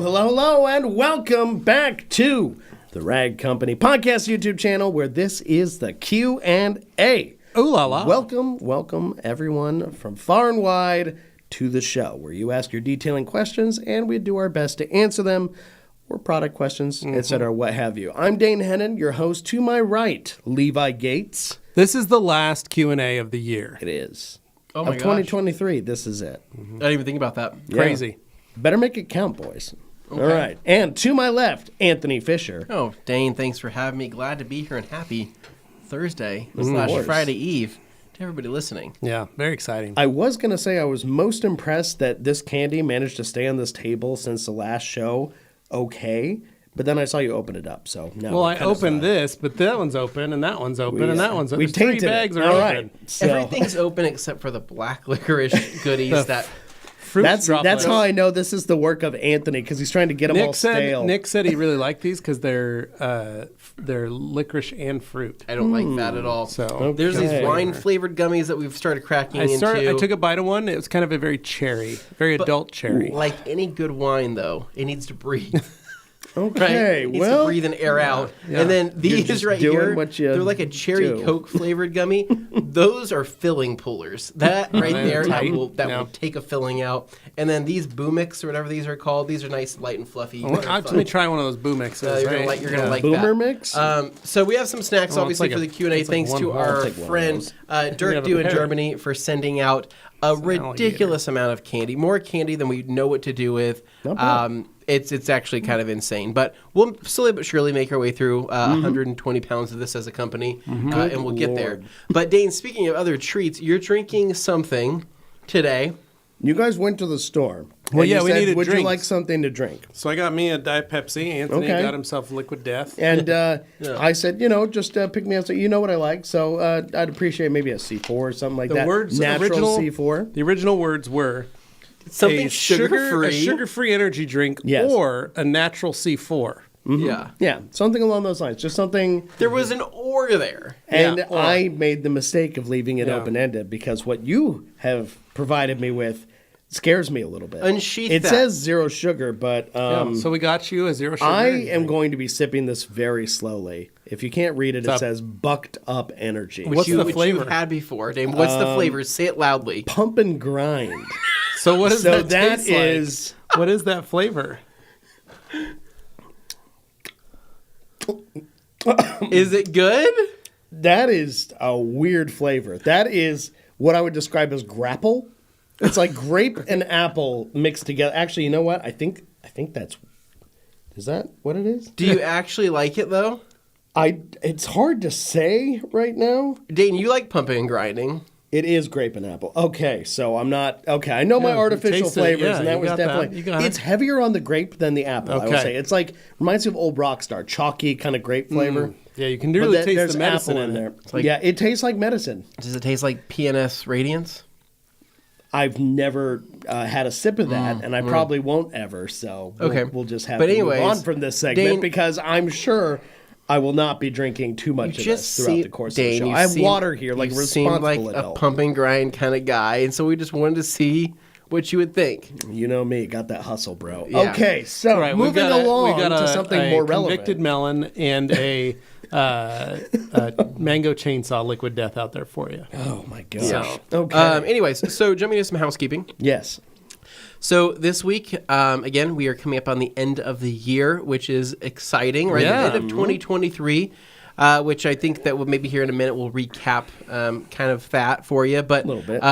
Hello, and welcome back to the Rag Company Podcast YouTube channel, where this is the Q&A. Ooh la la. Welcome everyone from far and wide to the show, where you ask your detailing questions, and we do our best to answer them, or product questions, etc., what have you. I'm Dane Hennon, your host. To my right, Levi Gates. This is the last Q&A of the year. It is. Oh my gosh. 2023, this is it. I didn't even think about that. Crazy. Better make it count, boys. Okay. All right. And to my left, Anthony Fisher. Oh, Dane, thanks for having me. Glad to be here and happy Thursday / course. Friday Eve to everybody listening. Yeah, very exciting. I was going to say I was most impressed that this candy managed to stay on this table since the last show okay, but then I saw you open it up, so now Well, I opened this, but that one's open, and that one's open, and that one's open. We Three tainted bags it. are All open. right. So Everything's open except for the black licorice goodies that... Fruit that's droplets. how I know this is the work of Anthony, because he's trying to get them all stale. Nick said he really liked these because they're licorice and fruit. I don't like that at all. So There's these Okay. wine-flavored gummies that we've started cracking I into. took a bite of one. It was kind of a very cherry, very adult cherry. Like any good wine, though, it needs to breathe. Okay, Right? It needs well, to breathe and air out. Yeah. And then these just right doing here, what you they're like a cherry do. Coke flavored gummy. Those are filling pullers. That right They're there, that tight. will Yeah. take a filling out. And then these Boomix or whatever these are called, these are nice, light and fluffy. Let me try one of those Boo Mixes. You're gonna right? like that. Boomer mix? So we have some snacks, Oh, obviously, it's like for the Q&A. it's like Thanks one to whole. our I'll take one of friend those. Dirk have a Du in pair. Germany for sending out a ridiculous amount of candy, more candy than we know what to do with. Not bad. It's actually kind of insane, but we'll slowly but surely make our way through 120 pounds of this as a company, and we'll get there. Lord. But Dane, speaking of other treats, you're drinking something today. You guys went to the store. Well, and yeah, you we said, needed would you drinks. like something to drink? So I got me a Diet Pepsi. Anthony Okay. got himself Liquid Death. And I said, just pick me up. So you know what I like. So I'd appreciate maybe a C4 or something like that. Natural C4. The original words were Something a sugar-free. sugar-free energy drink, Yes. or a natural C4. Yeah. Yeah, something along those lines. Just something. There was an or there. And Yeah, or- I made the mistake of leaving it Yeah. open-ended because what you have provided me with scares me a little bit. Unsheath It that. says zero sugar, but So we got you a zero sugar. I energy am drink. going to be sipping this very slowly. If you can't read it, it up? says bucked up energy. What's which the you flavor? had before, Dane. What's the flavor? Say it loudly. Pump and grind. So what does So that that taste like? is. What is that flavor? Is it good? That is a weird flavor. That is what I would describe as grapple. It's like grape and apple mixed together. Actually, you know what? I think that's. Is that what it is? Do you actually like it though? It's hard to say right now. Dane, you like pumping and grinding. It is grape and apple. Okay, so I'm not okay. I know my Yeah, artificial taste it. flavors, Yeah, and that you was got that. definitely. You got it. It's heavier on the grape than the apple. I would Okay. say it's like reminds me of Old Rockstar, chalky kind of grape flavor. Yeah, you can But really there's taste the medicine apple in there. it. like- Yeah, it tastes like medicine. Does it taste like PNS Radiance? I've never had a sip of that, and I probably won't ever. So Okay. we'll just have But to anyways, move on from this segment Dane- because I'm sure I will not be drinking too much of this throughout the course of the show. I have water here, like a you seem responsible like adult. a pump and grind kind of guy, and so we just wanted to see what you would think. You know me, got that hustle, bro. Yeah. Okay, so All right, we've moving got along we got to a, something a more convicted relevant. melon and a mango chainsaw Liquid Death out there for you. Oh my gosh. So, Okay. anyways, so jumping into some housekeeping. Yes. So this week, again, we are coming up on the end of the year, which is exciting, right? Yeah. The end of 2023, which I think that we'll maybe here in a minute we'll recap kind of that for you. But A little bit.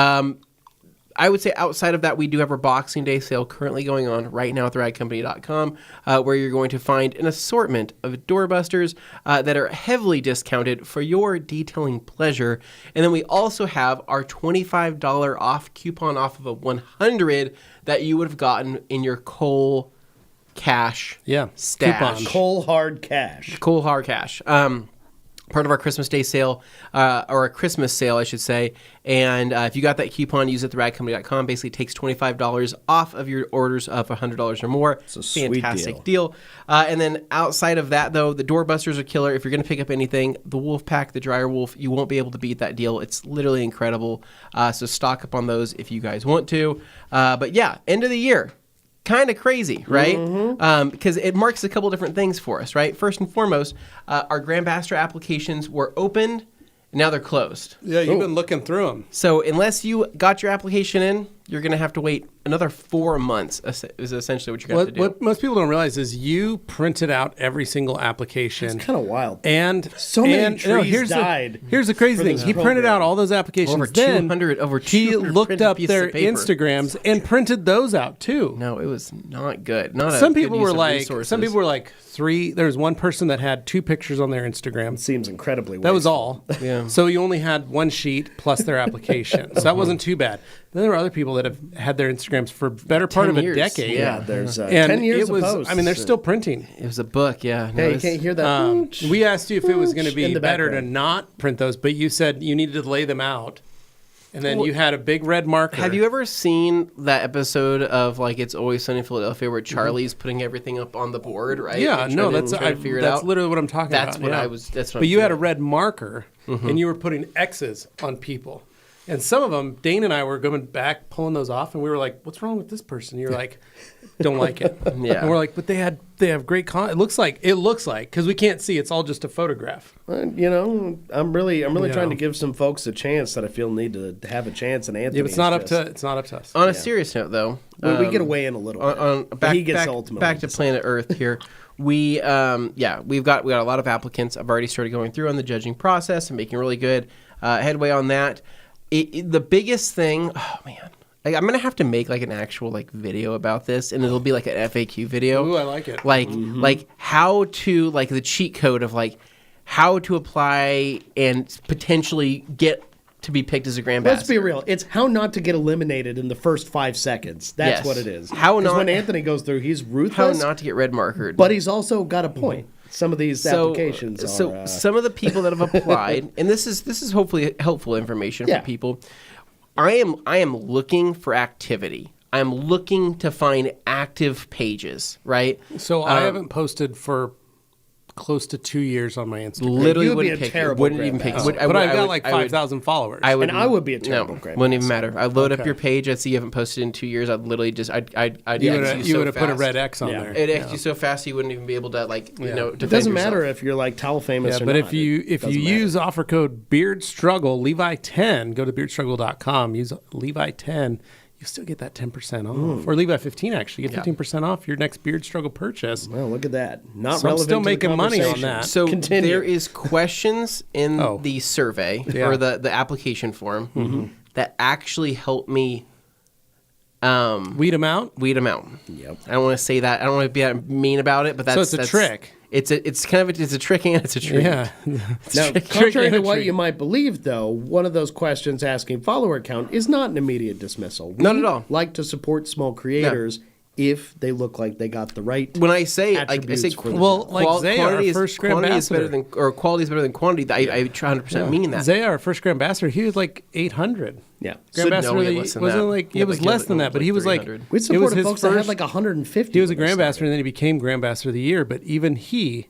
I would say outside of that, we do have our Boxing Day sale currently going on right now at theradcompany.com, where you're going to find an assortment of doorbusters that are heavily discounted for your detailing pleasure. And then we also have our $25 off coupon off of a $100 that you would have gotten in your Cole Cash stash. coupon. Coal hard cash. Cool hard cash. Part of our Christmas Day sale, or a Christmas sale, I should say. And if you got that coupon, use it at theradcompany.com. Basically takes $25 off of your orders of $100 or more. It's a sweet fantastic deal. And then outside of that, though, the doorbusters are killer. If you're going to pick up anything, the Wolf Pack, the Dryer Wolf, you won't be able to beat that deal. It's literally incredible. So stock up on those if you guys want to. But yeah, end of the year. kind of crazy, right? Because it marks a couple different things for us, right? First and foremost, our Grandmaster applications were opened, and now they're closed. Yeah, you've been looking through them. So unless you got your application in, you're going to have to wait another 4 months is essentially what you're going to have to do. What most people don't realize is you printed out every single application. It's kind of wild. And so many trees died. Here's the crazy thing. He printed out all those applications. Over 200 he looked printed up pieces their of paper. Instagrams and printed those out too. No, it was not good. Not Some a good people use were of like, resources. 3. There was one person that had 2 pictures on their Instagram. It seems incredibly That was wasteful. all. Yeah. So you only had one sheet plus their application. So that wasn't too bad. Then there were other people that have had their Instagrams for better part 10 of a years. decade. Yeah, there's And 10 years it was, of posts. I mean, they're still printing. It was a book, yeah. Hey, you can't hear that. We asked you if it was going to in be the better to background. not print those, but you said you needed to lay them out. And then you had a big red marker. Have you ever seen that episode of like It's Always Sunny in Philadelphia where Charlie's putting everything up on the board, right? Yeah, And no, trying that's to figure it that's out. literally what I'm talking That's about. what yeah. I was. That's what. But I'm you had a doing. red marker, and you were putting X's on people. And some of them, Dane and I were going back, pulling those off, and we were like, "What's wrong with this person?" You're like, "Don't like it." Yeah. And we're like, "But they have great content. It looks like because we can't see. It's all just a photograph." You know, I'm really You trying know. to give some folks a chance that I feel need to have a chance. And Anthony, Yeah, but it's not up to us. On a serious note, though, we get away in a little bit. on But he gets to ultimately back to decide. planet Earth here. We've got a lot of applicants. I've already started going through on the judging process and making really good headway on that. The biggest thing, oh man, I'm gonna have to make like an actual like video about this, and it'll be like an FAQ video. Ooh, I like it. Like how to like the cheat code of like how to apply and potentially get to be picked as a Grandmaster. Let's be real. It's how not to get eliminated in the first 5 seconds. That's Yes. what it is. How 'Cause not- when Anthony goes through, he's How ruthless, not to get red markered. but he's also got a point. Some of these applications are... So some of the people that have applied, and this is hopefully helpful information Yeah. for people. I am looking for activity. I'm looking to find active pages, right? So I haven't posted for close to 2 years on my Instagram. Literally You would be wouldn't a pick it. terrible Wouldn't even pick it. Grandmaster. Would- I But would- I've I got would- like I would- 5,000 followers. I would, And I would be a terrible no, Grandmaster. wouldn't even matter. I load up Okay. your page. I see you haven't posted in 2 years. I'd literally just I'd you X would so have put a fast. red X on Yeah. there. It'd X you so fast you wouldn't even be able to like Yeah. defend It doesn't yourself. matter if you're like towel famous Yeah, or but not. if you Doesn't matter. use offer code BeardStruggle Levi10, go to beardstruggle.com, use Levi10, you still get that 10% off. Or Levi15 actually, you get 15% off your next Beard Struggle purchase. Well, look at that. Not So I'm relevant still to the making money on conversation. that. So Continue. there is questions in Oh. the survey Yeah. or the application form that actually help me Weed them out? weed them out. Yep. I don't want to say that. I don't want to be that mean about it, but that's it's a trick. It's kind of it's a trick and it's a treat. Yeah. Now, Trick contrary and to a what treat. you might believe, though, one of those questions asking follower count is not an immediate dismissal. Not We at all. like to support small creators if they look like they got the right. When I say I Attributes say for the Well, like Zay, our quantity first quantity is better Grandmaster. than or quality is better than quantity. I 100% mean that. Zay, our first Grand Ambassador, he was like 800. Yeah. So Grandmaster no, really less than wasn't that. like Yeah, it was but he less was than like that, but he was like 300. We it was supported his folks that had first. like 150. He was a when they Grandmaster, started. and then he became Grandmaster of the Year. But even he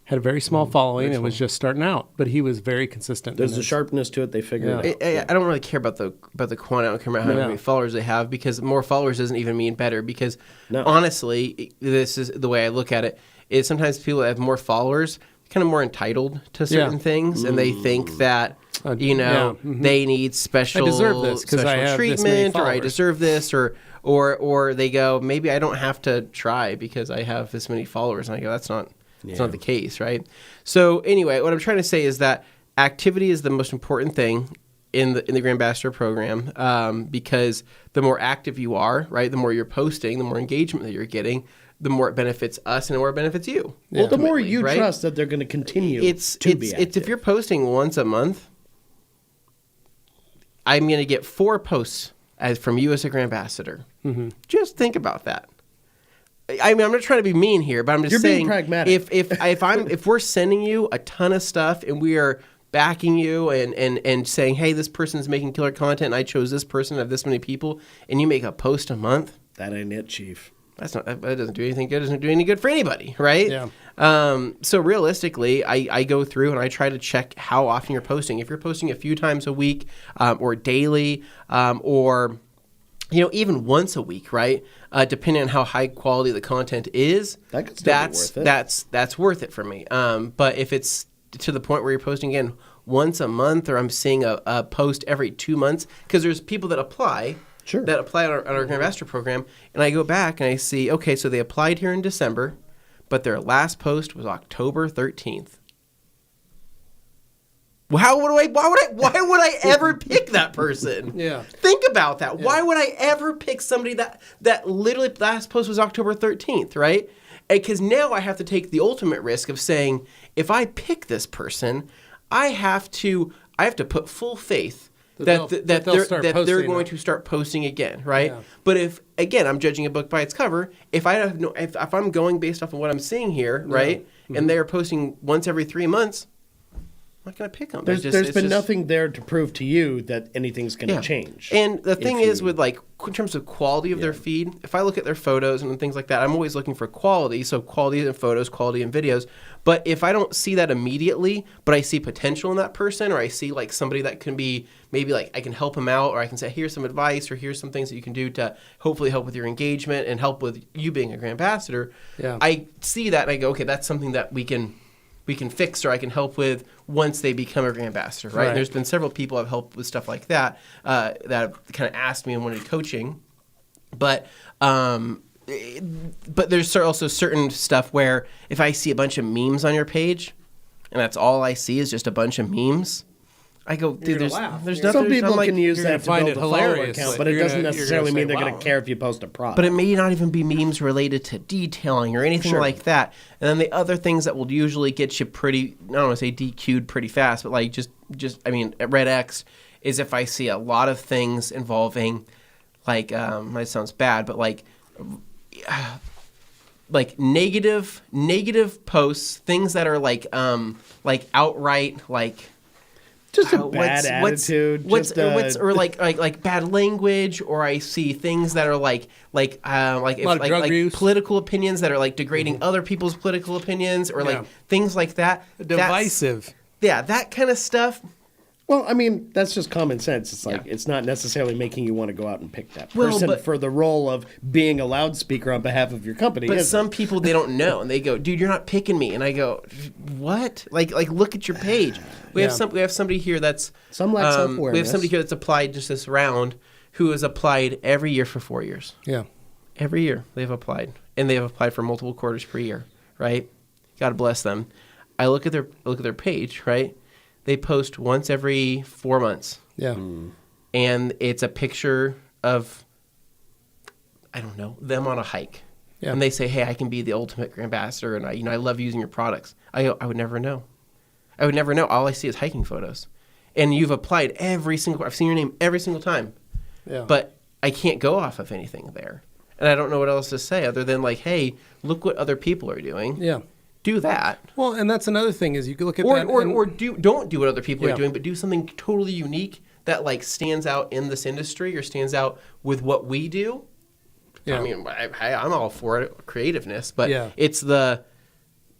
had a very small following and was just starting out. But he was very consistent. There's in a his- sharpness to it. They figured it out. I don't really care about the quantity. I don't care about how Yeah. many followers they have because more followers doesn't even mean better. Because No. honestly, this is the way I look at it. Is sometimes people that have more followers kind of more entitled to certain things, and they think that they need special, I deserve this 'cause I special have this many treatment, or I followers. deserve this, or they go maybe I don't have to try because I have this many followers, and I go that's not the case, right? So anyway, what I'm trying to say is that activity is the most important thing in the Grandmaster program because the more active you are, right, the more you're posting, the more engagement that you're getting, the more it benefits us and the more it benefits you. Well, the more ultimately, you right? trust that they're going to continue it's to be it's active. if you're posting once a month, I'm going to get 4 posts from you as a Grandmaster. Just think about that. I mean, I'm not trying to be mean here, but I'm just You're being saying, pragmatic. if we're sending you a ton of stuff and we are backing you and saying, hey, this person's making killer content, and I chose this person of this many people, and you make a post a month, That ain't it, Chief. that doesn't do anything good. It doesn't do any good for anybody, right? Yeah. So realistically, I go through and I try to check how often you're posting. If you're posting a few times a week or daily or even once a week, right? Depending on how high quality the content is, That could still be worth it. That's worth it for me. But if it's to the point where you're posting again once a month, or I'm seeing a post every 2 months, because there's people that apply. Sure. That apply on our Grand Master program, and I go back and I see, okay, so they applied here in December, but their last post was October 13th. Why would I ever pick that person? Yeah. Think about that. Yeah. Why would I ever pick somebody that literally last post was October 13th, right? Because now I have to take the ultimate risk of saying, if I pick this person, I have to put full faith that they're going to start posting again, right? Yeah. But if again I'm judging a book by its cover, if I'm going based off of what I'm seeing here, right, mm-hmm. and they're posting once every 3 months, I'm not going to pick them. There's been nothing there to prove to you that anything's going to change. And the thing is, with in terms of quality of their feed, if I look at their photos and things like that, I'm always looking for quality. So quality in photos, quality in videos. But if I don't see that immediately, but I see potential in that person, or I see somebody that can be maybe I can help them out, or I can say, here's some advice, or here's some things that you can do to hopefully help with your engagement and help with you being a Grand Ambassador. Yeah. I see that and I go, okay, that's something that we can fix, or I can help with once they become a Grand Ambassador, right? And there's been several people I've helped with stuff like that that have kind of asked me and wanted coaching. But there's also certain stuff where if I see a bunch of memes on your page, and that's all I see is just a bunch of memes, I go, dude, there's nothing. Some people can use that to find build it a follower hilarious, account, but it doesn't necessarily mean they're going to care if you post a product. But it may not even be memes related to detailing or anything like that. And then the other things that will usually get you pretty, I don't want to say DQ'd pretty fast, but at Red X is if I see a lot of things involving, might sounds bad, but negative posts, things that are outright just a bad attitude, bad language, or I see things that are political opinions that are degrading other people's political opinions, or things like that. Divisive. That kind of stuff. Well, I mean, that's just common sense. It's it's not necessarily making you want to go out and pick that person for the role of being a loudspeaker on behalf of your company. But some people, they don't know, and they go, "Dude, you're not picking me." And I go, "What? Look at your page." We have somebody here that's some lack self-awareness. We have somebody here that's applied just this round, who has applied every year for 4 years. Yeah, every year they've applied, and they have applied for multiple quarters per year. Right? God bless them. I look at their page, right? They post once every 4 months. Yeah. And it's a picture of, I don't know, them on a hike. Yeah. And they say, hey, I can be the ultimate Grand Ambassador, and I love using your products. I would never know. I would never know. All I see is hiking photos. And you've applied I've seen your name every single time. Yeah. But I can't go off of anything there. And I don't know what else to say other than hey, look what other people are doing. Yeah. Do that. Well, and that's another thing is you can look at that. Don't do what other people are doing, but do something totally unique that stands out in this industry or stands out with what we do. Yeah. I mean, I'm all for it, creativeness, but it's I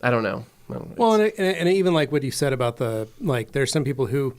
don't know. Well, and even what you said about there's some people who,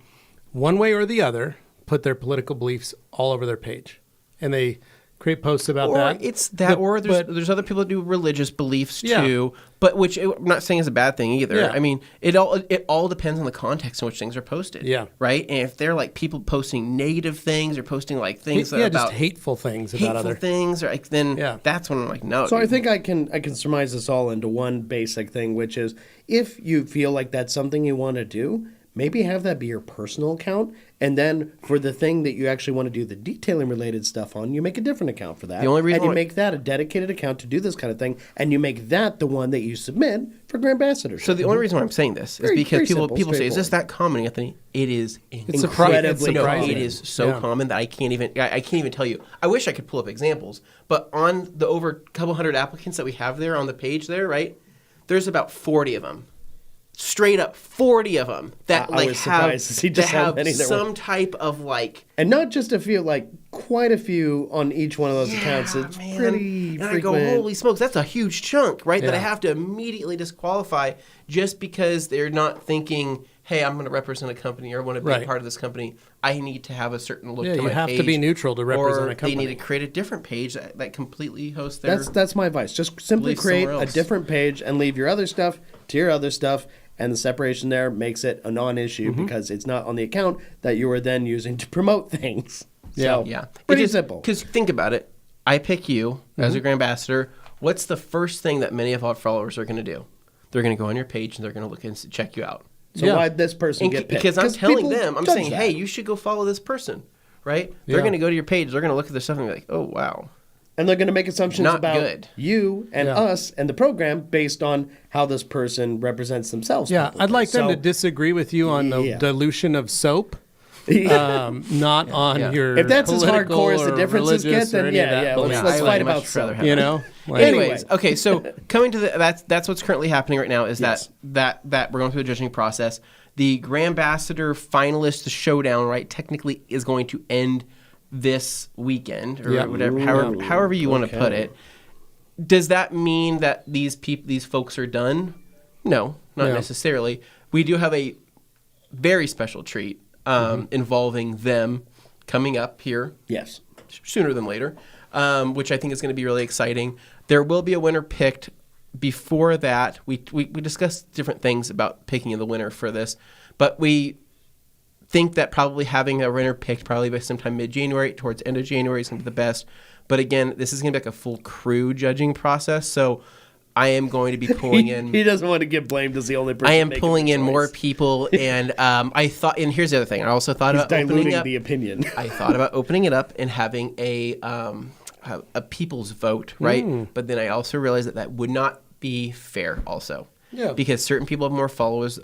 one way or the other, put their political beliefs all over their page, and they create posts about that. It's that, or there's other people that do religious beliefs too, but which I'm not saying is a bad thing either. Yeah. I mean, it all depends on the context in which things are posted. Yeah. Right. And if they're people posting negative things or posting things that about just hateful things about other things, or then that's when I'm no. So dude. I think I can surmise this all into one basic thing, which is if you feel like that's something you want to do, maybe have that be your personal account. And then for the thing that you actually want to do the detailing related stuff on, you make a different account for that. The only reason and you make that a dedicated account to do this kind of thing. And you make that the one that you submit for Grand Ambassadorship. So the only reason why I'm saying this is because people say, is this that common, Anthony? It is incredibly common. It is so common that I can't even tell you. I wish I could pull up examples. But on the over a couple hundred applicants that we have there on the page there, right, there's about 40 of them. Straight up 40 of them that have some type of and not just a few, quite a few on each one of those accounts. It's pretty frequent. I go, holy smokes, that's a huge chunk, right? Yeah. That I have to immediately disqualify just because they're not thinking hey, I'm going to represent a company or I want to be a part of this company, I need to have a certain look to my page. Yeah, you have to be neutral to represent a company. Or they need to create a different page that completely hosts their... That's my advice. Just simply create a different page and leave your other stuff to your other stuff, and the separation there makes it a non-issue because it's not on the account that you are then using to promote things. So, pretty simple. Because think about it. I pick you as a Grand Ambassador. What's the first thing that many of our followers are going to do? They're going to go on your page and they're going to look and check you out. So why'd this person get picked? Because I'm telling them, I'm saying, hey, you should go follow this person, right? They're going to go to your page. They're going to look at their stuff and be like, oh, wow. And they're going to make assumptions about you and us and the program based on how this person represents themselves. Yeah, I'd like them to disagree with you on the dilution of soap. Not on your if that's as hardcore as the differences get, then let's fight about soap. You know. Anyways, okay. So coming to that's what's currently happening right now is that we're going through the judging process. The Grand Ambassador finalist showdown, right, technically is going to end this weekend or whatever, however you want to put it. Does that mean that these folks are done? No, not necessarily. We do have a very special treat. Involving them coming up here sooner than later, which I think is going to be really exciting. There will be a winner picked. Before that, we discussed different things about picking the winner for this, but we think that probably having a winner picked probably by sometime mid-January, towards end of January is going to be the best. But again, this is going to be like a full crew judging process, so I am going to be pulling in... He doesn't want to get blamed as the only person. I am pulling in more people, and I thought... And here's the other thing. I also thought about opening up... the opinion. I thought about opening it up and having a people's vote, right? But then I also realized that would not be fair also. Yeah. Because certain people have more followers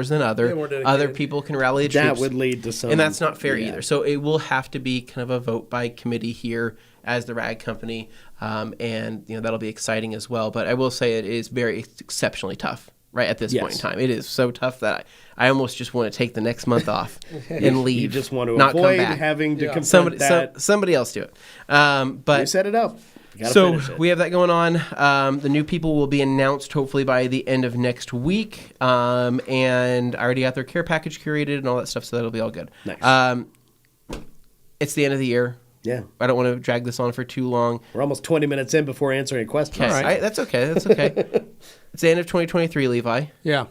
than other people can rally the troops. That would lead to some... And that's not fair either. So it will have to be kind of a vote by committee here as the rag company, and that'll be exciting as well. But I will say it is very exceptionally tough right at this point in time. It is so tough that I almost just want to take the next month off and leave. You just want to not avoid come back. Having to confront that. Somebody else do it. But you set it up. So we have that going on. The new people will be announced hopefully by the end of next week. And I already got their care package curated and all that stuff, so that'll be all good. Nice. It's the end of the year. Yeah. I don't want to drag this on for too long. We're almost 20 minutes in before answering a question. All right. That's okay. It's the end of 2023, Levi. Yeah.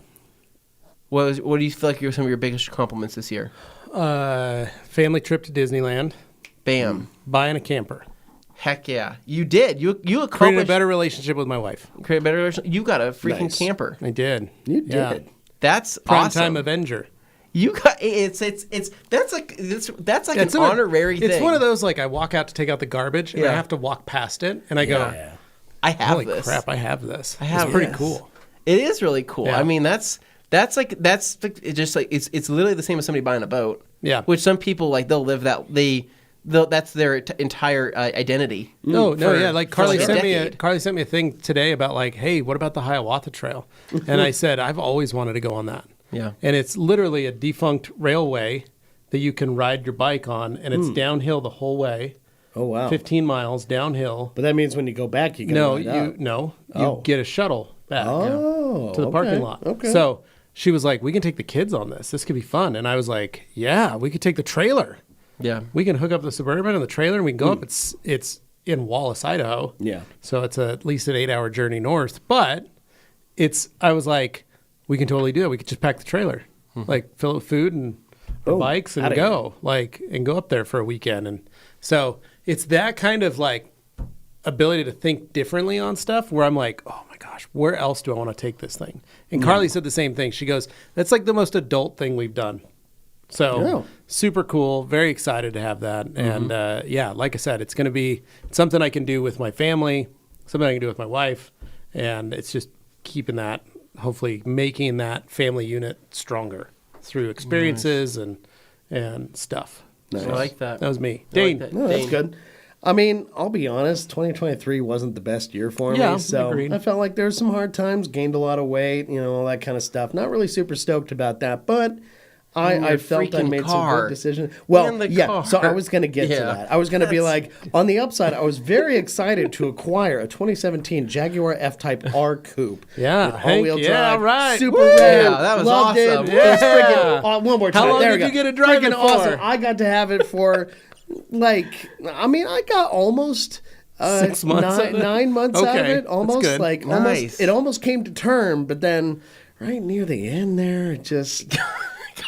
What do you feel like are some of your biggest compliments this year? Family trip to Disneyland. Bam. Buying a camper. Heck yeah. You did. You accomplished... Created a better relationship with my wife. Created a better relationship. You got a freaking camper. I did. You did. That's Prime awesome. time Avenger. You got that's like an honorary thing. It's one of those like I walk out to take out the garbage and I have to walk past it and I go, I have holy this. Crap, I have this. It's pretty cool. It is really cool. Yeah. I mean, that's it's just like it's literally the same as somebody buying a boat. Yeah. Which some people like they'll live that that's their entire identity. Like Carly sent me a thing today about like, hey, what about the Hiawatha Trail? And I said I've always wanted to go on that. Yeah. And it's literally a defunct railway that you can ride your bike on, and it's downhill the whole way. Oh, wow. 15 miles downhill. But that means when you go back, you can you get a shuttle back to the parking lot. Okay. So she was like, we can take the kids on this. This could be fun. And I was like, yeah, we could take the trailer. Yeah. We can hook up the Suburban and the trailer, and we can go up. It's in Wallace, Idaho. Yeah. So it's at least an 8-hour journey north. But I was like, we can totally do it. We could just pack the trailer, like fill it with food and bikes and go, and go up there for a weekend. And so it's that kind of like ability to think differently on stuff where I'm like, oh my gosh, where else do I want to take this thing? And Carly said the same thing. She goes, that's like the most adult thing we've done. So super cool. Very excited to have that. And like I said, it's going to be something I can do with my family, something I can do with my wife. And it's just keeping that, hopefully making that family unit stronger through experiences and stuff. Nice. I like that. That was me. Dane. That's good. I mean, I'll be honest, 2023 wasn't the best year for me. So agreed. I felt like there were some hard times, gained a lot of weight, all that kind of stuff. Not really super stoked about that, but I felt I freaking made some car. good decisions. Well, And the yeah. car. So I was going to get to Yeah. that. I was going to be like, on the upside, I was very excited to acquire a 2017 Jaguar F-Type R Coupe. Yeah, with Hank, all-wheel yeah, drive, right. super Woo! rad. Yeah, that was loved awesome. It. It was Yeah. freaking, one more time. How long There did we you go. get to drive Freaking it for? awesome. I got to have it for, like, I mean, I got almost 6 months. 9 months out of Okay, it. Almost that's good. like Nice. almost. It almost came to term, but then right near the end there, it just.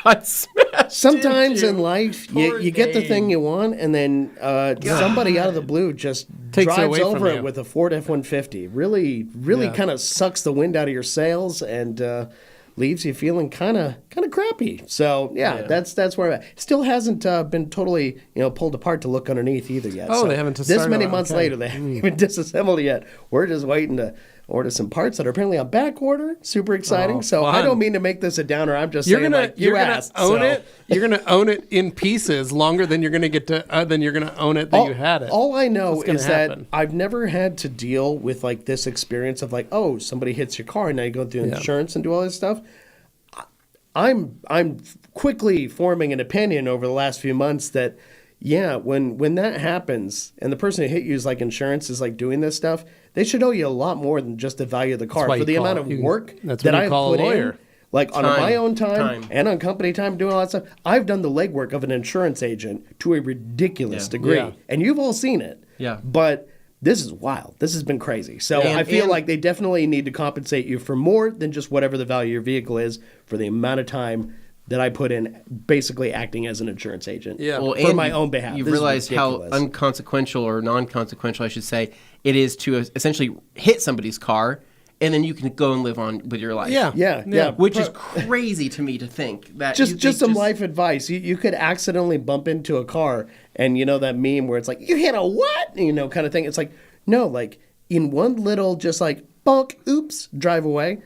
Got smashed. Sometimes into. in life, Poor you get the thing Dane. you want, and then somebody out of the blue just Takes it drives away from over you. it with a Ford F-150. Really Yeah. kind of sucks the wind out of your sails and leaves you feeling kind of crappy. So yeah, that's where I'm at. Still hasn't been totally pulled apart to look underneath either yet. Oh, So they haven't this started many on- months okay. later, they haven't even disassembled yet. We're just waiting to order some parts that are apparently on back order. Super exciting. Oh, so I fun. don't mean to make this a downer. I'm just You're saying, gonna like, you asked. own so. it. You're gonna own it in pieces longer than you're gonna get to. Than you're gonna own it that you had it. All I know What's gonna is happen? that I've never had to deal with like this experience of like, oh, somebody hits your car and now you go through Yeah. insurance and do all this stuff. I'm quickly forming an opinion over the last few months that when that happens and the person who hit you is like insurance is like doing this stuff, they should owe you a lot more than just the value of the car why for you the call amount it- of you can- work that's that when you I've call a put lawyer. in. Like on Time. my own time Time. and on company time doing all that stuff. I've done the legwork of an insurance agent to a ridiculous Yeah. degree. Yeah. And you've all seen it. Yeah. But this is wild. This has been crazy. So And- I feel and- like they definitely need to compensate you for more than just whatever the value of your vehicle is for the amount of time that I put in basically acting as an insurance agent Yeah. Well, for and my own behalf. You This is realize how ridiculous. unconsequential or non-consequential, I should say, it is to essentially hit somebody's car, and then you can go and live on with your life. Yeah. Yeah. Which is crazy to me to think that. Just some life advice. You could accidentally bump into a car and that meme where it's like, you hit a what? Kind of thing. It's like, no, like in one little just like bonk, oops, drive away.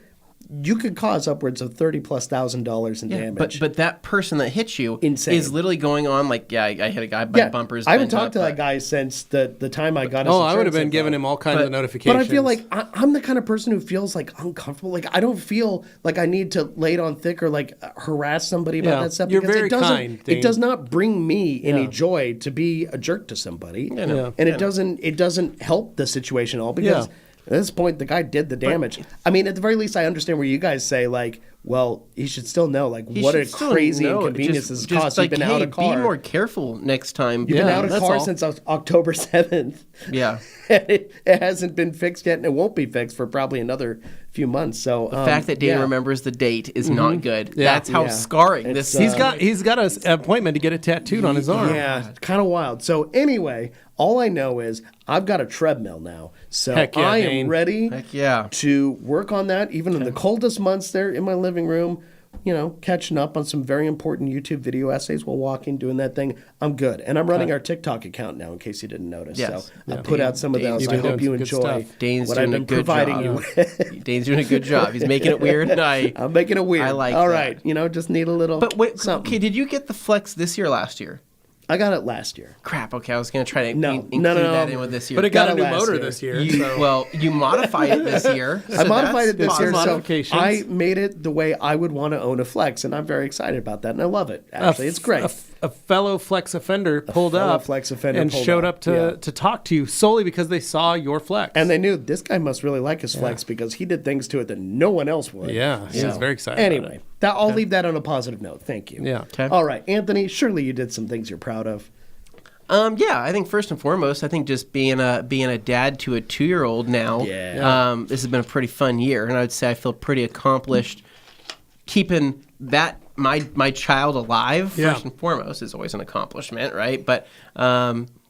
You could cause upwards of $30,000+ in damage. But that person that hits you Insane. is literally going on like, I hit a guy, my bumper's I haven't bent talked up, to that but- guy since the time I got his Oh, I would have insurance been info. giving him all kinds But- of notifications. But I feel like I'm the kind of person who feels like uncomfortable. Like I don't feel like I need to lay it on thick or like harass somebody about Yeah. that stuff. You're because very it doesn't. kind, Dane. It does not bring me any Yeah. joy to be a jerk to somebody, know. and it doesn't help the situation at all because. Yeah. At this point, the guy did the damage. I mean, at the very least, I understand where you guys say, like, well, he should still know, like, He what a should still crazy know. inconvenience this Just cost. like, You've been hey, out of car. Be more careful next time. You've been Yeah, out of that's car all. since October 7th. Yeah. And it hasn't been fixed yet, and it won't be fixed for probably another few months. So The fact that Dane yeah. remembers the date is not good. Yeah. That's how Yeah. scarring It's, this. he's got an appointment to get it tattooed on his arm. Yeah, kind of wild. So anyway, all I know is I've got a treadmill now, so Heck yeah, I am Dane. ready Heck yeah. to work on that. Even in the coldest months, there in my living room, catching up on some very important YouTube video essays while walking, doing that thing. I'm good, and I'm running our TikTok account now. In case you didn't notice, Yes. so I put out some of Dane's those. I been hope doing you some good enjoy stuff. Dane's what doing I've a been good providing job. you with. Dane's doing a good job. He's making it weird. And I'm making it weird. I like All that. right, just need a little. But wait, something. okay, did you get the Flex this year or last year? I got it last year. Crap, okay, I was going to try to No, include no. that in with this year. But it got Got a it new last motor year. this year. You, so. well, you modified it this year. I modified it this that's year, so modifications. I made it the way I would want to own a Flex, and I'm very excited about that, and I love it. Actually, it's great. A fellow Flex offender pulled fellow up Flex offender and pulled showed up, up to talk to you solely because they saw your Flex. And they knew this guy must really like his Flex because he did things to it that no one else would. Yeah, he was very excited about Anyway, I'll leave that on a positive note. Thank you. Yeah. Okay. All right, Anthony. Surely you did some things you're proud of. Yeah, I think first and foremost, I think just being a dad to a 2-year-old now. Yeah. This has been a pretty fun year, and I would say I feel pretty accomplished keeping that my child alive. Yeah. First and foremost is always an accomplishment, right? But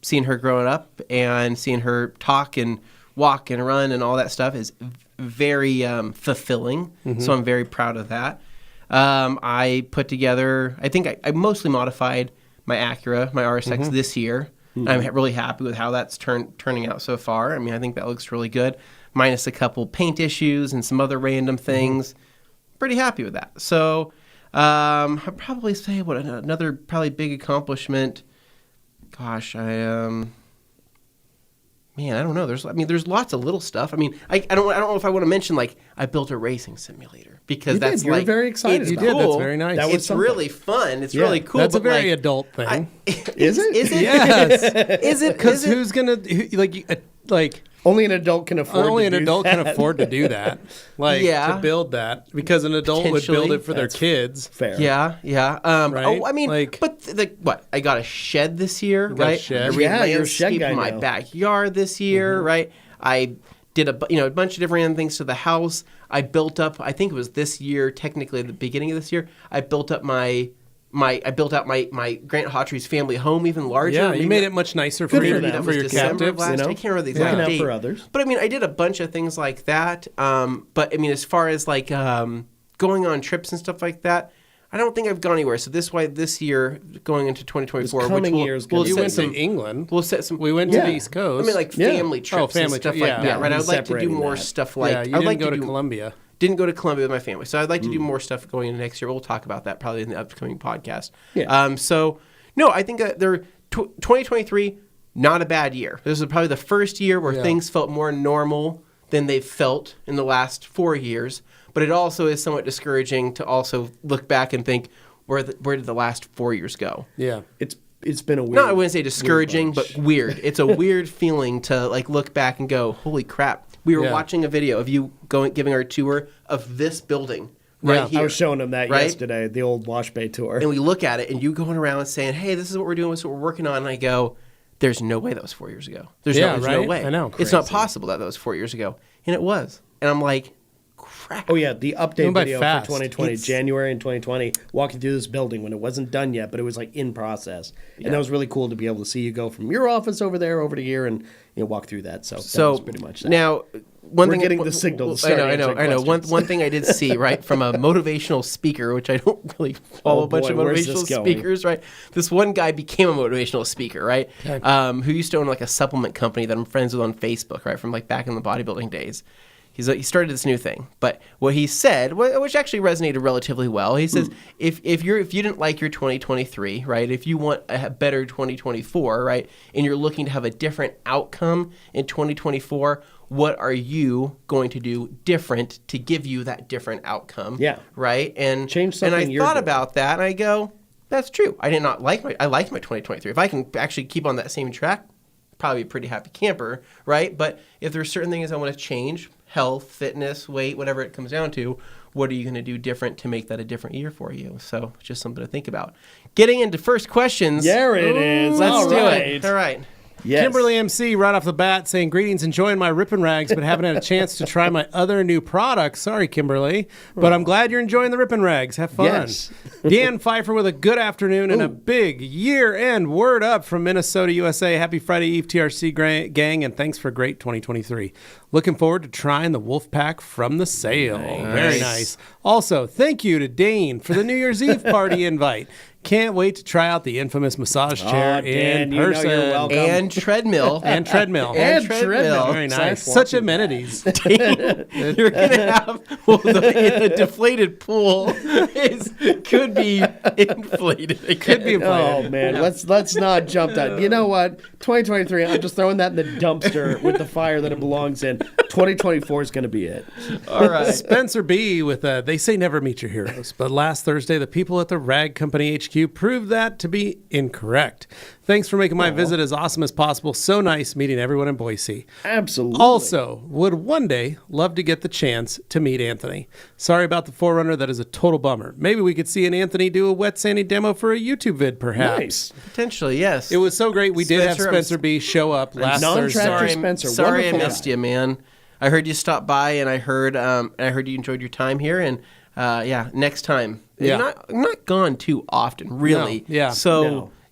seeing her growing up and seeing her talk and walk and run and all that stuff is very fulfilling. So I'm very proud of that. I put together. I think I mostly modified my Acura, my RSX this year. I'm really happy with how that's turning out so far. I mean, I think that looks really good, minus a couple paint issues and some other random things. Pretty happy with that. So I'd probably say another probably big accomplishment. Gosh, Man, I don't know. There's lots of little stuff. I mean, I don't know if I want to mention like I built a racing simulator because You that's did. You were like very excited it's about You it. did. That's cool. very nice. That was It's something. really fun. It's Yeah. really cool. That's a but, very like, adult thing. Is it? Is it? Yes. Is it? Because Is it? who's gonna like? Only an adult can afford. Only to an do adult that. can afford to do that. Like Yeah. to build that because an adult would build Potentially. it for their kids. Fair. Yeah. Right? Oh, I mean, Like- but what? I got a shed this year, got a right? shed. I Yeah, you're a shed re-landscaped guy my now. backyard this year, right? I did a bunch of different things to the house. I built up. I think it was this year, technically the beginning of this year. I built up my Grant Hawtrey's family home even larger. Yeah, Maybe you made it much nicer for Good your for them. that for was your December of captives. last. you know? I can't remember the Looking exact out date for others. But I mean, I did a bunch of things like that. But I mean, as far as like going on trips and stuff like that, I don't think I've gone anywhere. So this year, going into 2024, This coming which year is we'll gonna You set went some, to England. We'll set some. We went to Yeah. the East Coast. I mean, like Yeah. family trips family and stuff tri- like yeah. that, right? I would He's like to do separating more that. stuff like. yeah, you I'd didn't like go to to do, Colombia. Didn't go to Colombia with my family, so I'd like to do more stuff going into next year. We'll talk about that probably in the upcoming podcast. Yeah. So no, I think that 2023 not a bad year. This is probably the first year where Yeah. things felt more normal than they've felt in the last 4 years. But it also is somewhat discouraging to also look back and think where did the last 4 years go? Yeah. It's been a weird. No, I wouldn't say discouraging, bunch. but weird. It's a weird feeling to like look back and go, "Holy crap!" We were Yeah. watching a video of you giving our tour of this building right Yeah. here. I was showing him that right? yesterday, the old wash bay tour. And we look at it, and you going around saying, "Hey, this is what we're doing. This is what we're working on." And I go, "There's no way that was 4 years ago. There's Yeah, no right? way. I know. It's not Crazy. possible that was 4 years ago." And it was. And I'm like, "Crap." Oh yeah, the update Going by video fast. for 2020, It's- January in 2020, walking through this building when it wasn't done yet, but it was like in process, and that was really cool to be able to see you go from your office over there over to here and walk through that. So that was pretty much that. Now, one We're thing getting the signal to I start know. answering questions. One thing I did see right from a motivational speaker, which I don't really follow Oh, a bunch boy, of where's motivational this going? speakers. Right, this one guy became a motivational speaker. Right, who used to own like a supplement company that I'm friends with on Facebook. Right, from like back in the bodybuilding days. He started this new thing, but what he said, which actually resonated relatively well, he says, if you didn't like your 2023, right, if you want a better 2024, right, and you're looking to have a different outcome in 2024, what are you going to do different to give you that different outcome? Yeah. Right, and Change and I something you're thought doing. about that, and I go, that's true. I liked my 2023. If I can actually keep on that same track, probably a pretty happy camper, right? But if there's certain things I want to change, health, fitness, weight, whatever it comes down to, what are you going to do different to make that a different year for you? So it's just something to think about. Getting into first questions. There it is. Let's All do right. it. All right. Yes. Kimberly MC right off the bat saying, greetings, enjoying my Rippin' Rags, but haven't had a chance to try my other new products. Sorry, Kimberly. But I'm glad you're enjoying the Rippin' Rags. Have fun. Yes. Dan Pfeiffer with a good afternoon and a big year-end word up from Minnesota, USA. Happy Friday Eve, TRC gang, and thanks for a great 2023. Looking forward to trying the Wolfpack from the sale. Very nice. Also, thank you to Dane for the New Year's Eve party invite. Can't wait to try out the infamous massage chair Dan, in you know person. you're welcome. And treadmill. And treadmill. And treadmill. Very So I nice. want Such to- amenities. You're gonna have the deflated pool could be inflated. It Could be inflated. Oh man, let's not jump that. You know what? 2023. I'm just throwing that in the dumpster with the fire that it belongs in. 2024 is going to be it. All right. Spencer B with they say never meet your heroes, but last Thursday the people at the Rag Company HQ proved that to be incorrect. Thanks for making my visit as awesome as possible. So nice meeting everyone in Boise. Absolutely. Also, would one day love to get the chance to meet Anthony. Sorry about the Forerunner, that is a total bummer. Maybe we could see an Anthony do a wet sandy demo for a YouTube vid, perhaps. Nice. Potentially, yes. It was so great. We did have Spencer, Spencer B show up last non-tractor Thursday. Spencer, Sorry I wonderful missed guy. you, man. I heard you stop by, and I heard you enjoyed your time here, and yeah, next time. Yeah. I'm not gone too often, really. No, yeah. So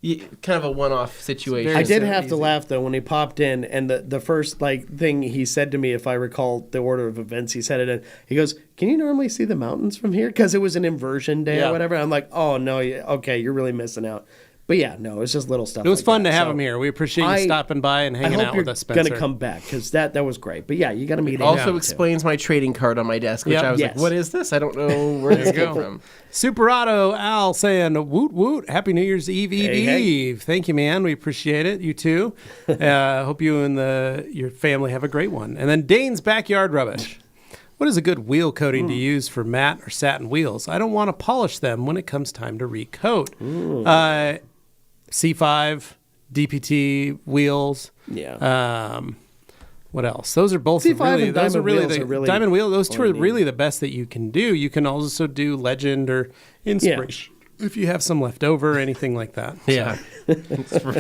No. kind of a one-off situation. I did so have to easy. laugh though when he popped in, and the first thing he said to me, if I recall the order of events, he said it in. He goes, "Can you normally see the mountains from here?" Because it was an inversion day Yeah. or whatever. I'm like, "Oh no, okay, you're really missing out." But yeah, no, it's just little stuff. It was like fun that. to have So him here. We appreciate you stopping by and hanging out with us, Spencer. I hope you're going to come back because that was great. But yeah, you got to meet him. Also explains my trading card on my desk, which I was like, what is this? I don't know where this came from. Superado Al saying, woot woot, Happy New Year's Eve, Eve. Thank you, man. We appreciate it. You too. Hope you and your family have a great one. And then Dane's Backyard Rubbish. What is a good wheel coating to use for matte or satin wheels? I don't want to polish them when it comes time to recoat. C5, DPT wheels. Yeah. What else? Those are both C5 and those are really Diamond the wheels Diamond Wheel. Those two are neat. really the best that you can do. You can also do Legend or Inspiration if you have some left over, anything like that. Yeah.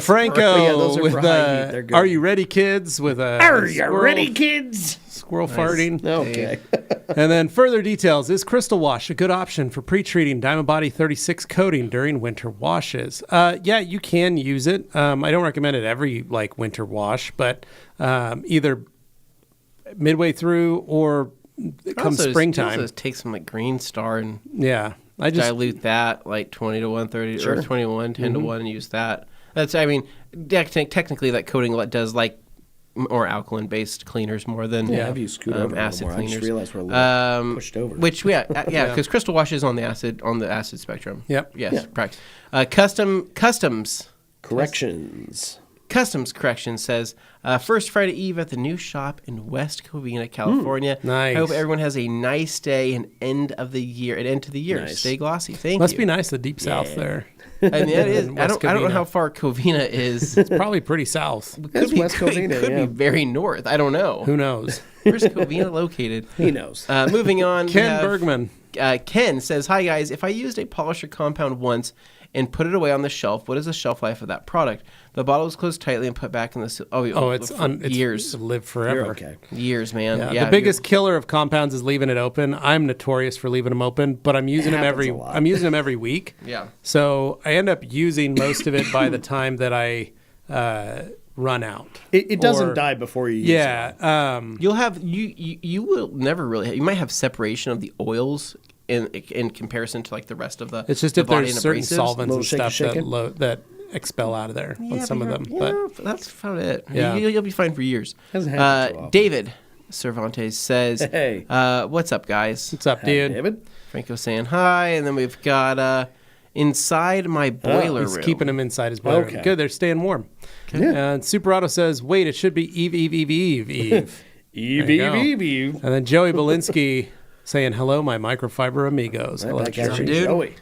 Franco those are with for high heat. They're good. Are you ready, kids? With a Are you ready, kids? Squirrel farting. Okay. And then further details. Is Crystal Wash a good option for pre-treating Diamond Body 36 coating during winter washes? Yeah, you can use it. I don't recommend it every winter wash, but either midway through or come springtime. Also take some Green Star and I just dilute that 20 to 130 or 21, 10 to 1 and use that. Technically that coating does more alkaline-based cleaners more than I've used Scoot over acid more. cleaners. I just realized we're a little pushed over. Which because Crystal Wash is on the acid spectrum. Yep. Yes, correct. Customs Correction says, first Friday Eve at the new shop in West Covina, California. Nice. I hope everyone has a nice day and end to the year. Nice. Stay glossy. Thank you. Must be nice, the deep south there. I mean, that is. I West don't know Covina. how far Covina is. It's probably pretty south. It's West Covina, Could be very north. I don't know. Who knows? Where's Covina located? He knows. Moving on. Ken Bergman. Ken says, "Hi guys. If I used a polisher compound once and put it away on the shelf, what is the shelf life of that product? The bottle is closed tightly and put back in the... It's years. Live forever. You're okay. Years, man. Yeah, the biggest killer of compounds is leaving it open. I'm notorious for leaving them open, but I'm using them every week. Yeah. So I end up using most of it by the time that I run out. It doesn't die before you use it. Yeah. You'll have... You will never really... You might have separation of the oils in comparison to the rest of the... It's just the if body there's and certain abrasives. solvents and stuff shaking. that expel out of there on some of them. But that's about it. Yeah. You'll be fine for years. Hasn't happened too often. David Cervantes says, Hey. What's up, guys? what's up, dude? David? Franco saying hi. And then we've got inside my boiler He's room. keeping them inside his boiler room. Okay. Good, they're staying warm. Yeah. And Super Auto says, wait, it should be Eve. Eve. And then Joey Belinsky saying, hello, my microfiber amigos. Hello, Joey. Joey.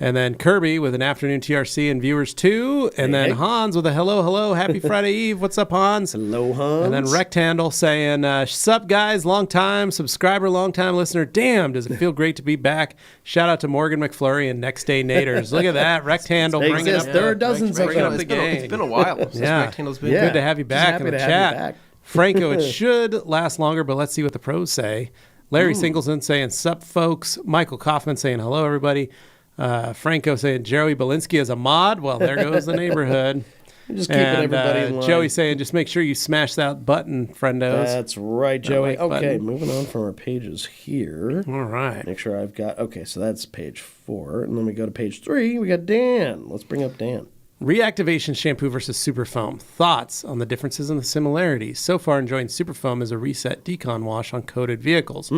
And then Kirby with an afternoon TRC and viewers too. And then Hey. Hans with a hello. Happy Friday Eve. What's up, Hans? Hello, Hans. And then Rectandle saying, sup, guys, long time subscriber, long time listener. Damn, does it feel great to be back. Shout out to Morgan McFlurry and Next Day Naders. Look at that. Rectandle They bringing up exist. There are dozens of bringing them. up the It's game. been a while since Yeah. Rectangle's been Yeah. Good to have you back Just in the happy to have you chat. back. Franco, it should last longer, but let's see what the pros say. Larry Singleton saying, sup, folks. Michael Kaufman saying, hello, everybody. Franco saying, Joey Belinsky is a mod. Well, there goes the neighborhood. Just keeping everybody in line. Joey saying, just make sure you smash that button, friendos. That's right, Joey. like Okay, button. moving on from our pages here. All right. Make sure I've got... Okay, so that's page 4. And then we go to page 3. We got Dan. Let's bring up Dan. Reactivation shampoo versus super foam. Thoughts on the differences and the similarities? So far, enjoying super foam as a reset decon wash on coated vehicles.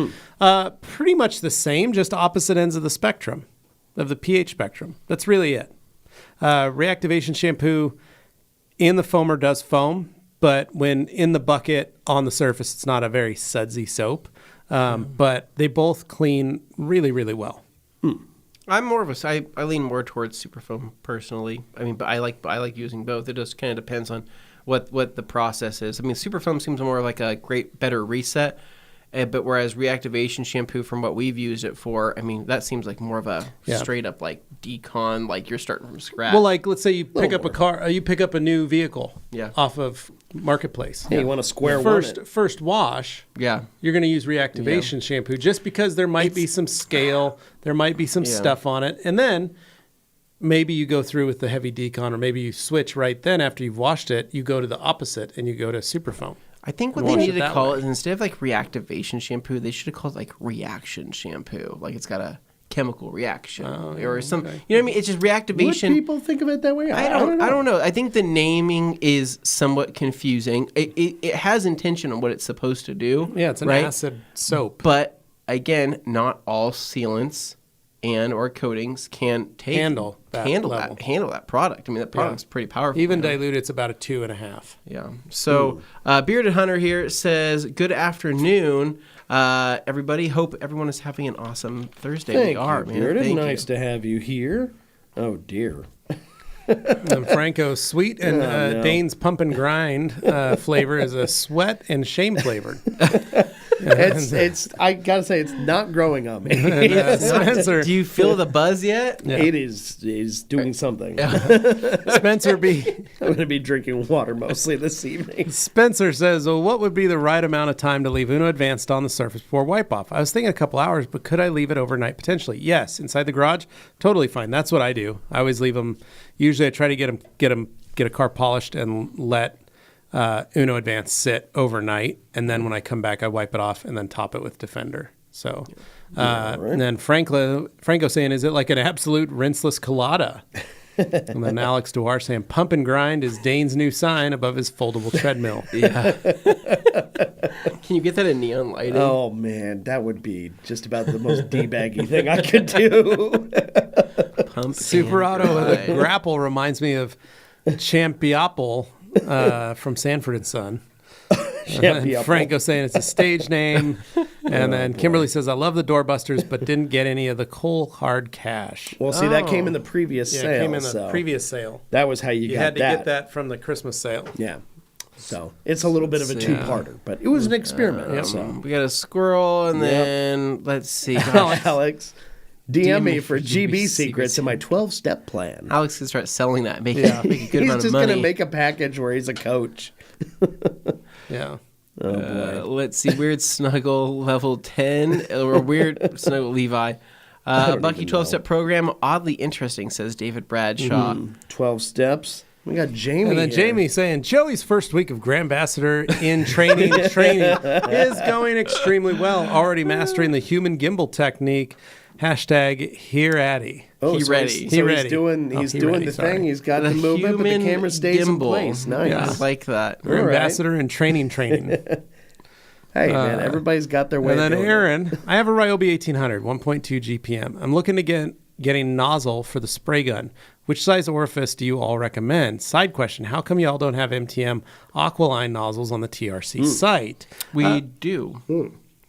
Pretty much the same, just opposite ends of the spectrum, of the pH spectrum. That's really it. Reactivation shampoo in the foamer does foam, but when in the bucket on the surface, it's not a very sudsy soap. But they both clean really, really well. I'm more of a... I lean more towards Superfoam personally. I mean, but I like using both. It just kind of depends on what the process is. I mean, Superfoam seems more like a better reset. But whereas reactivation shampoo, from what we've used it for, I mean, that seems like more of a straight up decon, you're starting from scratch. Well, let's say you pick up a car, you pick up a new vehicle off of Marketplace. Hey, you want to square First wash, you're going to use reactivation shampoo just because there might be some scale, there might be some stuff on it. And then maybe you go through with the heavy decon, or maybe you switch right then after you've washed it, you go to the opposite and you go to Superfoam. I think what they need to call it is, instead of reactivation shampoo, they should have called it reaction shampoo. It's got a chemical reaction or some. You know what I mean? It's just reactivation. Would people think of it that way? I don't know. I think the naming is somewhat confusing. It has intention on what it's supposed to do. Yeah, it's an acid soap. But again, not all sealants and or coatings can handle that product. I mean, that product's pretty powerful. Even diluted, it's about a 2.5. Yeah. So Bearded Hunter here says, good afternoon, everybody. Hope everyone is having an awesome Thursday. Thank we are, you, man. Bearded. Thank Nice you. to have you here. Oh, dear. And Franco sweet and Dane's pump and grind flavor is a sweat and shame flavored. It's I gotta say, it's not growing on me. Spencer, Do you feel the buzz yet? Yeah. It is doing something. Spencer B. I'm gonna be drinking water mostly this evening. Spencer says, well, what would be the right amount of time to leave Uno Advanced on the surface before wipe off? I was thinking a couple hours, but could I leave it overnight potentially? Yes, inside the garage, totally fine. That's what I do. I always leave them. Usually, I try to get a car polished and let Uno Advanced sit overnight, and then when I come back, I wipe it off and then top it with Defender. So, right. And then Franco saying, is it like an absolute rinseless colada? And then Alex Dewar saying, pump and grind is Dane's new sign above his foldable treadmill. Yeah. Can you get that in neon lighting? Oh man, that would be just about the most debaggy thing I could do. Pump Super and Auto with a grind. grapple reminds me of Champiapple from Sanford and Son. And Franco saying it's a stage name. And then Kimberly says, I love the doorbusters, but didn't get any of the cold hard cash. Well, see, that came in the previous sale. It came in the so previous sale. that was how you got had to that. get that from the Christmas sale. Yeah. So it's a little bit of a two-parter, but it was an experiment. So We got a squirrel, and then let's see. Alex, DM me for GB secrets in my 12-step plan. Alex can start selling that, make a good He's amount of just money. going to make a package where he's a coach. Yeah. Oh, boy. Let's see, Weird Snuggle level 10, or Weird Snuggle Levi. Bucky even 12-step program, oddly interesting, says David Bradshaw. 12 steps. We got Jamie And then here. Jamie saying, Joey's first week of Grand Ambassador in training is going extremely well. Already mastering the human gimbal technique. Hashtag here Addy. Oh, He so ready. He's, He so ready. he's doing, Oh, he's he doing ready, the sorry. thing. He's got The the movement, but the human camera stays in gimbal. place. Nice. I like that. We're All right. ambassador in training. Hey, man, everybody's got their way And of then doing Aaron, I have a Ryobi 1800, 1.2 GPM. I'm looking to getting nozzle for the spray gun. Which size orifice do you all recommend? Side question, how come y'all don't have MTM Aqualine nozzles on the TRC site? We do.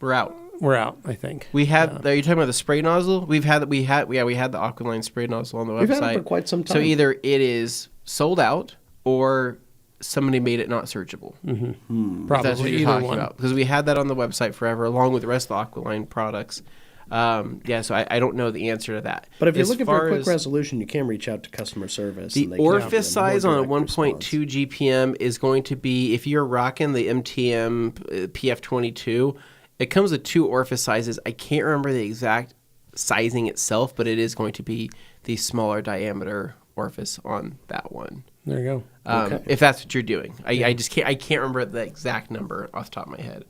We're out. We're out, I think. We had. Are you talking about the spray nozzle? We had the Aqualine spray nozzle on the website. We've had it for quite some time. So either it is sold out or somebody made it not searchable. Probably That's what you're either talking one. about, because we had that on the website forever, along with the rest of the Aqualine products. So I don't know the answer to that. But if you're As looking far for a quick as resolution, you can reach out to customer service. the and they can give you orifice more size on a direct 1.2 GPM is going to be, if you're rocking the MTM PF22, it comes with two orifice sizes. I can't remember the exact sizing itself, but it is going to be the smaller diameter orifice on that one. There you go. If that's what you're doing. I just can't remember the exact number off the top of my head.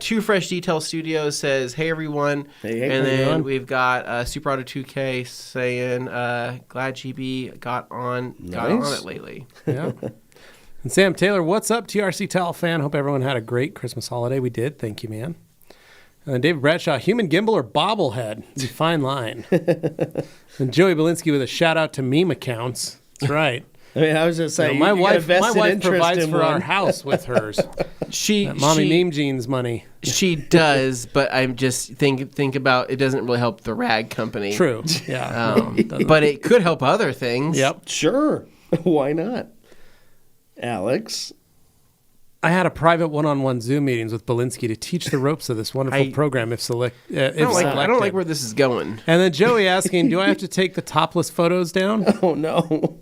Two Fresh Detail Studios says, hey everyone. Hey, and how you then doing? we've got Super Auto 2K saying, glad GB got on Nice. it lately. Yeah. And Sam Taylor, what's up, TRC Towel fan? Hope everyone had a great Christmas holiday. We did. Thank you, man. And then David Bradshaw, human gimbal or bobblehead? It's a fine line. And Joey Belinsky with a shout out to meme accounts. That's right. I mean, I was just saying, my you got a wife vested interest provides in for our one. house with hers. She Mommy meme jeans money. She does, but I'm just think about, it doesn't really help the rag company. True. Yeah. But it could help other things. Yep. Sure. Why not? Alex. I had a private one-on-one Zoom meetings with Belinsky to teach the ropes of this wonderful program if selected. I don't like where this is going. And then Joey asking, do I have to take the topless photos down? Oh, no.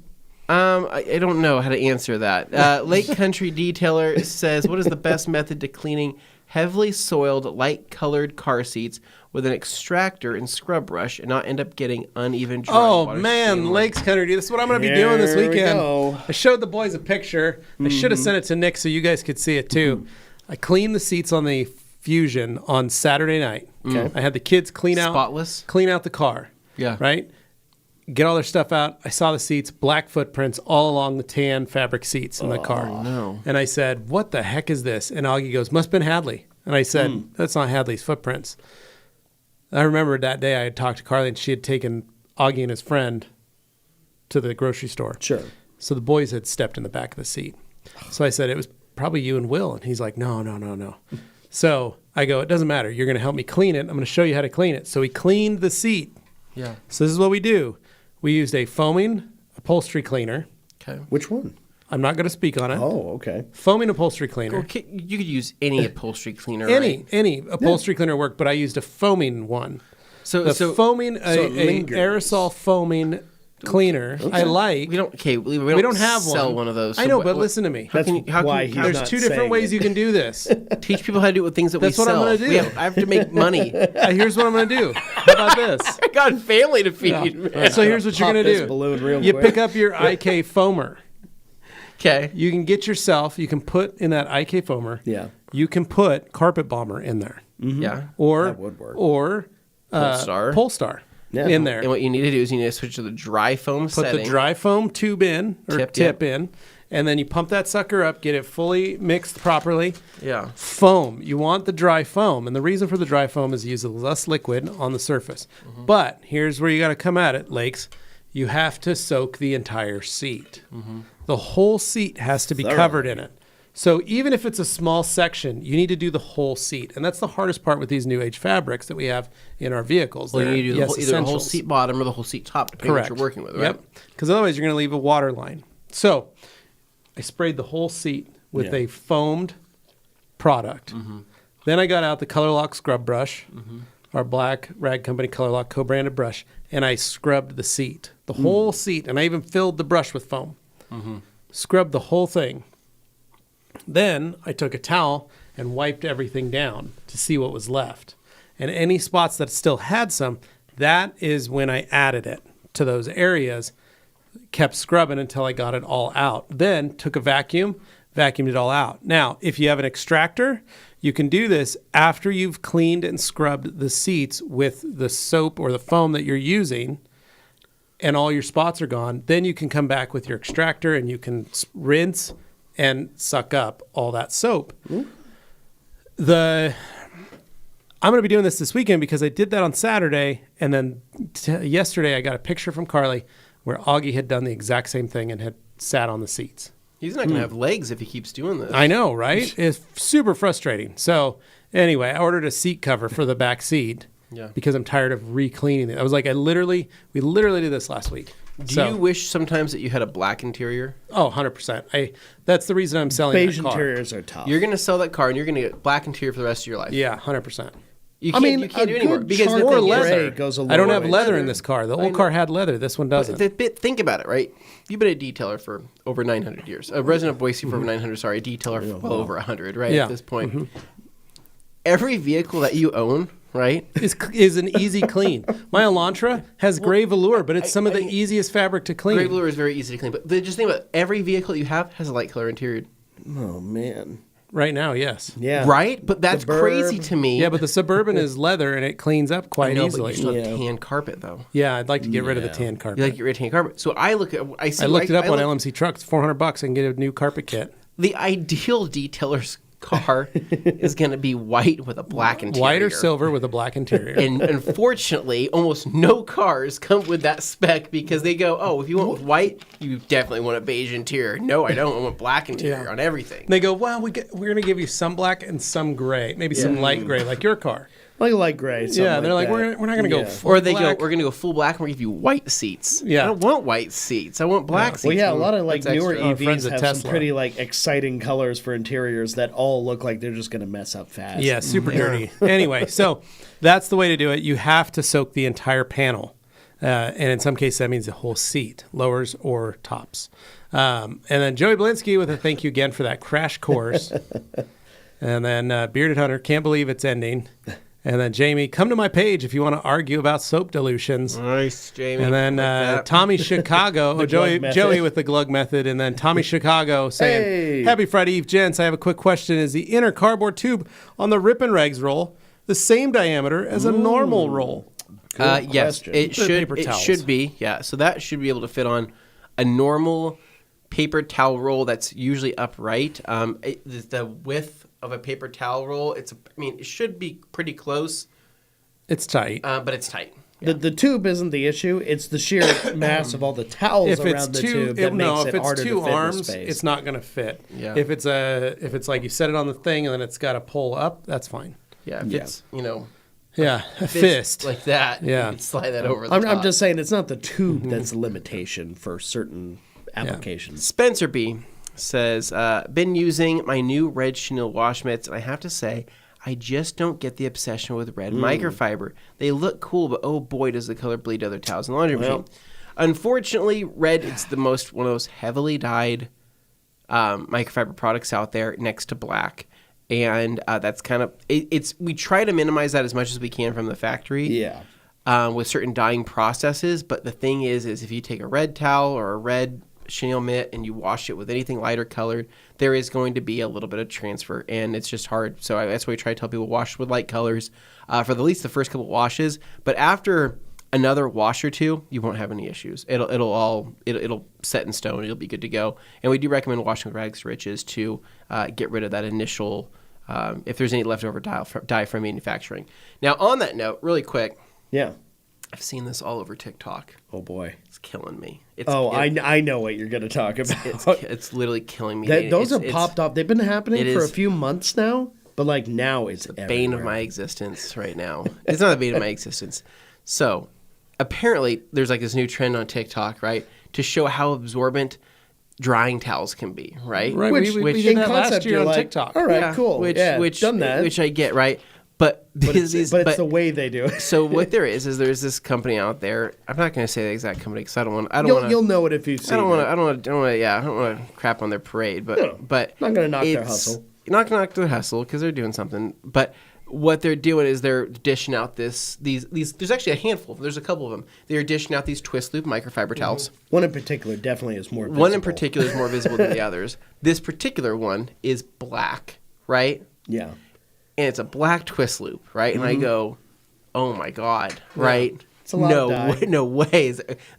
I don't know how to answer that. Lake Country Detailer says, what is the best method to cleaning heavily soiled, light-colored car seats with an extractor and scrub brush and not end up getting uneven dry Oh, water man, stain? Lakes Country. This is what I'm going to be doing this Here we weekend. go. I showed the boys a picture. I should have sent it to Nick so you guys could see it too. I cleaned the seats on the Fusion on Saturday night. Okay. I had the kids clean out the car. Yeah. Right? Get all their stuff out. I saw the seats, black footprints all along the tan fabric seats in the car. Oh, no. And I said, what the heck is this? And Augie goes, must have been Hadley. And I said, that's not Hadley's footprints. I remember that day I had talked to Carly and she had taken Augie and his friend to the grocery store. Sure. So the boys had stepped in the back of the seat. So I said, it was probably you and Will. And he's like, no. So I go, it doesn't matter. You're going to help me clean it. I'm going to show you how to clean it. So he cleaned the seat. Yeah. So this is what we do. We used a foaming upholstery cleaner. Okay. Which one? I'm not going to speak on it. Oh, okay. Foaming upholstery cleaner. Okay, you could use any upholstery cleaner, Any upholstery cleaner worked, but I used a foaming one. So Foaming, it a lingers. aerosol foaming cleaner. Okay. I like. We don't have sell one of those. I know, but listen to me. That's why he's There's not two different saying ways it. you can do this. teach people how to do it with things that That's we what I'm sell. gonna do. I have to make money. Here's what I'm going to do. How about this? I got family to feed. man. So here's what you're Pop going to this do. balloon real You quick. pick up your IK foamer. Okay. You can get yourself, you can put in that IK foamer, Yeah. you can put carpet bomber in there. Yeah. Or, That would work. or Polestar Yeah. in there. And what you need to do is you need to switch to the dry foam Put setting. the dry foam tube in, or Tip, tip in, and then you pump that sucker up, get it fully mixed properly. Yeah. Foam. You want the dry foam. And the reason for the dry foam is to use less liquid on the surface. But here's where you got to come at it, Lakes. You have to soak the entire seat. The whole seat has to be covered in it. So even if it's a small section, you need to do the whole seat. And that's the hardest part with these new age fabrics that we have in our vehicles. Well, you They're, need to do yes, either the whole essentials. seat bottom or the whole seat top, depending on what Correct. you're working with, right? Yep. Because otherwise you're going to leave a water line. So I sprayed the whole seat with a foamed product. Then I got out the Color Lock scrub brush, our black Rag Company Color Lock co-branded brush, and I scrubbed the seat, the whole seat, and I even filled the brush with foam. Scrubbed the whole thing. Then I took a towel and wiped everything down to see what was left. And any spots that still had some, that is when I added it to those areas, kept scrubbing until I got it all out. Then took a vacuumed it all out. Now, if you have an extractor, you can do this after you've cleaned and scrubbed the seats with the soap or the foam that you're using, and all your spots are gone. Then you can come back with your extractor and you can rinse and suck up all that soap. I'm going to be doing this weekend because I did that on Saturday, and then yesterday I got a picture from Carly where Augie had done the exact same thing and had sat on the seats. He's not going to have legs if he keeps doing this. I know, right? It's super frustrating. So anyway, I ordered a seat cover for the back seat because I'm tired of re-cleaning it. I was like, we literally did this last week. Do you wish sometimes that you had a black interior? Oh, 100%. That's the reason I'm selling Beige that car. interiors are tough. You're going to sell that car and you're going to get black interior for the rest of your life. Yeah, 100%. You can't, you can't do it anymore because the charcoal thing is, gray goes a I don't long have way. leather in this car. The old car had leather. This one doesn't. Think about it, right? You've been a detailer for over 900 years. A resident of Boise for over 900, sorry, a detailer for well over 100, right, Yeah. at this point. Every vehicle that you own, right? is an easy clean. My Elantra has gray velour, but it's some of the easiest fabric to clean. Gray velour is very easy to clean. But just think about it. Every vehicle you have has a light color interior. Oh, man. Right now, yes. Yeah. Right? But that's Burb. crazy to me. Yeah, but the Suburban is leather and it cleans up I quite know, easily. but you still have Yeah. tan carpet, though. Yeah, I'd like to get rid of the tan carpet. You like your tan carpet. So I look at, I see. I looked it up on look- LMC Trucks, $400 and get a new carpet kit. The ideal detailer's car is going to be white with a black interior. White or silver with a black interior. And unfortunately, almost no cars come with that spec because they go, oh, if you want with white, you definitely want a beige interior. No, I don't. I want black interior on everything. They go, well, we're going to give you some black and some gray, maybe some light gray, like your car. Like light gray. Yeah, they're like, that. we're not going to go Yeah. full Or they black. go, we're going to go full black and we're going to give you white seats. Yeah. I don't want white seats. I want black seats. Well, yeah, a lot of like That's newer extra. friends EVs at have Tesla. some pretty like exciting colors for interiors that all look like they're just going to mess up fast. Yeah, super dirty. Anyway, so that's the way to do it. You have to soak the entire panel. And in some cases, that means the whole seat, lowers or tops. And then Joey Blinsky with a thank you again for that crash course. And then Bearded Hunter, can't believe it's ending. And then Jamie, come to my page if you want to argue about soap dilutions. Nice, Jamie. And then Tommy Chicago, Joey with the glug method, and then Tommy Chicago saying, Happy Friday Eve, gents. I have a quick question. Is the inner cardboard tube on the Rip and Regs roll the same diameter as a normal roll? Yes, it should be. Yeah, so that should be able to fit on a normal paper towel roll that's usually upright. The width of a paper towel roll, it should be pretty close. It's tight. But it's tight. Yeah. The tube isn't the issue. It's the sheer mass of all the towels around the tube that makes it harder to fit in arms, space. it's not going to fit. Yeah. If it's like you set it on the thing and then it's got to pull up, that's fine. Yeah, if it's, a fist. like that, Yeah. you can slide that over the top. I'm just saying it's not the tube that's the limitation for certain applications. Spencer B says, been using my new red chenille wash mitts, and I have to say, I just don't get the obsession with red microfiber. They look cool, but oh boy, does the color bleed other towels in the laundry machine. Unfortunately, red is one of those heavily dyed microfiber products out there next to black. And that's kind of, we try to minimize that as much as we can from the factory. Yeah. With certain dyeing processes. But the thing is if you take a red towel or a red chenille mitt and you wash it with anything lighter colored, there is going to be a little bit of transfer, and it's just hard. So that's why we try to tell people wash with light colors for at least the first couple washes. But after another wash or two, you won't have any issues. It'll set in stone. It'll be good to go. And we do recommend washing with rags to riches to get rid of that initial, if there's any leftover dye from manufacturing. Now, on that note, really quick. Yeah. I've seen this all over TikTok. Oh, boy. It's killing me. I know what you're going to talk about. It's literally killing me. Those have popped up. They've been happening for a few months now, but now it's the bane of my existence right now. It's not the bane of my existence. So, apparently, there's this new trend on TikTok, right, to show how absorbent drying towels can be, right? Right. We did that last year on TikTok. All right, cool. Done that. Which I get, right? But it's the way they do it. So what there's this company out there. I'm not going to say the exact company because I don't want. You'll know it if you've seen it. I don't want to crap on their parade. But not going to knock their hustle. Not going to knock their hustle because they're doing something. But what they're doing is they're dishing out these. There's actually a handful. There's a couple of them. They're dishing out these twist loop microfiber towels. One in particular definitely is more visible. One in particular is more visible than the others. This particular one is black, right? Yeah. And it's a black twist loop, right? And I go, oh my God, right? It's a lot of dye. No way.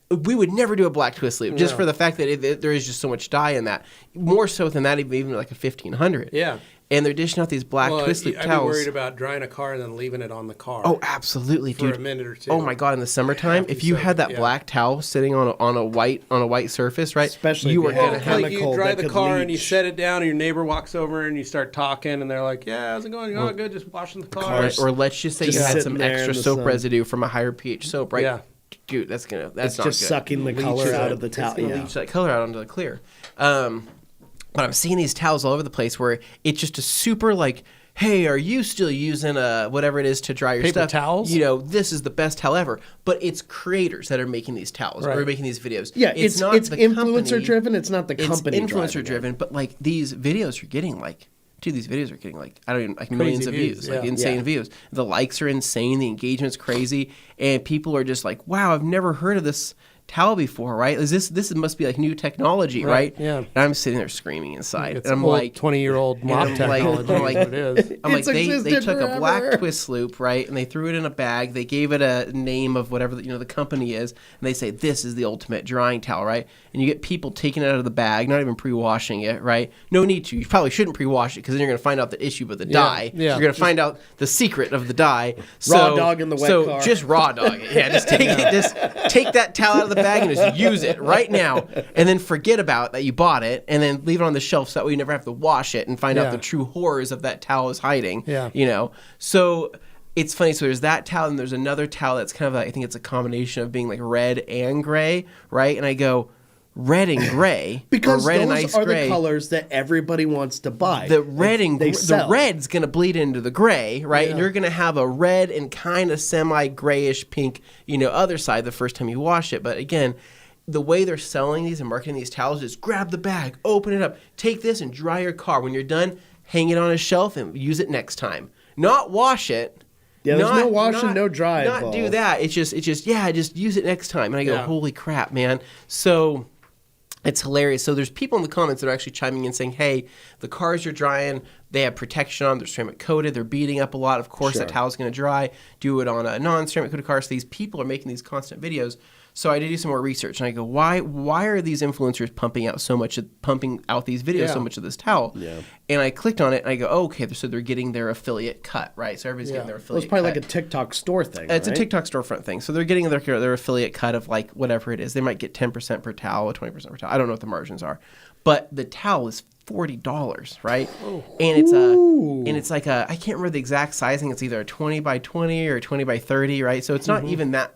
We would never do a black twist loop just for the fact that there is just so much dye in that. More so than that, even like a 1500. Yeah. And they're dishing out these black twist loop towels. I'd be worried about drying a car and then leaving it on the car. Oh, absolutely, dude. For a minute or two. Oh my God, in the summertime, if you had that black towel sitting on a white surface, right? Especially you were going to have you drive the car and you set it down and your neighbor walks over and you start talking and they're like, "Yeah, how's it going? Oh, good, just washing the car." Or let's just say you had some extra soap residue from a higher pH soap, right? Yeah. Dude, that's not just good. Sucking the color out of the towel. It's leach that color out onto the clear. But I'm seeing these towels all over the place where it's just a super hey, are you still using whatever it is to dry your paper stuff? Towels? This is the best towel ever. But it's creators that are making these towels or making these videos. Yeah, it's not the influencer company. driven. It's not the company. It's influencer driven. But these videos are getting these videos are getting millions of views, insane views. The likes are insane. The engagement's crazy, and people are just like, wow, I've never heard of this towel before, right? This must be new technology, right? Yeah. And I'm sitting there screaming inside. It's and I'm 20-year-old mop technology. It is. I'm they took a black twist loop, right, and they threw it in a bag. They gave it a name of whatever the company is, and they say this is the ultimate drying towel, right? And you get people taking it out of the bag, not even pre-washing it, right? No need to. You probably shouldn't pre-wash it because then you're going to find out the issue with the dye. Yeah. You're going to find out the secret of the dye. Raw dog in the wet car. So just raw dog it. Yeah, just take it. Just take that towel out of the bag and just use it right now, and then forget about that you bought it, and then leave it on the shelf so that way you never have to wash it and find out the true horrors of that towel is hiding. Yeah. So it's funny. So there's that towel, and there's another towel that's kind of I think it's a combination of being red and gray, right? And I go, red and gray because or red those and ice are gray. The colors that everybody wants to buy. The red's going to bleed into the gray, right? And you're going to have a red and kind of semi-grayish pink, other side the first time you wash it. But again, the way they're selling these and marketing these towels is grab the bag, open it up, take this and dry your car. When you're done, hang it on a shelf and use it next time. Not wash it Yeah, there's no wash and no dry Not involved. do that. It's just just use it next time. And I go, holy crap, man. So it's hilarious. So there's people in the comments that are actually chiming in saying, hey, the cars are drying. They have protection on. They're ceramic coated. They're beating up a lot. Of course, that towel's going to dry. Do it on a non-ceramic coated car. So these people are making these constant videos. So I did do some more research, and I go, why are these influencers pumping out these videos, so much of this towel? Yeah. And I clicked on it, and I go, oh, okay, so they're getting their affiliate cut, right? So everybody's getting their affiliate cut. It's probably like a TikTok store thing, It's a TikTok storefront thing. So they're getting their affiliate cut of like whatever it is. They might get 10% per towel or 20% per towel. I don't know what the margins are. But the towel is $40, right? Oh. And it's like I can't remember the exact sizing. It's either a 20 by 20 or 20 by 30, right? So it's not even that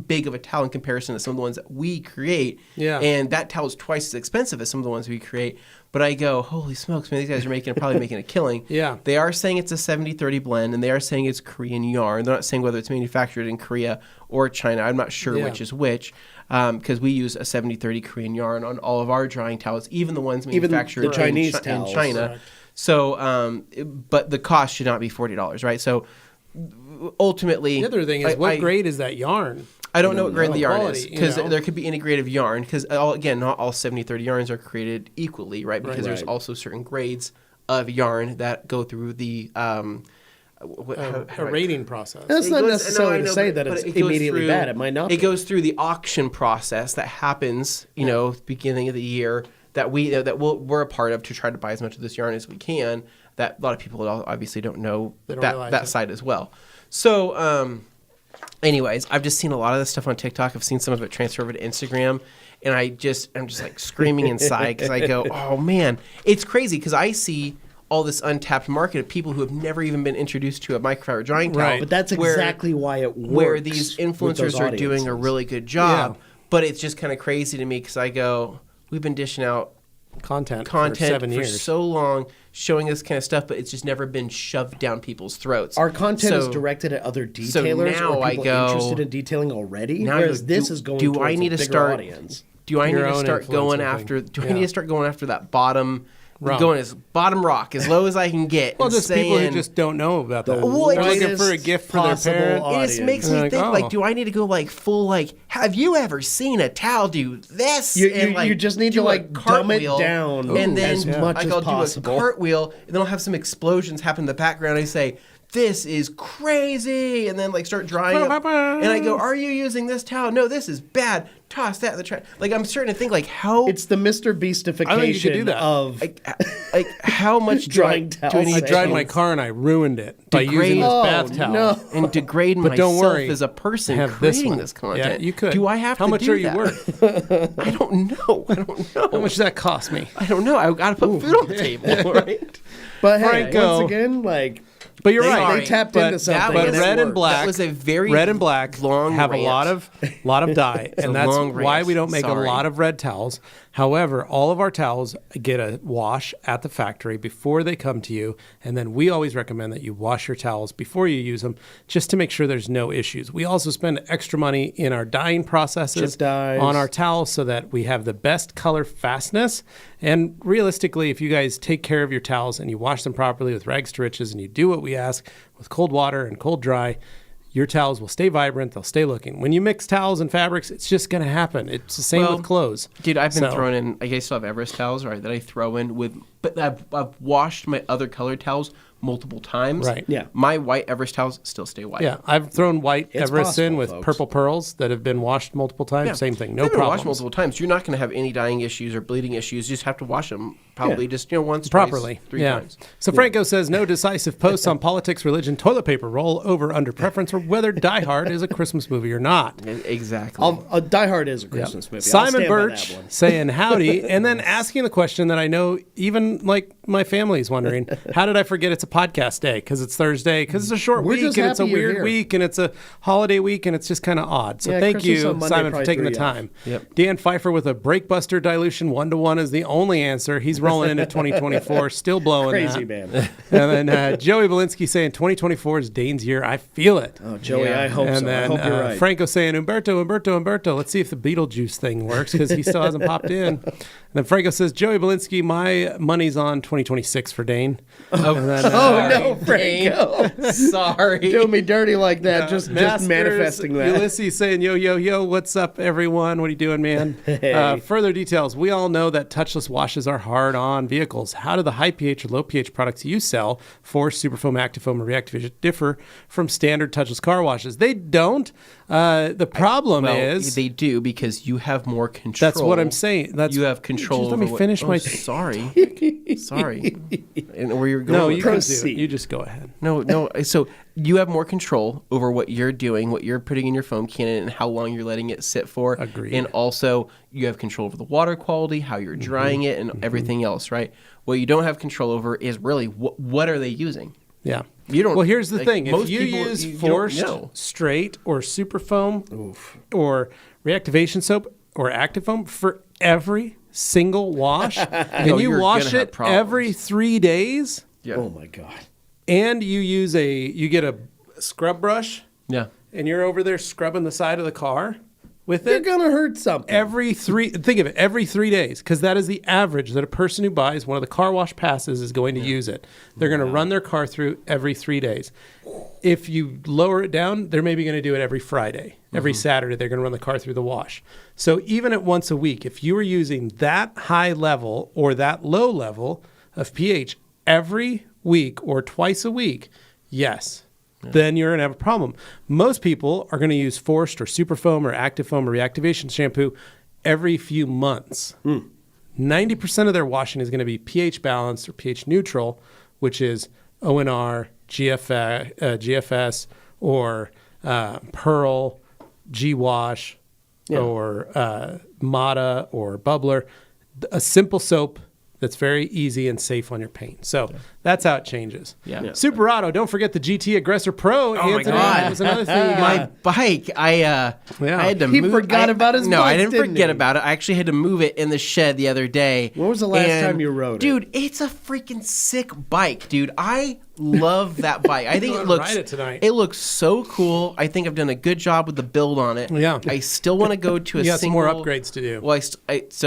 big of a towel in comparison to some of the ones that we create. Yeah. And that towel is twice as expensive as some of the ones we create. But I go, holy smokes, man, these guys are probably making a killing. Yeah. They are saying it's a 70-30 blend, and they are saying it's Korean yarn. They're not saying whether it's manufactured in Korea or China. I'm not sure which is which, because we use a 70-30 Korean yarn on all of our drying towels, even the ones manufactured in China. Correct. So, but the cost should not be $40, right? So ultimately, the other thing is, what grade is that yarn? I don't know what grade the yarn is, because there could be any grade of yarn, because again, not all 70-30 yarns are created equally, right? Because there's also certain grades of yarn that go through the rating process. That's not necessarily to say that it's immediately bad. It might not be. It goes through the auction process that happens, beginning of the year, that we're a part of to try to buy as much of this yarn as we can. That a lot of people obviously don't know that side as well. So, anyways, I've just seen a lot of this stuff on TikTok. I've seen some of it transfer over to Instagram, and I'm just like screaming inside because I go, oh man, it's crazy because I see all this untapped market of people who have never even been introduced to a microfiber drying towel. Right. But that's exactly why it works. Where these influencers are doing a really good job, but it's just kind of crazy to me because I go, we've been dishing out content for 7 years. For so long, showing this kind of stuff, but it's just never been shoved down people's throats. Our content is directed at other detailers or people interested in detailing already, whereas this is going towards a bigger audience. Do I need to start going after that bottom... Going as bottom rock, as low as I can get. Well, just people who just don't know about that. Well, they're looking for a gift for their parent. It just makes me think, do I need to go full, have you ever seen a towel do this? You just need to dumb it down and then as much as possible. Do a cartwheel, and then I'll have some explosions happen in the background. I say, this is crazy, and then start drying up. And I go, are you using this towel? No, this is bad. Toss that in the trash. I'm starting to think how it's the Mr. Beastification of how much drying towels. I dried my car and I ruined it by using this bath towel. And degrade myself as a person creating this content. Yeah, you could. Do I have How to much do are you that? worth? I don't know. How much does that cost me? I don't know. I got to put food on the table, right? But hey, once again, but you're right. They tapped into something. But red and black, that was a very red and black long have rant. a lot of dye, and that's why we don't make a lot of red towels. However, all of our towels get a wash at the factory before they come to you, and then we always recommend that you wash your towels before you use them, just to make sure there's no issues. We also spend extra money in our dyeing processes on our towels so that we have the best color fastness. And realistically, if you guys take care of your towels and you wash them properly with rags to riches and you do what we ask with cold water and cold dry, your towels will stay vibrant. They'll stay looking. When you mix towels and fabrics, it's just going to happen. It's the same with clothes. Dude, I've been throwing in, I still have Everest towels, right, that I throw in with, but I've washed my other colored towels multiple times. Right. Yeah. My white Everest towels still stay white. Yeah. I've thrown white Everest in with purple pearls that have been washed multiple times. Yeah. Same thing. No problem. Washed multiple times. You're not going to have any dyeing issues or bleeding issues. You just have to wash them probably just once, properly, twice, 3 times. So Franco says no decisive posts on politics, religion, toilet paper roll over under preference, or whether Die Hard is a Christmas movie or not. Exactly. Die Hard is a Christmas movie. Simon Birch saying howdy, and then asking the question that I know even my family is wondering: how did I forget it's a podcast day? Because it's Thursday, because it's a short week, and it's a weird week, and it's a holiday week, and it's just kind of odd. So thank you, Simon, for taking the time. Yep. Dan Pfeiffer with a breakbuster dilution 1-to-1 is the only answer. He's rolling into 2024, still blowing crazy, man. And then Joey Belinsky saying 2024 is Dane's year. I feel it. Oh, Joey, I hope so. Then, I hope you're right. Franco saying Umberto. Let's see if the Beetlejuice thing works, because he still hasn't popped in. And then Franco says, Joey Belinsky, my money's on 2026 for Dane. And then Oh, no, Franco. Sorry. Doing me dirty like that, just manifesting that. Ulysses saying, yo, yo, yo, what's up, everyone? What are you doing, man? Hey. Further details. We all know that touchless washes are hard on vehicles. How do the high pH or low pH products you sell, Force, Superfoam, Actifoam, or Reactivation, differ from standard touchless car washes? They don't. The problem is... They do, because you have more control. That's what I'm saying. You have control Just let over me finish my... Sorry. And where you're going No, with you that. can do it. You just go ahead. No. So you have more control over what you're doing, what you're putting in your foam cannon, and how long you're letting it sit for. Agreed. And also, you have control over the water quality, how you're drying it, and everything else, right? What you don't have control over is really what are they using? Yeah. You don't. Well, here's the like, thing. If most you people, use you don't Forced, know. Straight, or Superfoam, or Reactivation soap, or Actifoam for every single wash, and No, you you're wash gonna have it problems. every 3 days, Yeah. Oh, my God. and you get a scrub brush, Yeah. and you're over there scrubbing the side of the car with You're it going to hurt something. every 3 days, because that is the average that a person who buys one of the car wash passes is going to use it. They're going to run their car through every 3 days. If you lower it down, they're maybe going to do it every Friday. Every Saturday, they're going to run the car through the wash. So even at once a week, if you were using that high level or that low level of pH every week or twice a week, yes, then you're going to have a problem. Most people are going to use Forced or Superfoam or Actifoam or Reactivation shampoo every few months. 90% of their washing is going to be pH balanced or pH neutral, which is ONR, GFS, or Pearl, G-Wash, or Mata, or Bubbler. A simple soap that's very easy and safe on your paint. So that's how it changes. Yeah. Superado, don't forget the GT Aggressor Pro. Oh, my Anthony, God. that was another thing. My bike, I had to He move. forgot about his No, bike, I didn't didn't forget he? about it. I actually had to move it in the shed the other day. When was the last And, time you rode it? Dude, it's a freaking sick bike, dude. I love that bike. I think Go it and looks ride it tonight. It looks so cool. I think I've done a good job with the build on it. Yeah. I still want to go to a You got some single more upgrades to do. Well, so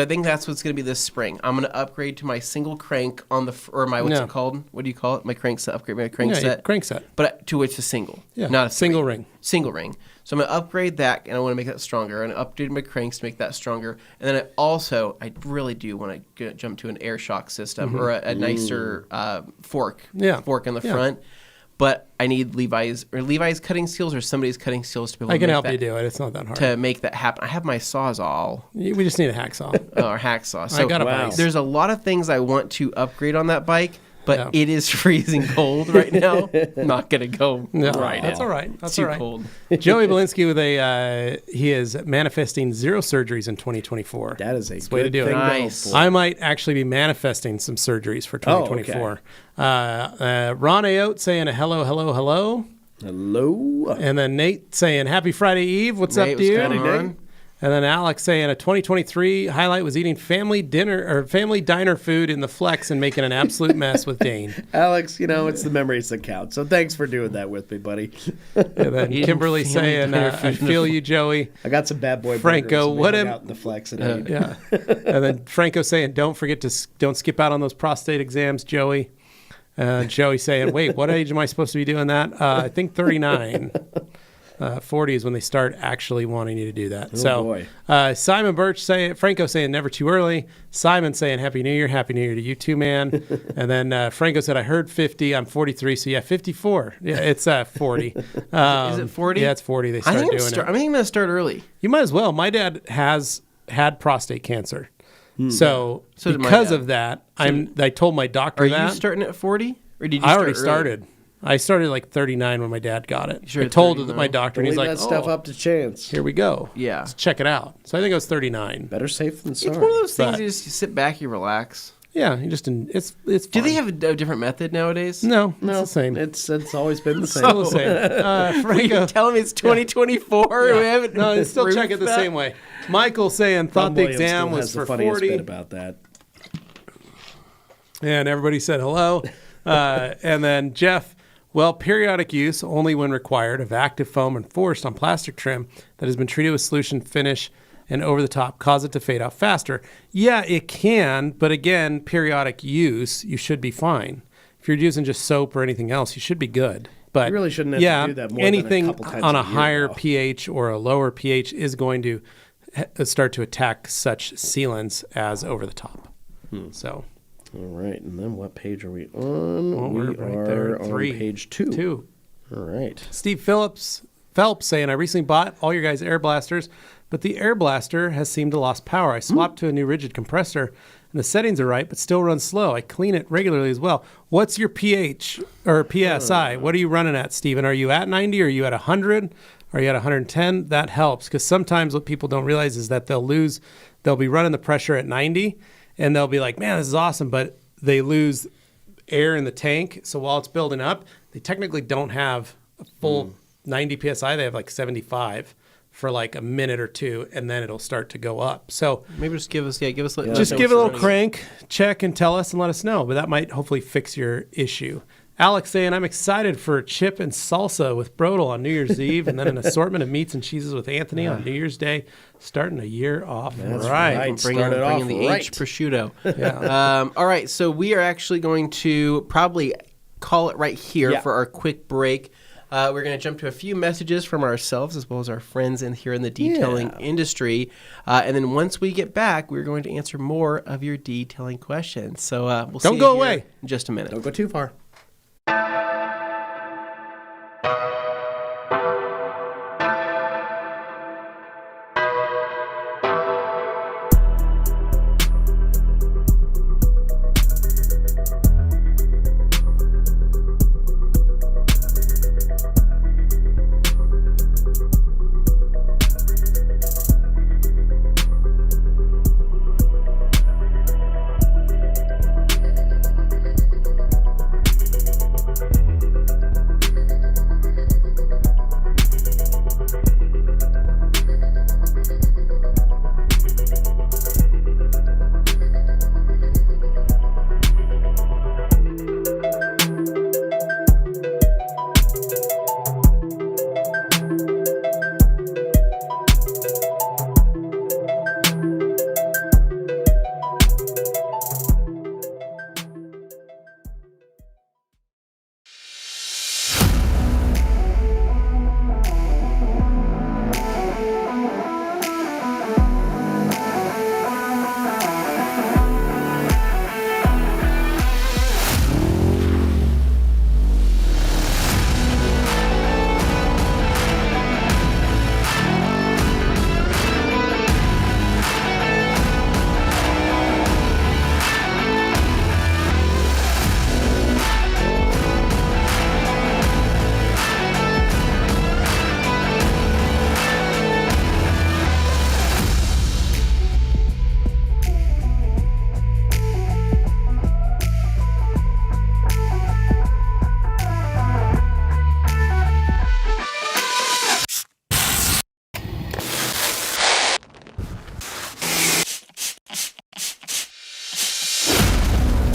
I think that's what's going to be this spring. I'm going to upgrade to my single crank on the or my what's No. it called? What do you call it? My crank set. Upgrade my Yeah, crank set. crank set. But to which a single. Yeah, Not a single three. ring. Single ring. So I'm going to upgrade that, and I want to make that stronger. And update my cranks to make that stronger. And then I really do want to jump to an air shock system or a nicer fork. Yeah. Fork in the Yeah. front. But I need Levi's cutting seals or somebody's cutting seals to be able I to can make help that, you do it. It's not that hard. to make that happen. I have my Sawzall We just need a hacksaw. or hacksaw. So I got a Wow. bike. there's a lot of things I want to upgrade on that bike, but Yeah. it is freezing cold right now. I'm not gonna go No, right that's now. all right. That's It's too all right. cold. Joey Belinsky with he is manifesting 0 surgeries in 2024. That is a That's the way to good do it. thing to Nice. hope for. I might actually be manifesting some surgeries for 2024. Ron Aote saying a hello. Hello. And then Nate saying happy Friday Eve. What's Nate, up, what's dude? going on? And then Alex saying a 2023 highlight was eating family diner food in the Flex and making an absolute mess with Dane. Alex, it's the memories that count. So thanks for doing that with me, buddy. And then Eating Kimberly family saying diner I food in the feel you, Joey. I got some bad boy Franco, burgers and we what hung am- out in the Flex and ate. Yeah. And then Franco saying don't skip out on those prostate exams, Joey. Joey saying, wait, what age am I supposed to be doing that? I think 39. 40 is when they start actually wanting you to do that. boy. Simon Birch Franco saying never too early. Simon saying Happy New Year to you too, man. And then Franco said, I heard 50. I'm 43. So yeah, 54. Yeah, it's 40. Is it 40? Yeah, it's 40. They I start think doing it. I think I'm gonna start early. You might as well. My dad has had prostate cancer. So did my because dad. of that, I told my doctor Are that. you starting at 40, or did you? I already start early? started. I started like 39 when my dad got it. Sure, I told 39. my doctor, and Leave he's like, that stuff "Oh, up to chance. here we go. Yeah. Let's check it out." So I think it was 39. Better safe than sorry. It's one of those things But- you just sit back, you relax. Yeah, you just it's. Do fun. they have a different method nowadays? No, it's the same. It's always been the same. Still the same. Are you Franco, telling me it's 2024? We haven't no, they still check it the proved that? same way. Michael saying thought Tom the Williams exam still was has the for funniest 40. bit about that. And everybody said hello. And then Jeff, well, periodic use only when required of active foam and Forced on plastic trim that has been treated with solution finish and over the top cause it to fade out faster. Yeah, it can, but again, periodic use, you should be fine. If you're using just soap or anything else, you should be good. But You really shouldn't have to do that more anything than a couple times on a a year, higher though. pH or a lower pH is going to start to attack such sealants as over the top. So, All right, and then what page are we on? well, we we're right there. are 3. on page 2. 2. All right. Steve Phelps saying, I recently bought all your guys' air blasters, but the air blaster has seemed to lost power. I swapped to a new rigid compressor, and the settings are right, but still runs slow. I clean it regularly as well. What's your pH or PSI? What are you running at, Steven? Are you at 90? Are you at 100? Are you at 110? That helps, because sometimes what people don't realize is that they'll be running the pressure at 90, and they'll be like, man, this is awesome, but they lose air in the tank. So while it's building up, they technically don't have a full 90 PSI. They have like 75 for like a minute or two, and then it'll start to go up. So Maybe just give us let just us know give it a what's little running. crank, check, and tell us and let us know. But that might hopefully fix your issue. Alex saying, I'm excited for chip and salsa with Brodel on New Year's Eve, and then an assortment of meats and cheeses with Anthony on New Year's Day, starting a year off. That's right. right. Bringing Started off the right. H prosciutto. Yeah. All right, so we are actually going to probably call it right here Yeah. for our quick break. We're going to jump to a few messages from ourselves as well as our friends in here in the detailing industry. And then once we get back, we're going to answer more of your detailing questions. So we'll see Don't you go here away. in just a minute. Don't go too far.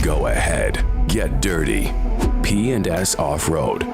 Go ahead, get dirty. P&S Off-Road.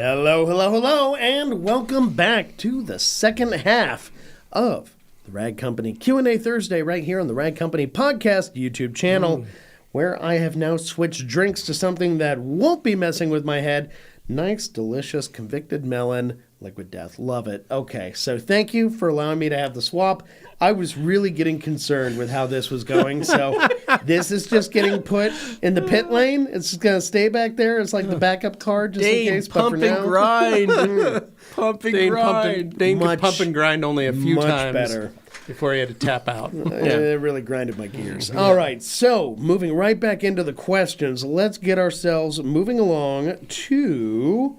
Hello, hello, hello, and welcome back to the second half of the Rag Company Q&A Thursday right here on the Rag Company Podcast YouTube channel, where I have now switched drinks to something that won't be messing with my head. Nice, delicious, convicted melon, liquid death. Love it. Okay, so thank you for allowing me to have the swap. I was really getting concerned with how this was going, so this is just getting put in the pit lane. It's just going to stay back there. It's like the backup card just Dane, in case. pump but for and now, grind. Pump and Dane grind. could pump and grind only a few much times better. before he had to tap out. It really grinded my gears. All right, so moving right back into the questions, let's get ourselves moving along to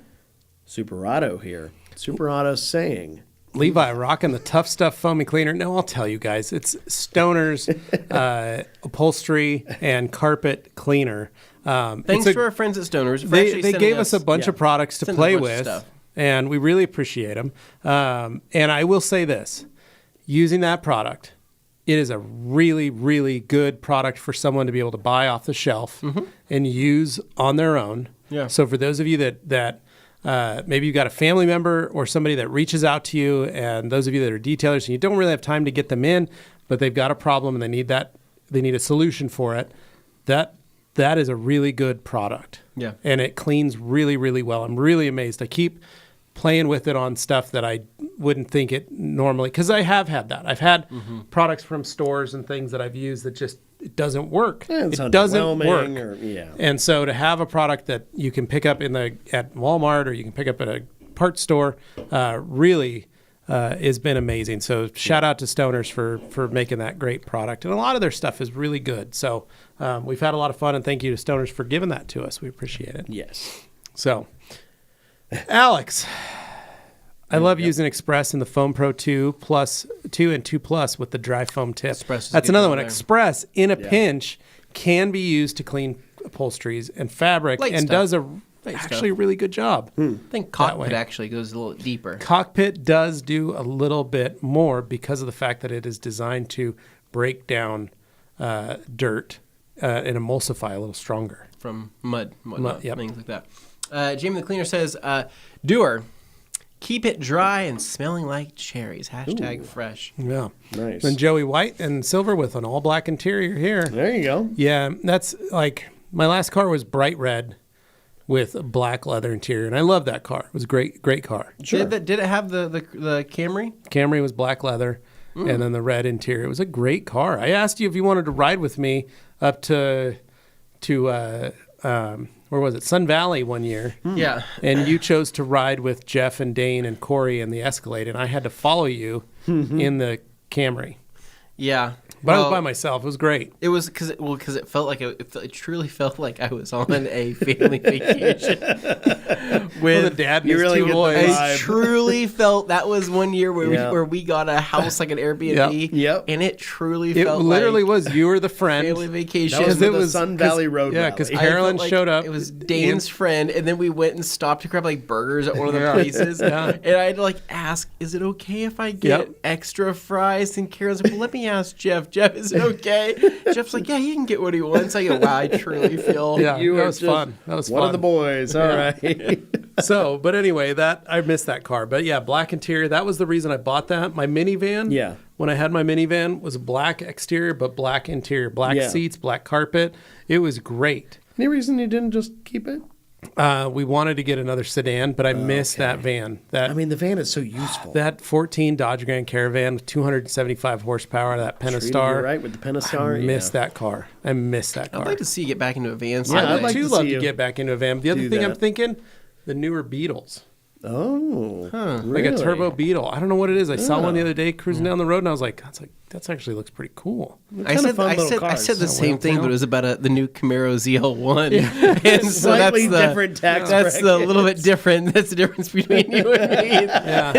Superauto here. Superauto saying, Levi rocking the Tough Stuff foamy cleaner. No, I'll tell you guys, it's Stoner's upholstery and carpet cleaner. Thanks to our friends at Stoners. They gave us a bunch of products to send play a bunch of with, stuff. and we really appreciate them. And I will say this, using that product, it is a really, really good product for someone to be able to buy off the shelf and use on their own. Yeah. So for those of you that maybe you've got a family member or somebody that reaches out to you, and those of you that are detailers and you don't really have time to get them in, but they've got a problem and they need a solution for it, that is a really good product. Yeah. And it cleans really, really well. I'm really amazed. I keep playing with it on stuff that I wouldn't think it normally, because I have had that. I've had products from stores and things that I've used that just, it doesn't work. it's It doesn't underwhelming work. or- And so to have a product that you can pick up at Walmart or you can pick up at a parts store really has been amazing. So shout out to Stoners for making that great product. And a lot of their stuff is really good. So we've had a lot of fun, and thank you to Stoners for giving that to us. We appreciate it. yes. So, Alex, I love using Express in the Foam Pro 2 Plus 2 and 2 Plus with the dry foam tip. Express is a That's good another one one. there. Express in a pinch can be used to clean upholsteries and fabric, Light and stuff. does Light actually a really good job. I think way. Cockpit actually goes a little deeper. Cockpit does do a little bit more because of the fact that it is designed to break down dirt and emulsify a little stronger. From mud and whatnot, yep. things like that. Jamie the Cleaner says, doer, keep it dry and smelling like cherries. # fresh. Yeah. Nice. Then Joey White and silver with an all black interior here. There you go. Yeah, that's like my last car was bright red with a black leather interior, and I love that car. It was a great car. Sure. Did it have the Camry? Camry was black leather, and then the red interior. It was a great car. I asked you if you wanted to ride with me up to where was it? Sun Valley one year. Yeah. And you chose to ride with Jeff and Dane and Corey in the Escalade, and I had to follow you in the Camry. Yeah. But I was by myself. It was great. It was because it felt like it truly felt like I was on a family vacation with The dad and You his really two get the boys. vibe. I truly felt that was one year where Yeah. where we got a house like an Airbnb. Yep. And it truly It felt literally like was you were the friend. family vacation. That was Because it with the was- Sun Valley Road yeah, Rally. 'cause I Carolyn felt like showed up. It was Dane's friend, and then we went and stopped to grab like burgers at one of the Yeah. places. Yeah. And I had to like ask, "Is it okay if I get Yep. extra fries?" And Carolyn's like, "Well, let me ask Jeff. Jeff, is it okay?" Jeff's like, "Yeah, he can get what he wants." I go, "Wow, I truly feel." Yeah, You that are was just fun. That was one fun. of the boys. All right. So, but anyway, I missed that car. But yeah, black interior. That was the reason I bought that. My minivan. Yeah. When I had my minivan, was black exterior but black interior, black Yeah. seats, black carpet. It was great. Any reason you didn't just keep it? We wanted to get another sedan, but I missed that van. I mean, the van is so useful. That 14 Dodge Grand Caravan with 275 horsepower, that Treated Pentastar. you right with the Pentastar. I missed that car. I missed that car. I'd like to see you get back into a van. Yeah, someday. I'd like too to love see to you get back into a van. The other do thing I'm that. thinking, the newer Beetles. Oh, Like a turbo Beetle. I don't know what it is. I saw one the Yeah. other day cruising down the road, and I was like, that actually looks pretty cool. I Kinda said fun I little said cars. the same thing, but it was about the new Camaro ZL1. And so Slightly that's the different tax That's the bracket. little bit different. That's the difference between you and me. Yeah.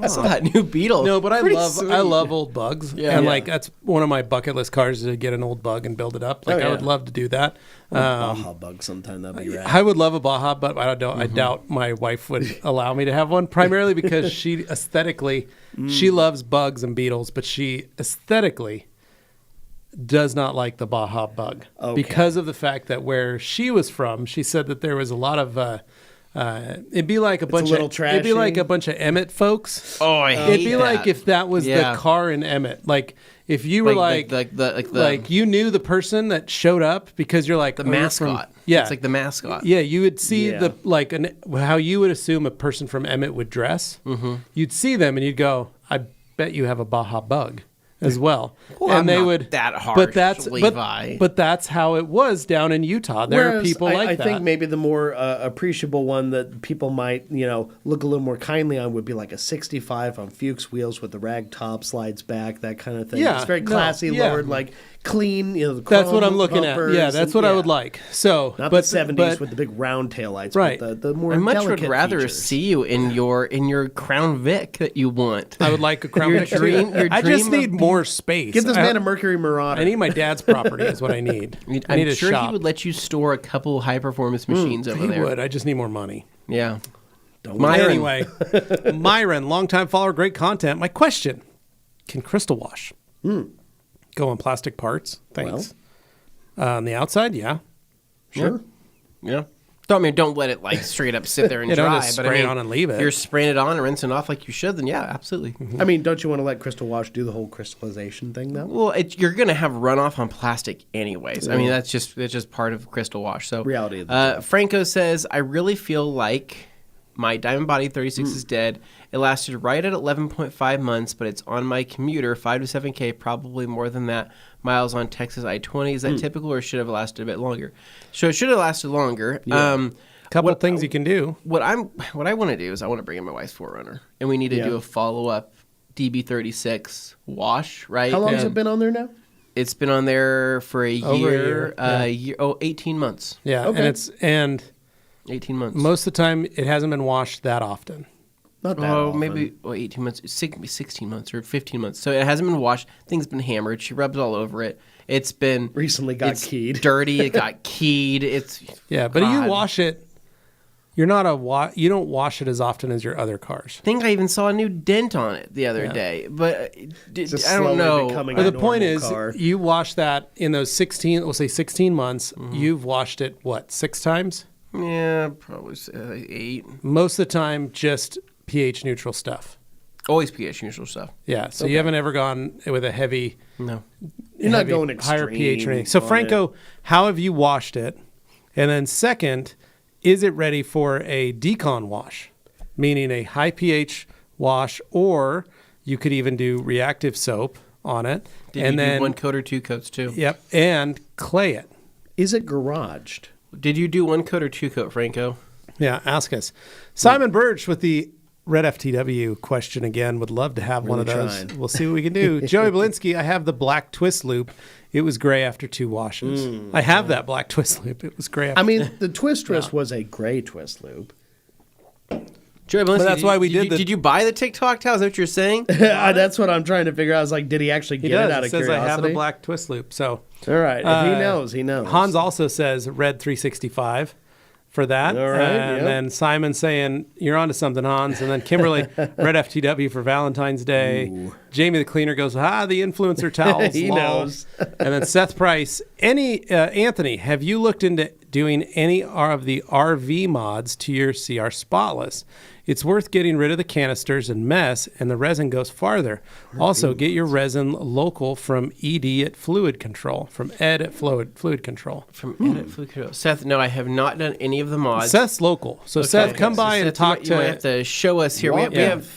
I saw that new Beetle. No, but I Pretty love sweet. old bugs. Yeah. And Yeah. like that's one of my bucket list cars is to get an old bug and build it up. Like Oh, I would yeah. love to do that. Baja bug sometime. That'd be rad. I would love a Baja, but I doubt my wife would allow me to have one. Primarily because she aesthetically, she loves bugs and beetles, but she aesthetically does not like the Baja bug Okay. because of the fact that where she was from, she said that there was a lot of It'd be like a bunch little of it'd be like trashy. a bunch of Emmett folks. Oh, I hate It'd be that. like if that was Yeah. the car in Emmett. Like if you were like the you knew the person that showed up because you're like the oh, you're mascot. yeah, It's like the mascot. yeah. You would see Yeah. how you would assume a person from Emmett would dress. Mm-hmm. You'd see them and you'd go, I bet you have a Baja Bug as well. Well, and I'm they not would that harsh, but that's Levi. but that's how it was down in Utah. There are Whereas people like I that. think maybe the more appreciable one that people might, look a little more kindly on would be like a 65 on Fuchs wheels with the rag top, slides back, that kind of thing. Yeah, It's very no, classy, yeah. lowered, like clean. The That's what chrome I'm looking bumpers at. Yeah, that's and- what I would like. So, Not but the 70s but, with the big round taillights, Right. but the more I much would delicate rather features. see you in your Crown Vic that you want. I would like a Crown Your Vic too. dream- your I just dream need of- more space. Give this I- man a Mercury Marauder. I need my dad's property is what I need. I need I'm a sure shop. he would let you store a couple high performance machines over He there. would. I just need more money. Yeah. Myron. Anyway, Myron, longtime follower, great content. My question: can crystal wash go on plastic parts? Thanks. On the outside, yeah. Sure. Yeah. Don't let it like straight up sit there and Yeah, don't dry. just but spray I it mean, on and leave it. If you're spraying it on and rinsing off like you should, then yeah, absolutely. I mean, don't you want to let Crystal Wash do the whole crystallization thing, though? Well, you're gonna have runoff on plastic anyways. I mean, it's just part of crystal wash. So Reality of the job. Franco says, I really feel like my Diamond Body 36 is dead. It lasted right at 11.5 months, but it's on my commuter, 5 to 7K, probably more than that, miles on Texas I-20. Is that typical or should have lasted a bit longer? So it should have lasted longer. Couple things you can do. What I want to do is I want to bring in my wife's 4Runner, and we need to Yeah. do a follow-up DB36 wash, right? How long has And it been on there now? It's been on there for a Over a year. year, 18 months. Yeah, Okay. and 18 months. most of the time it hasn't been washed that often. Not that Oh, often. maybe 18 months, 16 months or 15 months. So it hasn't been washed. Thing's been hammered. She rubs all over it. It's been Recently got it's keyed. dirty. It got keyed. It's Yeah, but God. you wash it. You're not you don't wash it as often as your other cars. I think I even saw a new dent on it the other Yeah. day, but Just I don't slowly know. becoming But a the point normal is, car. you wash that in those 16, we'll say 16 months. You've washed it, what, 6 times? Yeah, probably 8. Most of the time, just pH neutral stuff. Always pH neutral stuff. Yeah, so you haven't ever gone with a heavy, No. You're not heavy- going higher pH or anything. extreme So on Franco, how have you washed it? And then second, is it ready for a decon wash, meaning a high pH wash, or you could even do reactive soap on it, Did and you then do 1 coat or 2 coats too? yep, and clay it. Is it garaged? Did you do 1 coat or 2 coat, Franco? Yeah, ask us. Simon Birch with the Red FTW question again. Would love to have one of Really those. trying. We'll see what we can do. Joey Belinsky, I have the black twist loop. It was gray after 2 washes. I have that black twist loop. It was gray after I mean, the twist wrist was a gray twist loop. Joey Belinsky, that's why we did you, the- Did you buy the TikTok towel? Is that what you're saying? That's what I'm trying to figure out. I was like, did he actually He get does. it out It of says curiosity? I have a black twist loop. So All right. If he knows, he knows. Hans also says red 365 for that. All right, And yep. then Simon saying, you're onto something, Hans. And then Kimberly, red FTW for Valentine's Day. Jamie the cleaner goes, the influencer towels. He lol. knows. And then Seth Price, Anthony, have you looked into doing any of the RV mods to your CR Spotless? It's worth getting rid of the canisters and mess, and the resin goes farther. Also, get your resin local from ED at Fluid Control, from Ed at Fluid Control. From Edit Fluid Control. Seth, no, I have not done any of the mods. Seth's local. So Seth, come by and Seth, talk you might have to... to show us here. Walk We him have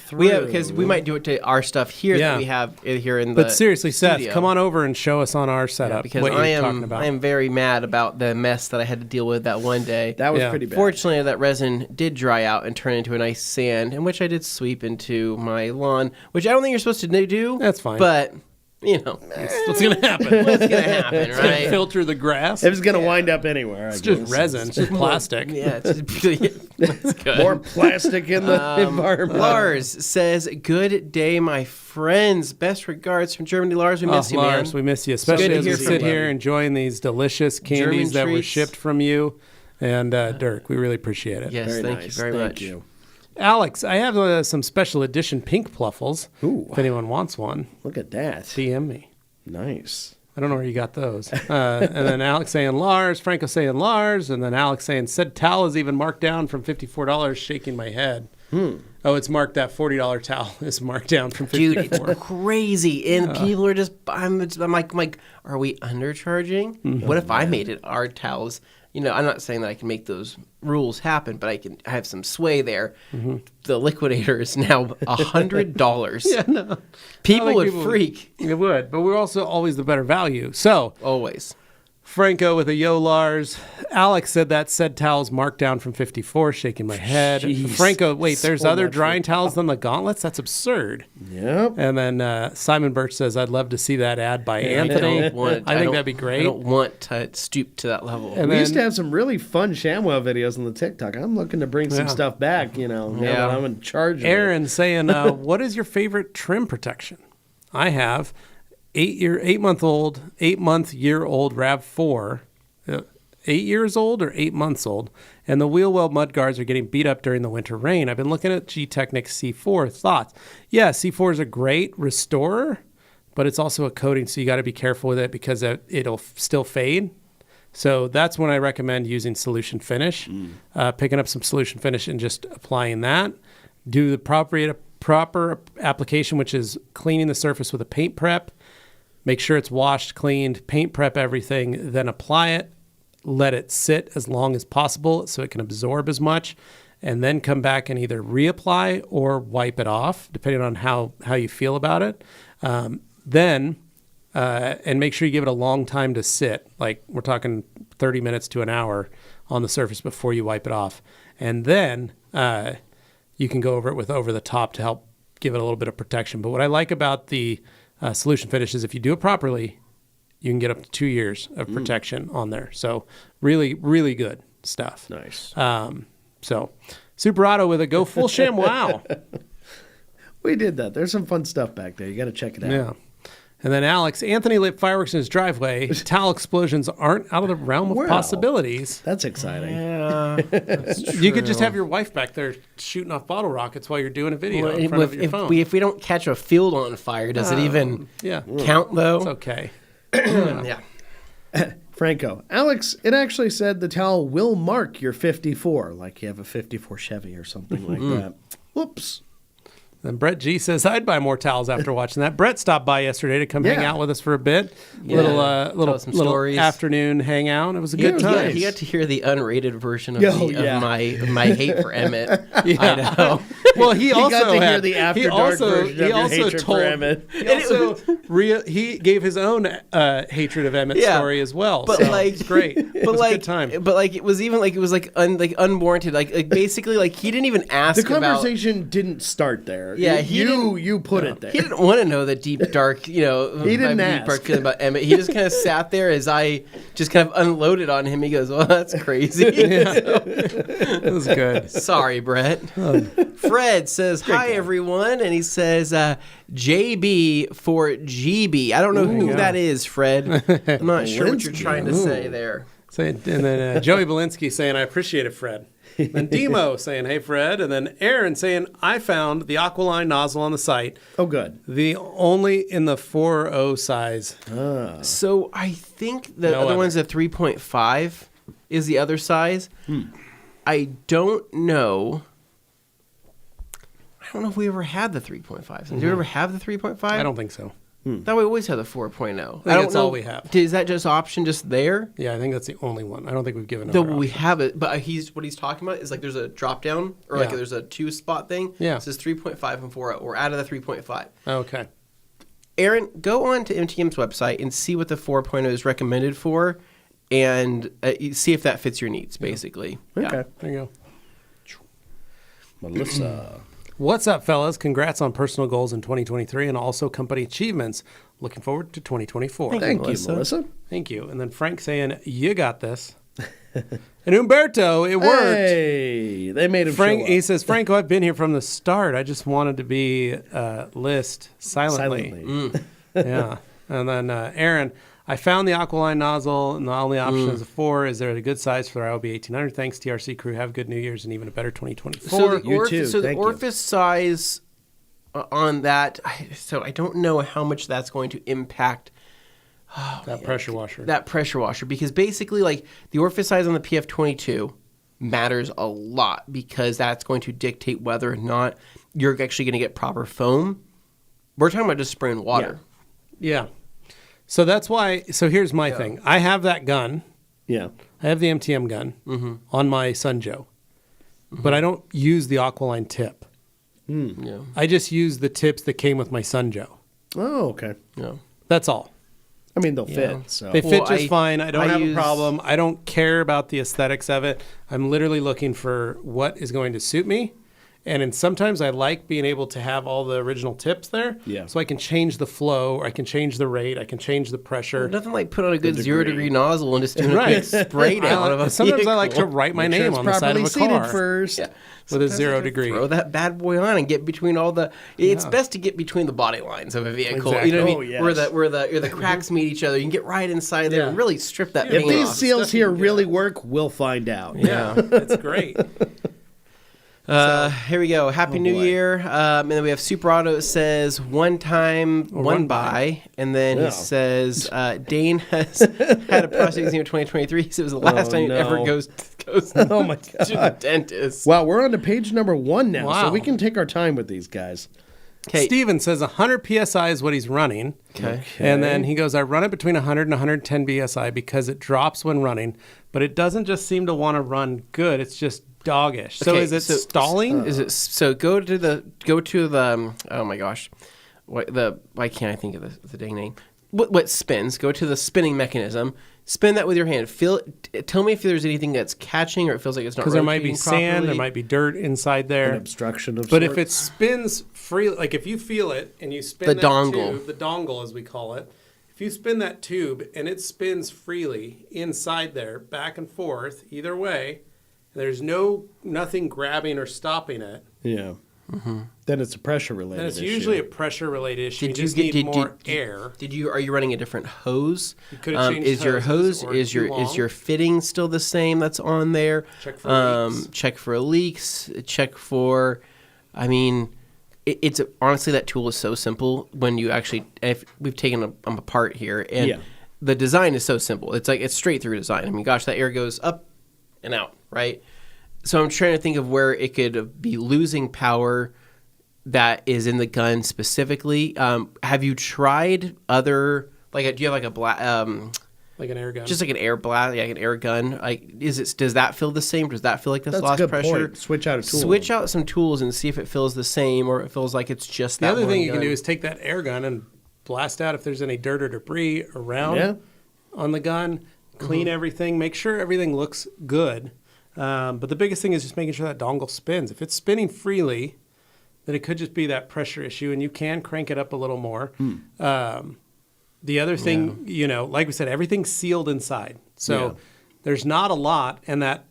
because through. we might do it to our stuff here Yeah. that we have here in the But seriously, Seth, studio. come on over and show us on our Yeah, setup because what I you're talking am about. I am very mad about the mess that I had to deal with that one day. That was Yeah. pretty bad. Fortunately, that resin did dry out and turn into a nice sand, in which I did sweep into my lawn, which I don't think you're supposed to do. That's fine. But, you know, What's going to happen? what's going to happen, right? Filter the grass? It was going to wind up anywhere. It's just resin. It's just plastic. Yeah, it's just, that's good. More plastic in the environment. Lars says, "Good day, my friends. Best regards from Germany, Lars. We miss you, Lars, man. we miss you, especially good to as we hear sit from you. here enjoying these delicious candies German that were treats. shipped from you. And Dirk, we really appreciate it. Yes, Very thank nice. you very Thank much. you. Alex, I have some special edition pink pluffles. Ooh. If anyone wants one, Look at that. DM me. Nice. I don't know where you got those. And then Alex saying Lars, Franco saying Lars, and then Alex saying said towel is even marked down from $54, shaking my head. Oh, it's marked, that $40 towel is marked down from $54. Dude, it's crazy. And people are just, I'm like, are we undercharging? What if I made it our towels? You know, I'm not saying that I can make those rules happen, but I have some sway there. The liquidator is now $100. Yeah, no. People would freak. It would, but we're also always the better value. So Always. Franco with a yo Lars. Alex said that said towels marked down from 54, shaking my head. Jeez. Franco, wait, there's So other much drying for- towels than the gauntlets? That's absurd. Yep. And then Simon Birch says, I'd love to see that ad by I Anthony. don't want- I think don't- that'd be great. I don't want to stoop to that level. And We used then- to have some really fun ShamWow videos on the TikTok. I'm looking to bring some Yeah. stuff back, now that I'm in charge of it. Aaron saying, what is your favorite trim protection? I have 8-month-year-old RAV4, 8 years old or 8 months old, and the wheel well mud guards are getting beat up during the winter rain. I've been looking at G-Technics C4. Thoughts? Yeah, C4 is a great restorer, but it's also a coating, so you got to be careful with it because it'll still fade. So that's when I recommend using Solution Finish, picking up some Solution Finish and just applying that. Do the proper application, which is cleaning the surface with a paint prep. Make sure it's washed, cleaned, paint prep everything, then apply it. Let it sit as long as possible so it can absorb as much, and then come back and either reapply or wipe it off, depending on how you feel about it. And make sure you give it a long time to sit. Like we're talking 30 minutes to an hour on the surface before you wipe it off. And then you can go over it with over the top to help give it a little bit of protection. But what I like about the Solution Finish is if you do it properly, you can get up to 2 years of protection on there. So really, really good stuff. Nice. So Super Auto with a go full sham. Wow. We did that. There's some fun stuff back there. You got to check it out. Yeah. And then Alex, Anthony lit fireworks in his driveway. Towel explosions aren't out of the realm of Wow. possibilities. That's exciting. Yeah, that's You could just true. have your wife back there shooting off bottle rockets while you're doing a video Well, in front of your phone. if we don't catch a field on fire, does it even Yeah. count though? It's okay. Yeah. Franco. Alex, it actually said the towel will mark your 54, like you have a 54 Chevy or something like that. Whoops. Then Brett G says, I'd buy more towels after watching that. Brett stopped by yesterday to come hang Yeah. out with us for a bit. Yeah. Little Tell us some little stories. afternoon hangout. It was a good was time. nice. He got to hear the unrated version of, Oh, yeah. of my hate for Emmett. Idaho. Well, he also got to hear had the After he Dark also, version of he your also hatred for told Emmett. He also he gave his own hatred of Emmett's Yeah. story as well. But so like, it's great. It But was like, a good time. but like, it was unwarranted. Like basically, like he didn't even ask The about. conversation didn't start there. Yeah, he you put it there. He didn't want to know the deep dark, he didn't my ask. deep dark feeling about Emmett. He just kind of sat there as I just kind of unloaded on him. He goes, "Well, that's crazy." It was good. Sorry, Brett. Fred says, hi, everyone. And he says, JB for GB. I don't know who that is, Fred. I'm not sure what you're Belinsky. trying to say there. And then Joey Belinsky saying, I appreciate it, Fred. Then Demo saying, hey, Fred. And then Aaron saying, I found the HOTLINE nozzle on the site. Oh, good. The only in the 4.0 size. So I think the No other other. one's a 3.5 is the other size. I don't know. I don't know if we ever had the 3.5. Did you ever have the 3.5? I don't think so. Thought we always had the 4.0. I don't that's know. all we have. Is that just option just there? Yeah, I think that's the only one. I don't think we've given No, another we option. have it, but what he's talking about is like there's a drop down or like Yeah. there's a 2-spot thing. Yeah. It says 3.5 and 4.0. We're out of the 3.5. Okay. Aaron, go on to MTM's website and see what the 4.0 is recommended for, and see if that fits your needs. Basically. Okay. Yeah. There you go. Melissa. What's up, fellas? Congrats on personal goals in 2023 and also company achievements. Looking forward to 2024. Thank you, Melissa. Melissa. Thank you. And then Frank saying, you got this. And Umberto, it worked. Hey, they made him Frank, show he up. says, Franco, I've been here from the start. I just wanted to be list silently. Yeah. And then Aaron, I found the HOTLINE nozzle, and the only option is a 4. Is there a good size for our LB 1800? Thanks, TRC crew. Have a good New Year's and even a better 2024. So the, You too. so the Thank you. orifice size on that, so I don't know how much that's going to impact That pressure washer. That pressure washer, because basically, like, the orifice size on the PF22 matters a lot, because that's going to dictate whether or not you're actually going to get proper foam. We're talking about just spraying water. Yeah. So that's why. So here's my thing. I have that gun. Yeah. I have the MTM gun on my Sunjoe, but I don't use the Aqualine tip. Yeah. I just use the tips that came with my Sunjoe. Oh, okay. Yeah. That's all. I mean, they'll fit. So They fit just I- fine. I don't I have a use- problem. I don't care about the aesthetics of it. I'm literally looking for what is going to suit me. And sometimes I like being able to have all the original tips there. Yeah. So I can change the flow, or I can change the rate, I can change the pressure. Nothing like put on a good degree. 0-degree nozzle and just doing a Right. quick spray down of a Sometimes I vehicle. like to write my Make sure name it's on the side of properly a seated car first. Yeah. with a Sometimes 0 I just degree. Throw that bad boy on and get between all the. It's best to get between the body lines of a vehicle. Exactly. You know what I Oh, mean? yes. Where the cracks meet each other. You can get right inside there and really strip that If thing these off. seals here really work, we'll find out. Yeah, it's great. Here we go. Happy New boy. Year. And then we have Super Auto. It says one time, one buy. And then Yeah. he says Dane has had a prostate exam in 2023. So it was the last time he ever no. goes Oh my to the god. dentist. Wow, we're on to page number 1 now, so Wow. we can take our time with these guys. Okay. Steven says 100 PSI is what he's running. Okay. And then he goes, I run it between 100 and 110 PSI because it drops when running, but it doesn't just seem to want to run good. It's just doggish. So Okay, is it stalling? Is it so? Go to the. Oh my gosh, why can't I think of the dang name? What spins? Go to the spinning mechanism. Spin that with your hand. Tell me if there's anything that's catching or it feels like it's not. Because there might be rotating sand, properly. there might be dirt inside there. An obstruction of But if sorts. it spins free, like if you feel it and you spin The that dongle. tube, the dongle as we call it, if you spin that tube and it spins freely inside there, back and forth, either way, and there's nothing grabbing or stopping it, Yeah. Then it's a pressure related then it's issue. usually a pressure related issue. Did you you just get- need did- more did- air. Are you running a different hose? could have changed is your hoses hose or is too your long. fitting still the same that's on there? Check for leaks. Check for leaks. Check for. I mean, it's honestly, that tool is so simple when you actually. If we've taken them apart here, and Yeah. the design is so simple. It's like it's straight through design. I mean, gosh, that air goes up and out, right? So I'm trying to think of where it could be losing power that is in the gun specifically. Have you tried other, do you have like a Like an air gun. just like an air blast, like an air gun? Like, does that feel the same? Does that feel like that's That's a lost good pressure? point. Switch out a tool. Switch out some tools and see if it feels the same or it feels like it's just the that other one thing you can gun. do is take that air gun and blast out if there's any dirt or debris around Yeah. on the gun, clean everything, make sure everything looks good. But the biggest thing is just making sure that dongle spins. If it's spinning freely, then it could just be that pressure issue, and you can crank it up a little more. The other thing, like we said, everything's sealed inside. So there's not a lot, and that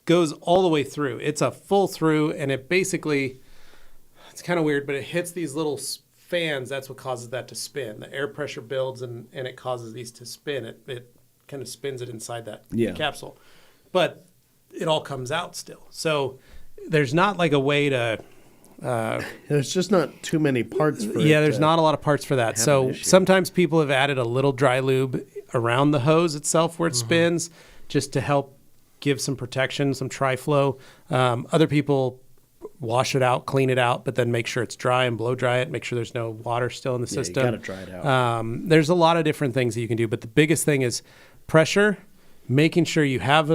goes all the way through. It's a full through, and it basically, it's kind of weird, but it hits these little fans. That's what causes that to spin. The air pressure builds, and it causes these to spin. It kind of spins it inside that capsule. But it all comes out still. So there's not like a way to... There's just not too many parts for it. there's not a lot of parts for that. So issue. sometimes people have added a little dry lube around the hose itself where it spins, just to help give some protection, some tri-flow. Other people wash it out, clean it out, but then make sure it's dry and blow dry it, make sure there's no water still in the You system. gotta dry it out. There's a lot of different things that you can do, but the biggest thing is pressure. Making sure you have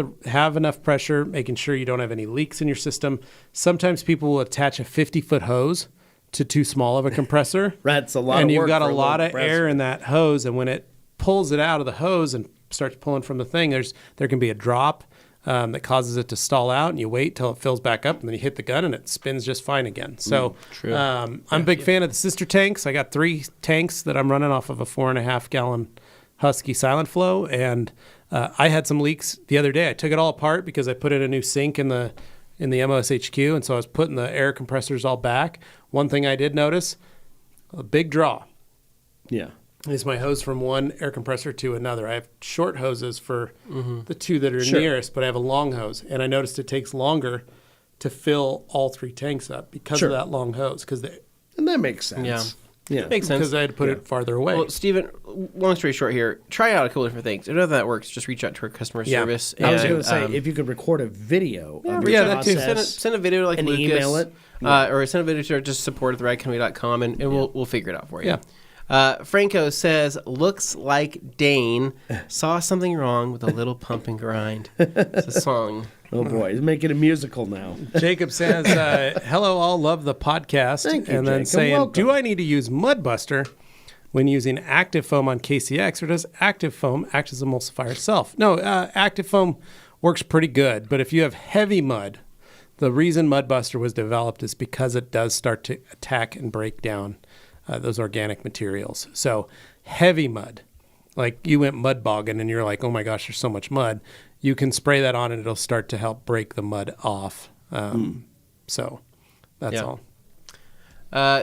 enough pressure, making sure you don't have any leaks in your system. Sometimes people will attach a 50-foot hose to too small of a compressor. That's a lot and of you've work got for a a lot little of compressor. air in that hose, and when it pulls it out of the hose and starts pulling from the thing, there can be a drop that causes it to stall out, and you wait till it fills back up, and then you hit the gun, and it spins just fine again. So I'm a big fan of the sister tanks. I got 3 tanks that I'm running off of a 4.5-gallon Husky Silent Flow, and I had some leaks the other day. I took it all apart because I put in a new sink in the MOSHQ, and so I was putting the air compressors all back. One thing I did notice, a big draw Yeah. is my hose from one air compressor to another. I have short hoses for the 2 that are Sure. nearest, but I have a long hose, and I noticed it takes longer to fill all 3 tanks up because Sure. of that long hose. And that makes sense. Yeah. Yeah. Makes sense. Because I had to put it farther away. Well, Stephen, long story short here, try out a couple different things. If none of that works, just reach out to our customer service. I was going to say, if you could record a video of your that too. process, send a video to like and Lucas, email it. or send a video to just support@theradcompany.com, and we'll figure it out for you. Yeah. Franco says, looks like Dane saw something wrong with a little pump and grind. It's a song. Oh boy, he's making a musical now. Jacob says, hello, all, love the podcast. Thank you, and then Jacob. saying, Welcome. do I need to use Mudbuster when using active foam on KCX, or does active foam act as emulsifier itself? No, active foam works pretty good, but if you have heavy mud, the reason Mudbuster was developed is because it does start to attack and break down those organic materials. So heavy mud, like you went mud bogging and you're like, oh my gosh, there's so much mud. You can spray that on and it'll start to help break the mud off. So that's all.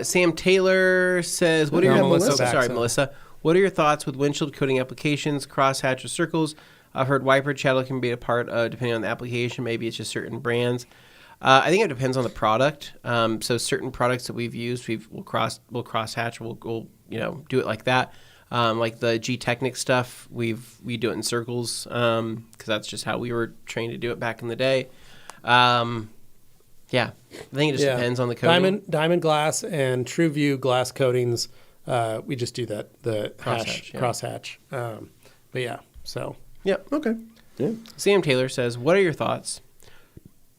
Sam Taylor says, "What are your Melissa? What are your thoughts with windshield coating applications, crosshatch or circles? I've heard wiper chattel can be a part of, depending on the application. Maybe it's just certain brands. I think it depends on the product. So certain products that we've used, we'll crosshatch. We'll do it like that. Like the G Technic stuff, we do it in circles because that's just how we were trained to do it back in the day. Yeah, I think it just depends on the coating. Diamond glass and TrueView glass coatings. We just do that, the crosshatch. But yeah, so. Yep. Okay. Yeah. Sam Taylor says, what are your thoughts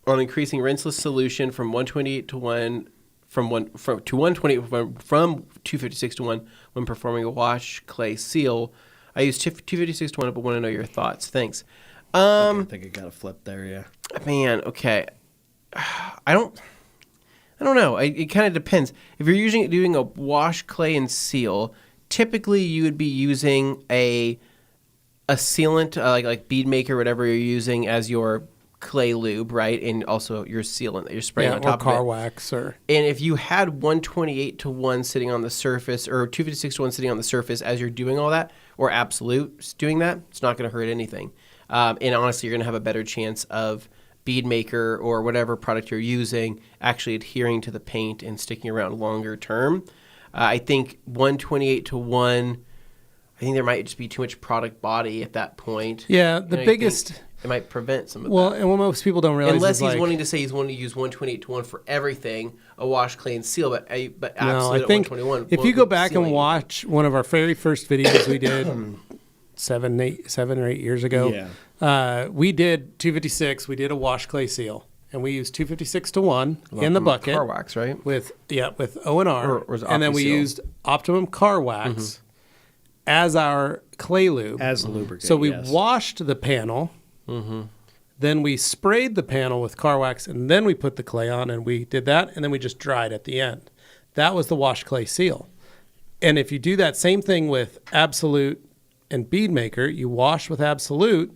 on increasing rinseless solution from 128 to 1 from 256 to 1 when performing a wash clay seal? I use 256 to 1, but want to know your thoughts. Thanks. I think I got a flip there. Yeah. Man, okay. I don't know. It kind of depends. If you're doing a wash clay and seal, typically you would be using a sealant like bead maker, whatever you're using as your clay lube, right? And also your sealant that you're spraying on top of it. Or car wax. And if you had 128 to 1 sitting on the surface, or 256 to 1 sitting on the surface as you're doing all that, or Absolute doing that, it's not going to hurt anything. And honestly, you're going to have a better chance of bead maker or whatever product you're using actually adhering to the paint and sticking around longer term. I think 128 to 1, I think there might just be too much product body at that point. Yeah, the biggest... It might prevent some of that. Well, and what most people don't realize unless is he's wanting to say he's wanting to use 128 to 1 for everything, a wash, clay, and seal, but Absolute I think at 121. if you go back and watch one of our very first videos we did 7 or 8 years ago, we did 256. We did a wash clay seal, and we used 256 to 1 in the bucket. Car wax, right? With O&R, and then we used Optimum car wax as our clay lube. As a lubricant, So we washed the panel. Then we sprayed the panel with car wax, and then we put the clay on, and we did that, and then we just dried at the end. That was the wash clay seal. And if you do that same thing with Absolute and bead maker, you wash with Absolute,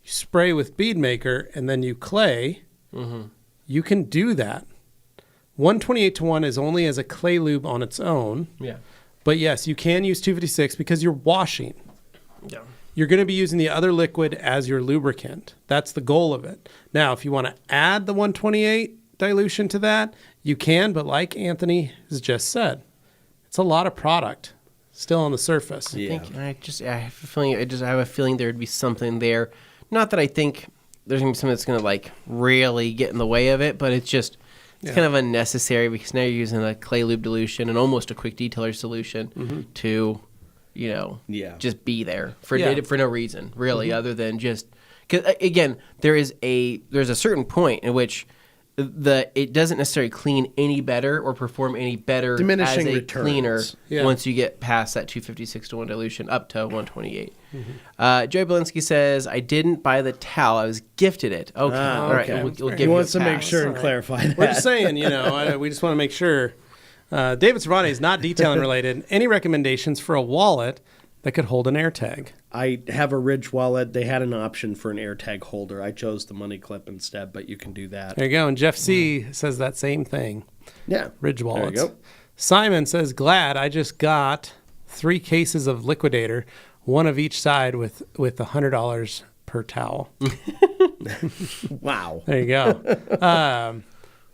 you spray with bead maker, and then you clay, you can do that. 128 to 1 is only as a clay lube on its own. Yeah. But yes, you can use 256 because you're washing. Yeah. You're going to be using the other liquid as your lubricant. That's the goal of it. Now, if you want to add the 128 dilution to that, you can, but like Anthony has just said, it's a lot of product still on the surface. I have a feeling there would be something there. Not that I think there's going to be something that's going to like really get in the way of it, but it's just kind of unnecessary because now you're using a clay lube dilution and almost a quick detailer solution to just be there for no reason, really, other than just because again, there's a certain point in which it doesn't necessarily clean any better or perform any better Diminishing as a returns. cleaner Yeah. once you get past that 256 to 1 dilution up to 128. Joey Belinsky says, I didn't buy the towel. I was gifted it. Okay. All right. okay. We'll give He you wants a to make pass. sure and clarify that. We're just saying, we just want to make sure. David Cervantes is not detailing related. Any recommendations for a wallet that could hold an AirTag? I have a Ridge wallet. They had an option for an AirTag holder. I chose the money clip instead, but you can do that. There you go. And Jeff C. says that same thing. Yeah. Ridge wallets. There you go. Simon says, glad I just got 3 cases of Liquidator, one of each side with $100 per towel. Wow. There you go.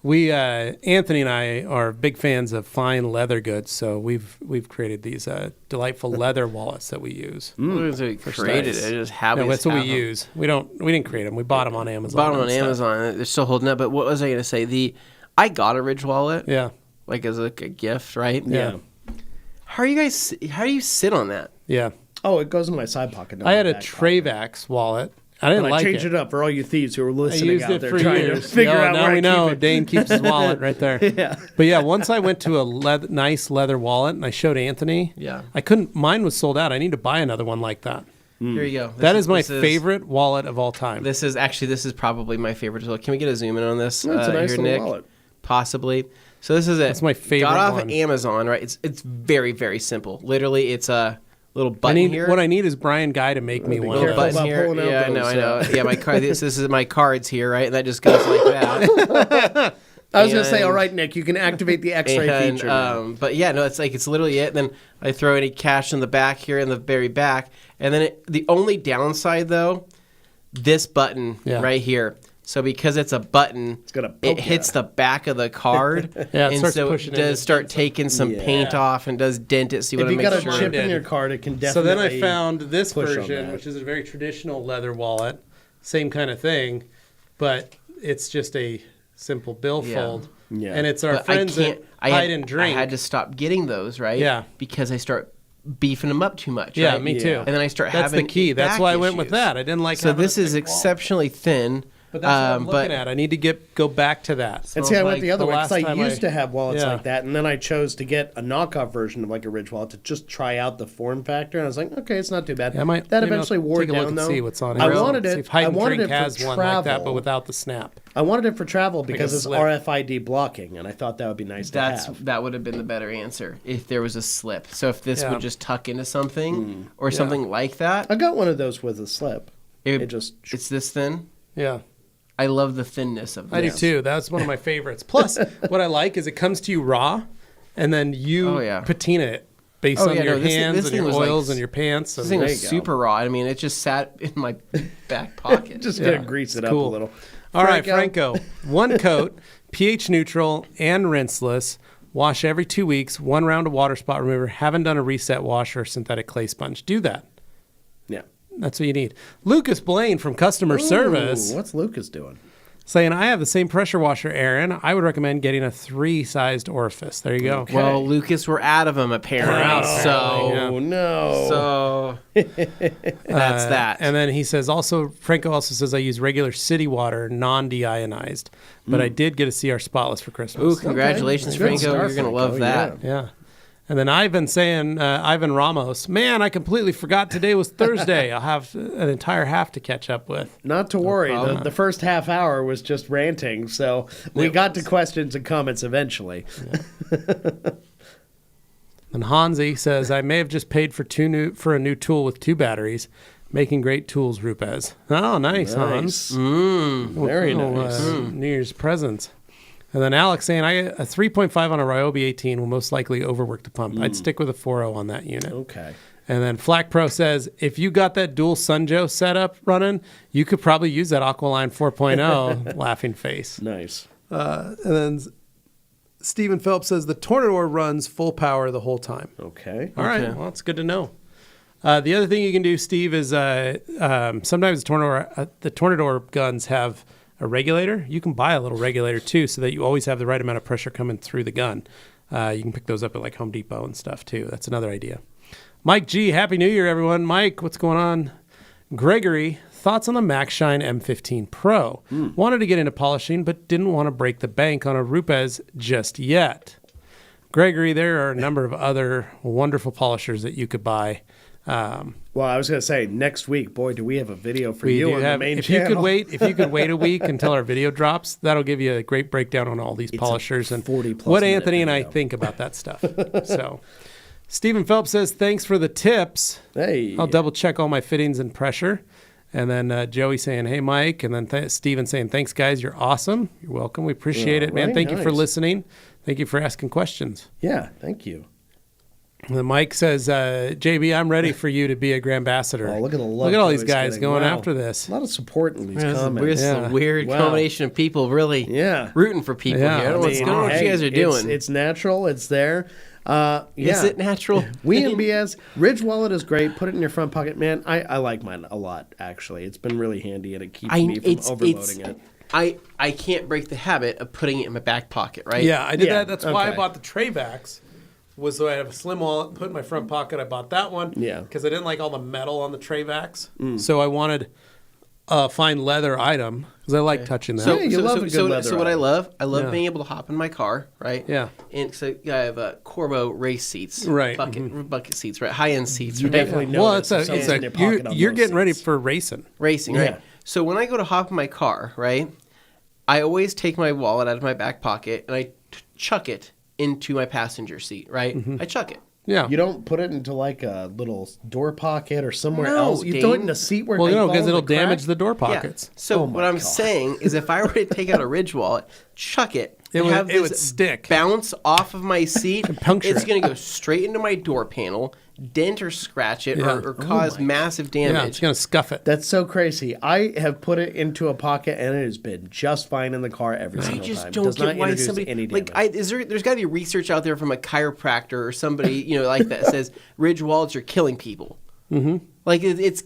Anthony and I are big fans of fine leather goods, so we've created these delightful leather wallets that we use. We created it. I just have No, we that's just what we have them. use. We didn't create them. We bought them on Amazon. Bought them on and stuff. Amazon. They're still holding up. But what was I going to say? I got a Ridge wallet. Yeah. Like as a gift, right? Yeah. How do you sit on that? Yeah. Oh, it goes in my side pocket. not I my had a back pocket. Travax wallet. I didn't But like I changed it. it up for all you thieves who are I listening used out it there for trying years. to figure out now where we I know. keep it. Dane keeps his wallet right there. Yeah. But yeah, once I went to a nice leather wallet and I showed Anthony. Yeah. I couldn't. Mine was sold out. I need to buy another one like that. Here you go. That is my favorite wallet of all time. This is probably my favorite as well. Can we get a zoom in on this? It's a nice here, little Nick? wallet. Possibly. So this is it. That's my favorite Got off one. of Amazon, right? It's very, very simple. Literally, it's a little button here. What I need is Brian Guy to make me be one of little careful those. button about here. pulling out Yeah, those, I know. Yeah, my card. This is my cards here, right? And that just goes like that. I was going to say, And- all right, Nick, you can activate the X-ray And, feature. now. but yeah, no, it's literally it. Then I throw any cash in the back here, in the very back, and then the only downside though, this button right here. So because it's a button, gonna it poke hits ya. the back of the card, Yeah, it and starts so it pushing it does in. start taking some paint off and does dent it. So you If want you to got make a sure. chip in did. your card, it can So definitely. then I found this push on version, that. which is a very traditional leather wallet, same kind of thing, but it's just a simple billfold. Yeah. And it's our But friends at Hide and Drink. I had to stop getting those, right? Yeah. Because I start beefing them up too much. Yeah, right? me too. And then I start That's having the key. That's back why I went with issues. that. I didn't like. So having this a is thick wall. exceptionally thin. But that's what I'm looking at. I need to go back to that. And see, I went Like the other way because last I time used to have wallets Yeah. like that, and then I chose to get a knockoff version of like a Ridge wallet to just try out the form factor, and I was like, okay, it's not too bad. Yeah, I might, that maybe eventually I'll wore take a look down and though. see what's on it. I wanted See it. if Hide I and wanted Drink it for has travel. one like that, but without the snap. I wanted it for travel because it's slip. RFID blocking, and I thought that would be nice to have. That would have been the better answer if there was a slip. So if this Yeah. would just tuck into something or something like that, I got one of those with a slip. it's this thin. Yeah. I love the thinness of this. I do too. That's one of my favorites. Plus, what I like is it comes to you raw, and then you patina it based on your hands this and thing your was like oils and your pants. This And thing There was you go. super raw. I mean, it just sat in my back pocket. Just Yeah, gonna grease it up cool. a little. All right, Franco. One coat, pH neutral and rinseless. Wash every 2 weeks. 1 round of water spot remover. Haven't done a reset wash or synthetic clay sponge. Do that. Yeah. That's what you need. Lucas Blaine from customer service. Ooh, what's Lucas doing? Saying, I have the same pressure washer, Aaron. I would recommend getting a 3-sized orifice. There you go. Okay. Well, Lucas, we're out of them apparently. Oh no! So that's that. And then he says, Franco also says, I use regular city water, non-deionized. But I did get a CR Spotless for Christmas. Ooh, congratulations, Good Franco. start, You're going to Franco, love that. Yeah. And then Ivan saying, Ivan Ramos, man, I completely forgot today was Thursday. I'll have an entire half to catch up with. Not to worry. The first half hour was just ranting, so we got to questions and comments eventually. And Hansi says, I may have just paid for a new tool with 2 batteries. Making great tools, Rupes. Oh, nice, Hans. Very nice. New Year's presents. And then Alex saying, a 3.5 on a Ryobi 18 will most likely overwork the pump. I'd stick with a 4.0 on that unit. Okay. And then Flack Pro says, if you got that dual Sunjo setup running, you could probably use that Aqualine 4.0. Laughing face. Nice. And then Stephen Phelps says, the Tornador runs full power the whole time. Okay. All right. Well, it's good to know. The other thing you can do, Steve, is sometimes the Tornador guns have a regulator. You can buy a little regulator too, so that you always have the right amount of pressure coming through the gun. You can pick those up at like Home Depot and stuff too. That's another idea. Mike G, Happy New Year, everyone. Mike, what's going on? Gregory, thoughts on the MaxShine M15 Pro? Wanted to get into polishing, but didn't want to break the bank on a Rupes just yet. Gregory, there are a number of other wonderful polishers that you could buy. Well, I was going to say next week, boy, do we have a video for you on the main if channel. if you could wait a week until our video drops, that'll give you a great breakdown on all these polishers and 40-plus what minute Anthony and I video. think about that stuff. So, Stephen Phelps says, thanks for the tips. Hey. I'll double check all my fittings and pressure. And then Joey saying, hey, Mike. And then Steven saying, thanks, guys. You're awesome. You're welcome. We appreciate it, man. right, Thank you for nice. listening. Thank you for asking questions. Yeah, thank you. The Mike says, JB, I'm ready for you to be a Grand Ambassador. Oh, look at the love Look at all Joey's these guys getting. going Wow. after this. A lot of support in these This comments. is a weird Wow. combination of people really rooting for people Yeah. here. I don't know what's going on, what you guys are doing. It's natural. It's there. Is it natural? We and BS. Ridge wallet is great. Put it in your front pocket. Man, I like mine a lot, actually. It's been really handy, and it keeps me from overloading it. I can't break the habit of putting it in my back pocket, right? Yeah, I did Yeah, that. That's why I okay. bought the tray backs. Was so I have a slim wallet, put in my front pocket. I bought that one. Yeah. Because I didn't like all the metal on the tray backs. So I wanted a fine leather item because I like touching that. So- Yeah, you love a good leather So what I item. love Yeah. being able to hop in my car, right? Yeah. And so I have Corbo race seats, Right. Bucket seats, right? High end seats, You right? definitely know well, this it's if a, someone's in your pocket on you're those getting ready seats. for racing. Racing, Yeah. right? So when I go to hop in my car, right, I always take my wallet out of my back pocket and I chuck it into my passenger seat, right? I chuck it. Yeah. You don't put it into like a little door pocket or somewhere No, else. You throw it Dane. in a seat where Well, they no, fall because in it'll the crack. damage the door pockets. Yeah. So Oh my what I'm God. saying is if I were to take out a Ridge wallet, chuck it, It would- have it would this stick. bounce off of my seat, puncture it's it. going to go straight into my door panel, dent or scratch it, Yeah. or cause massive Yeah, damage. it's going to scuff it. That's so crazy. I have put it into a pocket and it has been just fine in the car every I single just time. don't Does not get why introduce somebody any like. damage. There's got to be research out there from a chiropractor or somebody like that says Ridge wallets are killing people. Mm-hmm. Like it's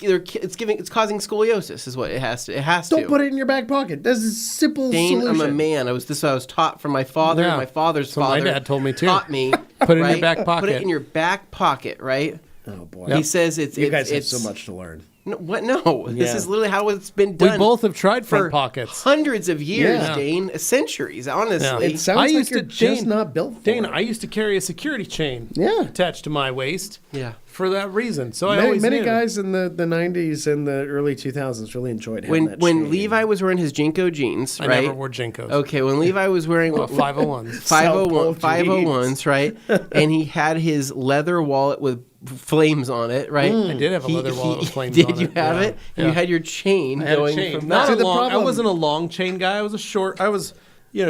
causing scoliosis is what it has to. It has to. Don't put it in your back pocket. This is a simple Dane, solution. I'm a man. This is what I was taught from my father. Yeah. My father's So my father. dad told me too. Taught me. Put it in your right? back Put pocket. it in your back pocket, right? Oh boy. He says it's. You it's, guys have it's, so much to learn. No, what? No. This Yeah. is literally how it's been done. We both have tried front for pockets. hundreds of years, Yeah. Dane. Centuries, honestly. Yeah. It sounds I like used you're to- just Dane- not built for Dane, it. I used to carry a security chain Yeah. attached to my waist Yeah. for that reason. So I Many, always many knew. guys in the 90s and the early 2000s really enjoyed having When that when chain. Levi was wearing his Jinko jeans, I right? never wore Jinkos. Okay, when Levi was wearing Well, 501s. 501 South Pole 501s, right? And he had his leather wallet with flames on it, right? I did have a leather wallet with flames did on you it. have Yeah. it? And you Yeah. had your chain I had going a chain. from Not that. a the long, I problem- wasn't a long chain guy. I was a short. I was,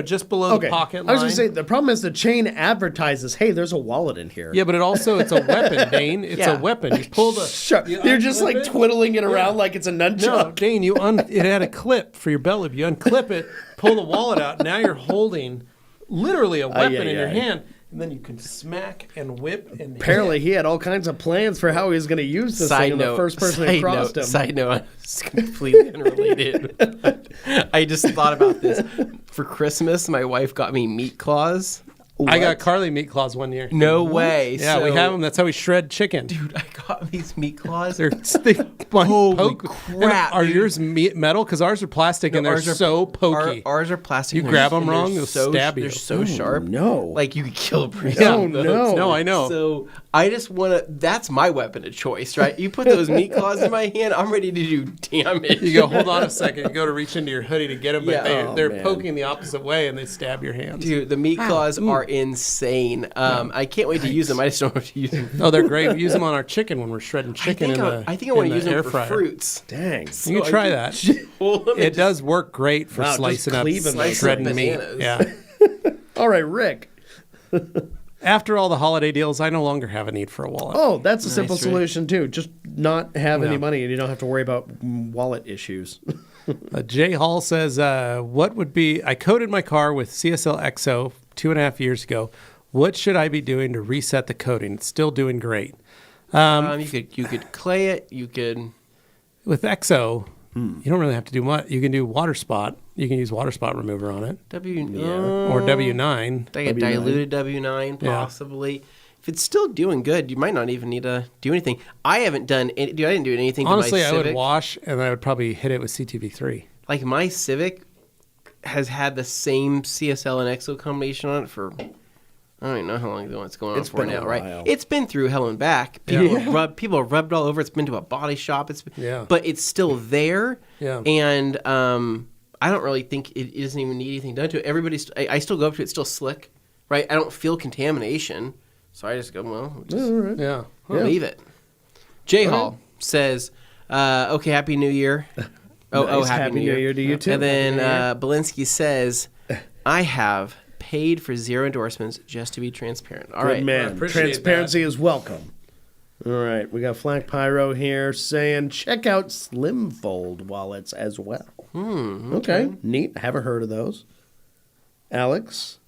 just below Okay. the pocket line. I was going to say, the problem is the chain advertises, hey, there's a wallet in here. Yeah, but it's a weapon, Dane. It's Yeah. a weapon. You pull the. Sure. you You're just unclip like it. twiddling it around Yeah. like it's a No, nunchuck. Dane, it had a clip for your belt loop. You unclip it, pull the wallet out. Now you're holding literally a weapon in your hand, and then you can smack and whip and. Apparently, he had all kinds of plans for how he was going to use this thing, and the first person that crossed him. Side note, it's completely unrelated. I just thought about this. For Christmas, my wife got me meat claws. I got Carly meat claws one year. No way. Yeah, we So- have them. That's how we shred chicken. Dude, I got these meat claws. They're thick. Holy crap, Are dude. yours metal? Because ours are plastic and they're Ours are- so pokey. Ours are plastic. You and grab they're- 'em and they're wrong, they'll so, stab you. They're so sharp. no. Like you could kill a person. Yeah. Oh, no. No, I know. So I just want to. That's my weapon of choice, right? You put those meat claws in my hand, I'm ready to do damage. You go, hold on a second. You go to reach into your hoodie to get them, but Yeah. they're man. poking the opposite way and they stab your hands. Dude, the meat claws are insane. I can't wait to use them. I just don't know what to use them. Oh, they're great. We use them on our chicken when we're shredding chicken in the I think I want in to use the them air for fryer. fruits. Dang. You can try that. Pull them It and does work great for Wow, just slicing up, cleaving those shredding things. meat. Bananas. Yeah. All right, Rick. After all the holiday deals, I no longer have a need for a wallet. Oh, that's a simple right. solution, too. Just not have any Yeah. money, and you don't have to worry about wallet issues. Jay Hall says, what would be, I coded my car with CSL XO 2.5 years ago. What should I be doing to reset the coding? It's still doing great. you could clay it. You could. With XO, you don't really have to do much. You can do water spot. You can use water spot remover on it. Or Or W9. like a diluted W9, Yeah. possibly. If it's still doing good, you might not even need to do anything. I haven't done. Dude, I didn't do anything. Honestly, to I my would Civic. wash and I would probably hit it with CTV3. Like my Civic has had the same CSL and EXO combination on it for. I don't even know how long ago it's going on It's for been a now, right? while. It's been through hell and back. People have rubbed all over. It's been to a body shop. Yeah. But it's still there. Yeah. And I don't really think it doesn't even need anything done to it. I still go up to it. It's still slick, right? I don't feel contamination, so I just go, well, just All right. Yeah. leave it. J Hall says, "Okay, Happy New Year." Nice. Happy New Year to you, too. And then Happy New Belinsky says, "I have paid for 0 endorsements just to be transparent. All Good right. man. appreciate Transparency is welcome. All right, we got Flack Pyro here saying check out Slim Fold wallets as well. Okay, neat. Haven't heard of those. Alex,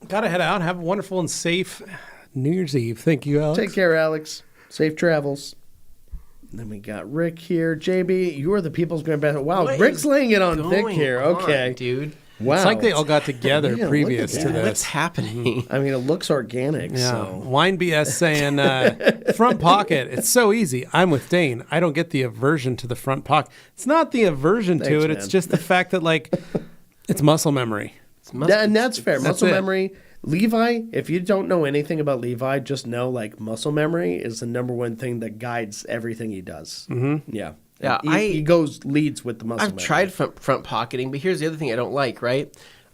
Gotta head out. Have a wonderful and safe New Year's Eve. Thank you, Alex. take care, Alex. Safe travels. And then we got Rick here. JB, you are the people's grand ambassador. Wow, What Rick's is laying it on thick going here. on, Okay, dude. wow. It's like they all got together Yeah, previous look to at that. What's this. happening? I mean, it looks organic. Yeah. So Wine BS saying front pocket. It's so easy. I'm with Dane. I don't get the aversion to the front pocket. It's not the aversion Thanks, to it. man. It's just the fact that like it's muscle memory. and that's fair. That's Muscle it. memory. Levi, if you don't know anything about Levi, just know like muscle memory is the number one thing that guides everything he does. Mm-hmm. Yeah. Yeah, He leads with the muscle I've memory. tried front pocketing, but here's the other thing I don't like, right?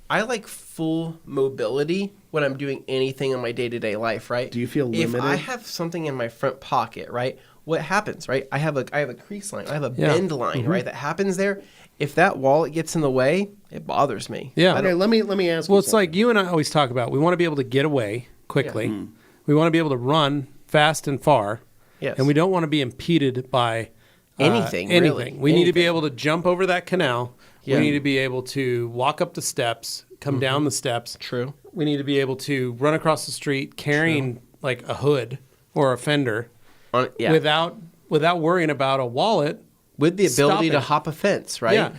I like full mobility when I'm doing anything in my day-to-day life, right? Do you feel If limited? I have something in my front pocket, right, what happens, right? I have a crease line. I have a Yeah. bend line, right, that happens there. If that wallet gets in the way, it bothers me. Yeah. Okay, let me ask Well, you it's something. like you and I always talk about. We want to be able to get away quickly. We want to be able to run fast and far. Yes. And we don't want to be impeded by Anything, Anything. really. We need to be Anything. able to jump over that canal. Yeah. We need to be able to walk up the steps, come down the steps. True. We need to be able to run across the street carrying like a hood or a fender without worrying about a wallet. With the ability to stopping. hop a fence, right? Yeah,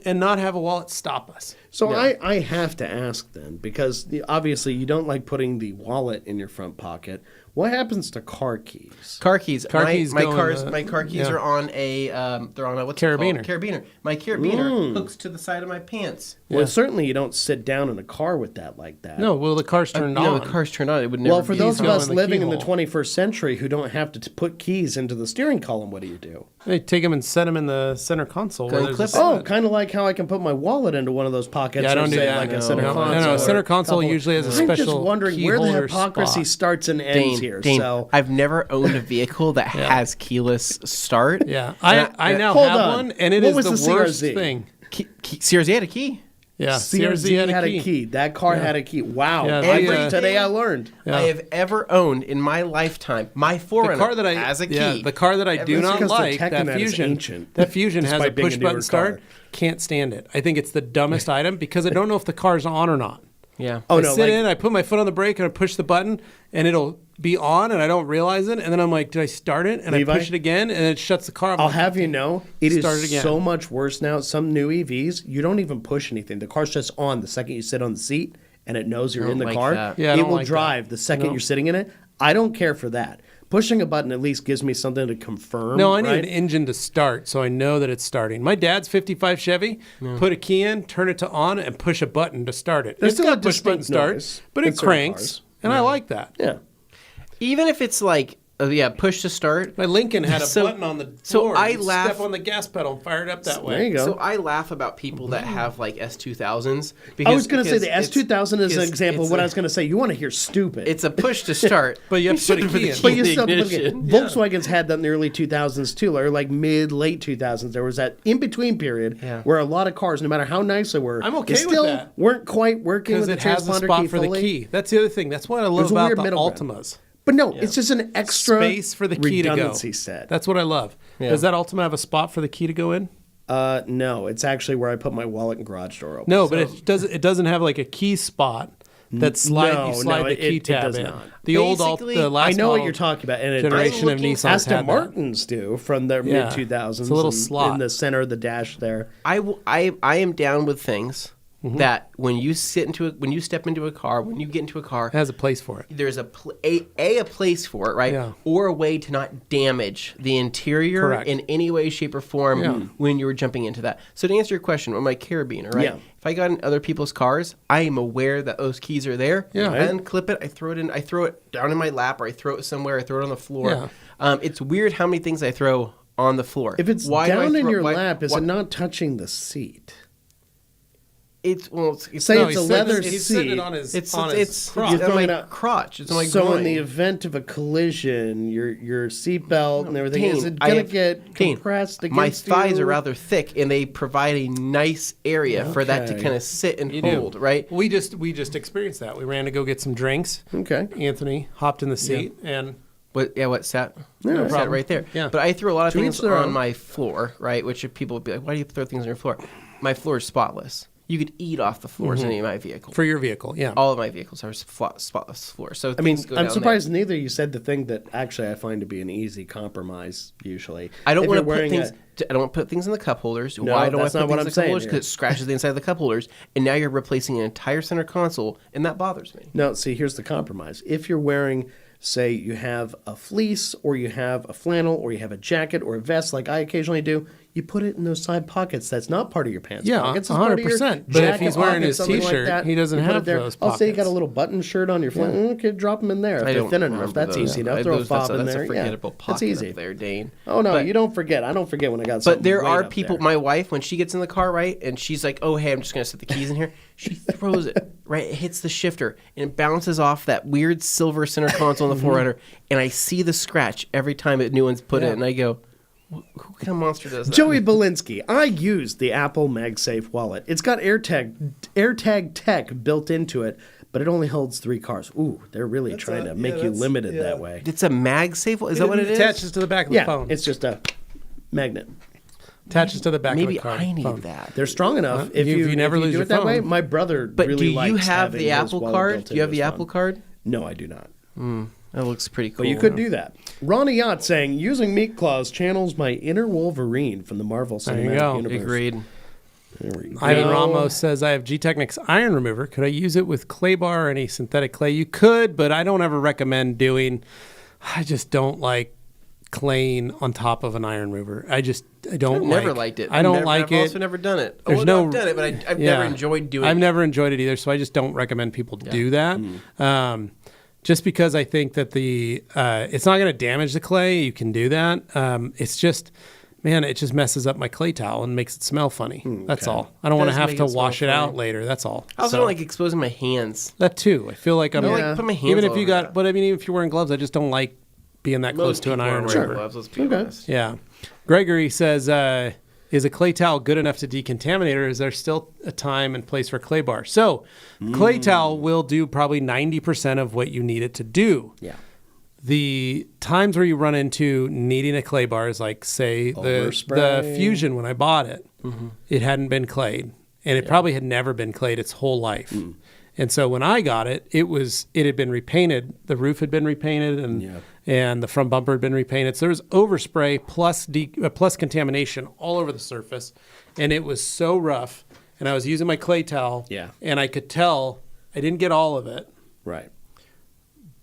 and not have a wallet stop us. So I have to ask then, because obviously you don't like putting the wallet in your front pocket. What happens to car keys? Car keys. Car keys my go in cars. the- My car keys yeah. are on a. They're on a what's Carabiner. it called? Carabiner. My carabiner hooks to the side of my pants. Well, certainly you don't sit down in a car with that like that. No, well, the car's turned No, on. the car's turned on. It would never. Well, for be those of go us in the living in the keyhole. 21st century who don't have to put keys into the steering column, what do you do? They take them and set them in the center console. Go Where and there's clip a- Oh, kind of like how I can put my wallet into one of those pockets. Yeah, I or don't do say that. like No, a center no, console. no, a center or console couple- usually has a I'm just special wondering key where the holder hypocrisy spot. starts and ends Dane, here. Dane, So I've never owned a vehicle that has keyless start. Yeah, And I now Hold have on. one, and it What is was the the worst CRZ? thing. CRZ had a key. Yeah, CRZ had a key. That car had a key. Wow. Yeah, the, Today I learned. Yeah. I have ever owned in my lifetime. My The Forerunner car that I has a key. yeah, the car that I do That's not because the like, tech in that that is Fusion. ancient, That Fusion has a despite being a push newer button start. car. Can't stand it. I think it's the dumbest item because I don't know if the car's on or not. Yeah. Oh I no, sit like, in, I put my foot on the brake, and I push the button, and it'll be on, and I don't realize it. And then I'm like, did I start it? And Levi? I push it again, and it shuts the car off. I'll have you know, it is Start it again. so much worse now. Some new EVs, you don't even push anything. The car's just on the second you sit on the seat, and it knows you're I in the don't car. like that. Yeah, I it don't will like that. drive the second No. you're sitting in it. I don't care for that. Pushing a button at least gives me something to confirm. No, I need right? an engine to start, so I know that it's starting. My dad's 55 Chevy. Put a key in, turn it to on, and push a button to start it. There's It's still got a push button distinct start, noise but in it certain cranks, cars. and I like that. Yeah. Even if it's like, push to start. My Lincoln had a So- button on the so floor. I You laugh- step on the gas pedal and fire it up that way. There you go. So I laugh about people that have like S2000s. I was going to say because the S2000 is an it's- example of it's what a- I was going to say. You want to hear stupid. It's a push to start, But you have to put a key in. But you the still have to look at ignition. Volkswagens had that in the early 2000s too, or like late 2000s. There was that in between period Yeah. where a lot of cars, no matter how nice they were, I'm okay they with still that. weren't quite working with Because the it has a transponder spot key for the fully. key. That's the other thing. That's what I love There's a about weird the middle ground. Altimas. But no, it's just an extra Space for the key to go. redundancy set. That's what I love. Yeah. Does that Altima have a spot for the key to go in? No, it's actually where I put my wallet and garage door open. No, but it doesn't have like a key spot that you slide no, the key it tab does in. not. The old Basically, the last I know what model you're talking about, and it generation of looking- Nissan Aston had that. Martins do from the Yeah. mid 2000s. It's a little and slot. in the center of the dash there. I am down with things that when you step into a car, when you get into a car, It has a place for it. there's a place for it, right? Yeah. Or a way to not damage the interior Correct. in any way, shape, or form Yeah. when you were jumping into that. So to answer your question, on my carabiner, right? Yeah. If I got in other people's cars, I am aware that those keys are there. Yeah. I unclip it, I throw it down in my lap, or I throw it somewhere, I throw it on the floor. Yeah. It's weird how many things I throw on the floor. If it's Why do I down in throw- your why- lap, is why- it not touching the seat? It's Say No, it's a he's leather sitting, he's sitting seat. it on his it's crotch. on my it crotch. It's on my So groin. in the event of a collision, your seatbelt and everything is it I gonna have- get Dane, compressed against my thighs you? are rather thick, and they provide a nice area for that to Okay. kind of sit and You do. hold. Right? We just experienced that. We ran to go get some drinks. Okay. Anthony hopped in the seat and What sat? No sat problem. right there. Yeah. But I threw a lot of To things each their on own. my floor, right? Which people would be like, "Why do you throw things on your floor?" My floor is spotless. You could eat off the floors in any of my vehicles. for your vehicle, yeah. All of my vehicles are spotless floors. So I mean, things go I'm down surprised neither of you said the thing that actually I find to be an easy compromise. Usually, I don't If want you're to put wearing things. a- I don't want to put things in the cup holders. No, Why don't that's I not put what things I'm in the cup saying holders? here. Because it scratches the inside of the cup holders, and now you're replacing an entire center console, and that bothers me. No, see, here's the compromise. If you're wearing, say, you have a fleece or you have a flannel or you have a jacket or a vest like I occasionally do, you put it in those side pockets. That's not part of your pants Yeah, pockets. It's part of your 100%. But if jacket he's wearing pocket, his something like t-shirt, that, he doesn't you put it have there. those I'll say you got a pockets. little button shirt on your flannel. Okay, drop them in there. I If they're don't thin enough, remember that's those. easy enough. I- Throw a those- fob in that's there. a forgettable That's pocket easy. up there, Dane. Oh, no, But- you don't forget. I don't forget when I got something But there right are up people. there. My wife, when she gets in the car, right, and she's like, "Oh, hey, I'm just gonna set the keys in here." She throws it right. It hits the shifter and it bounces off that weird silver center console on the 4Runner, and I see the scratch every time a new one's put in, and I go, "Who kind of monster does that?" Joey Belinsky, I used the Apple MagSafe wallet. It's got AirTag tech built into it, but it only holds 3 cars. Ooh, they're really trying to make you limited that way. It's a MagSafe. Is that what it is? Attaches to the back of the Yeah, phone. it's just a magnet. Attaches to the back Maybe of the car. I need phone. that. They're strong enough. If you you never if you lose do your it that way, phone. my brother But really do you likes have having the his Apple wallet card? built Do you have into the his Apple phone. card? No, I do not. That looks pretty cool. But you could do that. Ronnie Yacht saying, using meat claws channels my inner Wolverine from the Marvel There you Cinematic go. Universe. Agreed. There we go. Ivan Ramos says, I have G-Technics iron remover. Could I use it with clay bar or any synthetic clay? You could, but I don't ever recommend doing. I just don't like claying on top of an iron remover. I don't I've like never liked it. I don't I've like also it. never done it. There's I've no- done it, but I've Yeah. never enjoyed doing it. I've never enjoyed it either, so I just don't recommend people do that. Just because I think that it's not going to damage the clay. You can do that. It's just, man, it just messes up my clay towel and makes it smell funny. That's all. I don't want to Does have make to it smell wash it out funny. later. That's all. I also don't like exposing my hands. that too. I feel like I'm I don't like put my hands even if all you over got, that. but I mean, even if you're wearing gloves, I just don't like being that close to an iron Most people are remover. wearing gloves, let's be honest. Yeah. Gregory says, is a clay towel good enough to decontaminate, or is there still a time and place for clay bar? So, clay towel will do probably 90% of what you need it to do. Yeah. The times where you run into needing a clay bar is like, say, the Overspray. Fusion when I bought it, it hadn't been clayed, and it probably had never been clayed its whole life. And so when I got it, it had been repainted. The roof had been repainted, and the front bumper had been repainted. So there was overspray plus contamination all over the surface, and it was so rough. And I was using my clay towel, and I could tell I didn't get all of it. Right.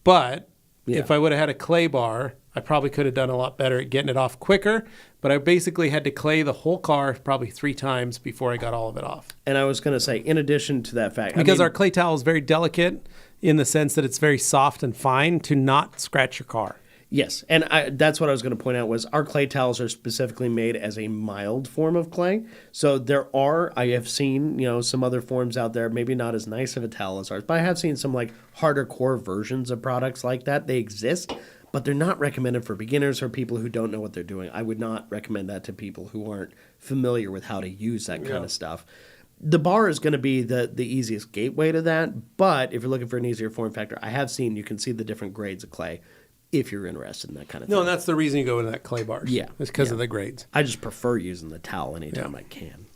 But if I would have had a clay bar, I probably could have done a lot better at getting it off quicker. But I basically had to clay the whole car probably 3 times before I got all of it off. And I was going to say, in addition to that fact, Because our clay towel is very delicate in the sense that it's very soft and fine to not scratch your car. Yes, and that's what I was going to point out was our clay towels are specifically made as a mild form of clay. So I have seen, some other forms out there, maybe not as nice of a towel as ours, but I have seen some like harder core versions of products like that. They exist, but they're not recommended for beginners or people who don't know what they're doing. I would not recommend that to people who aren't familiar with how to use that kind of stuff. The bar is going to be the easiest gateway to that, but if you're looking for an easier form factor, I have seen you can see the different grades of clay if you're interested in that kind of thing. No, and that's the reason you go into that clay bars. Yeah. It's because of the grades. I just prefer using the towel anytime I can.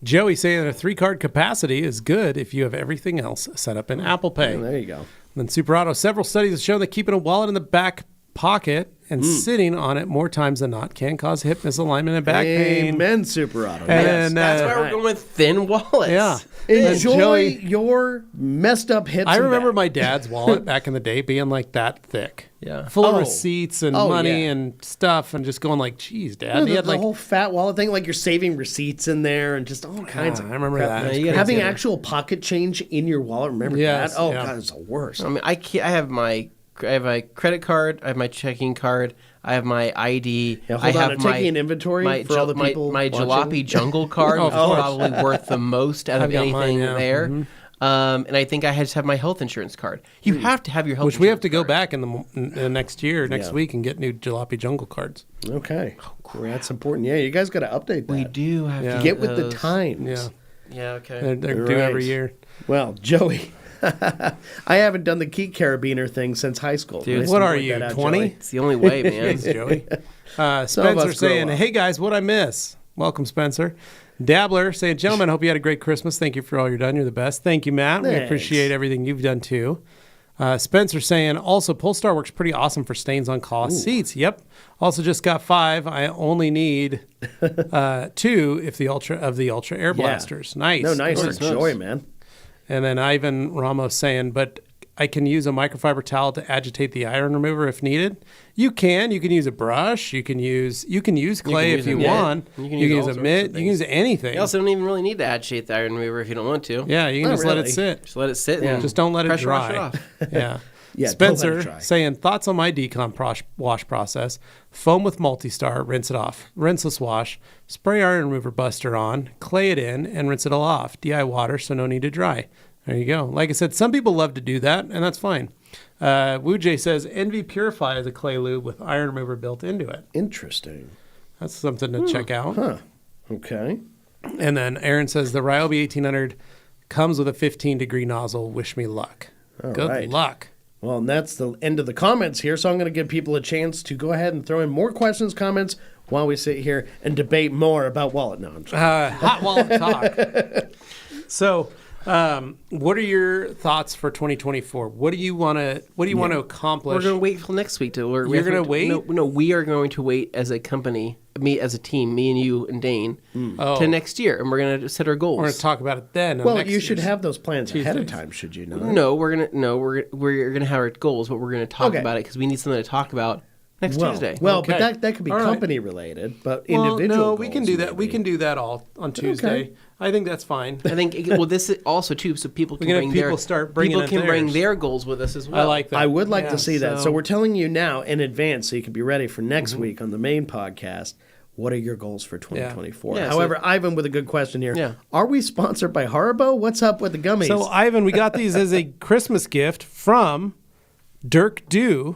Joey saying that a 3-card capacity is good if you have everything else set up in Apple Pay. There you go. Then Super Auto, several studies have shown that keeping a wallet in the back pocket and sitting on it more times than not can cause hip misalignment and back pain. Amen, Super Auto. And That's why we're going with thin wallets. Yeah. Enjoy Joey- your messed up hips. I and remember back. my dad's wallet back in the day being like that thick. Yeah. Full of Oh. receipts and Oh, money yeah. and stuff and just going like, geez, Dad. No, he the, had the like, whole fat wallet thing, like you're saving receipts in there and just all kinds of I remember crap. that. Yeah, you gotta Having do that. actual pocket change in your wallet. Remember Yes, that? Oh, yeah. God, it's the worst. I mean, I have my credit card, I have my checking card, I have my ID. Yeah, I hold on, have I'm taking an inventory for all the people my watching. Jalopy Jungle card, which is probably worth the most out of I've got anything mine, yeah. there. And I think I just have my health insurance card. You have to have your health Which insurance we have to go card. back in the next year, next Yeah. week, and get new Jalopy Jungle cards. Okay. Well, that's important. Yeah, you guys got to update that. We do have to Get with the those. times. Yeah, Yeah, okay. they're due every Right. year. Well, Joey, I haven't done the key carabiner thing since high school. Dude, Nice what to are point you, that out, 20? Joey. It's the only way, man. Thanks, Joey. Some of Spencer us grow saying, up. "Hey guys, what I miss?" Welcome, Spencer. Dabbler saying, "Gentlemen, hope you had a great Christmas. Thank you for all you're done. You're the best." Thank you, Matt. We Thanks. appreciate everything you've done too. Spencer saying, "Also, Polestar works pretty awesome for stains on cloth seats." Yep. Also, just got 5. I only need 2 if the Ultra Air Blasters. Nice. No, nice. Nice. Enjoy, man. And then Ivan Ramos saying, "But I can use a microfiber towel to agitate the iron remover if needed." You can use a brush. You can use clay use if a you mitt. want. You You can can use use all a sorts mitt. of You can use anything. You also don't even really need to agitate the iron remover if you don't want to. Yeah, you can Not just let really. it sit. Just let it sit. And Just don't let it pressure wash dry. off. Yeah. Yeah, don't let it Spencer dry. saying, "Thoughts on my decon wash process: foam with multi-star, rinse it off. Rinseless wash, spray iron remover buster on, clay it in, and rinse it all off. DI water, so no need to dry." There you go. Like I said, some people love to do that, and that's fine. Wu-Jay says, "Envy Purify is a clay lube with iron remover built into it." Interesting. That's something to check out. Huh. Okay. And then Aaron says, "The Ryobi 1800 comes with a 15-degree nozzle. Wish me luck." Good right. luck. Well, and that's the end of the comments here. So I'm going to give people a chance to go ahead and throw in more questions, comments, while we sit here and debate more about wallet. No, I'm just Hot wallet talk. So, what are your thoughts for 2024? What do you want to accomplish? We're going to wait till next week. You're gonna wait? No, we are going to wait as a company, me as a team, me and you and Dane, to next year, and we're going to set our goals. We're going to talk about it then. on well, next you should year's. have those plans ahead of Tuesdays. time, should you not? No, we're gonna have our goals, but we're gonna talk Okay. about it because we need something to talk about next Tuesday. Well, Okay. but that could be All right. company related, but Well, individual. no, we can goals do that. We maybe. can do that all on Tuesday. I think that's fine. I think this is also too, so people can can have bring people their start bringing people in can bring theirs. their goals with us as well. I like that. I would like Yeah, to see that. So so- we're telling you now in advance so you can be ready for next Mm-hmm. week on the main podcast. What are your goals for 2024? Yeah, so- However, Ivan with a good question here. Yeah. Are we sponsored by Haribo? What's up with the gummies? So, Ivan, we got these as a Christmas gift from Dirk Du,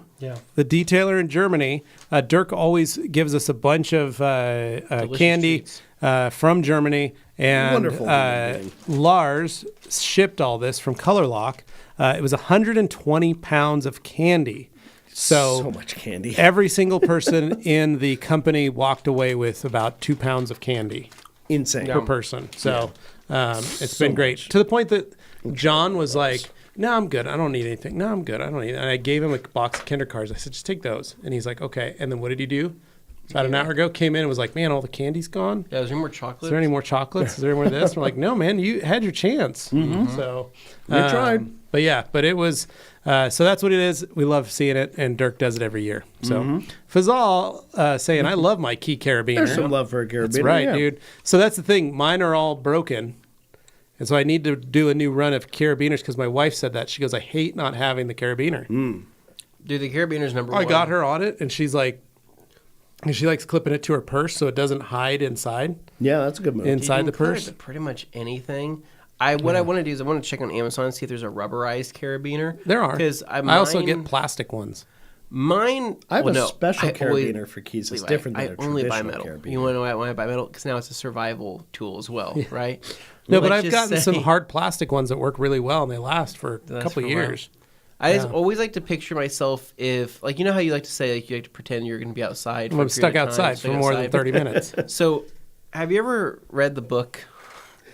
the detailer in Germany. Dirk always gives us a bunch of candy treats. from Germany. And Wonderful human being. Lars shipped all this from Color Lock. It was 120 pounds of candy. so much candy. Every single person in the company walked away with about 2 pounds of candy Insane. per person. So it's So been great. much. To the point that John was like, "No, I'm good. I don't need anything. No, I'm good. I don't need it." And I gave him a box of Kinder Cards. I said, "Just take those." And he's like, "Okay." And then what did he do? About an hour ago, came in and was like, "Man, all the candy's gone. Yeah, is there more chocolate? Is there any more chocolates? Is there any more of this?" And we're like, "No, man, you had your chance." So We tried. But it was, so that's what it is. We love seeing it, and Dirk does it every year. So Fazal saying, "I love my key carabiner." There's some love for a carabiner. That's right, yeah. dude. So that's the thing. Mine are all broken. And so I need to do a new run of carabiners because my wife said that. She goes, "I hate not having the carabiner." Dude, the carabiner's number one. I got her on it, and she's like, and she likes clipping it to her purse so it doesn't hide inside. Yeah, that's a good move. Inside You the can put it purse. to pretty much anything. What I want to do is I want to check on Amazon and see if there's a rubberized carabiner. There are. Because I also get plastic ones. mine. I have well, a no, special I always- carabiner for keys. It's Levi, different than I a only buy traditional metal. carabiner. You want to know why I buy metal? Because now it's a survival tool as well, right? No, but Let's I've just gotten some say- hard plastic ones that work really well and they last for a Last couple for of a while. years. I just always like to picture myself if, like, you know how you like to say, like, you like to pretend you're going to be outside. For I'm a stuck period of time, outside stuck for more than outside. 30 minutes. So, have you ever read the book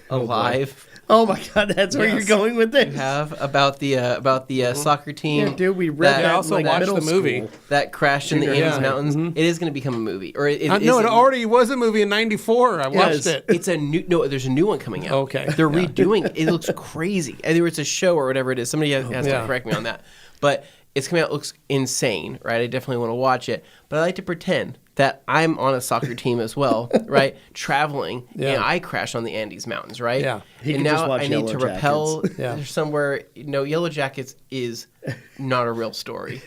Alive? Oh my God, that's where you're Yes. going with this. You have about the soccer team. Yeah, dude, we read that I in, also like, watched middle the movie. school. that crashed in the Junior Andes high. Mountains. It is going to become a movie, or it No, it isn't. already was a movie in '94. I watched it. It's a new. No, there's a new one coming out. Okay. They're redoing it. It looks crazy. Either it's a show or whatever it is. Somebody has to Yeah. correct me on that. But it's coming out. It looks insane, right? I definitely want to watch it. But I like to pretend that I'm on a soccer team as well, right? Traveling, Yeah. and I crash on the Andes Mountains, right? Yeah. He And can just now watch I need to Yellow rappel Yeah. somewhere. No, Yellow Jackets is not a real story.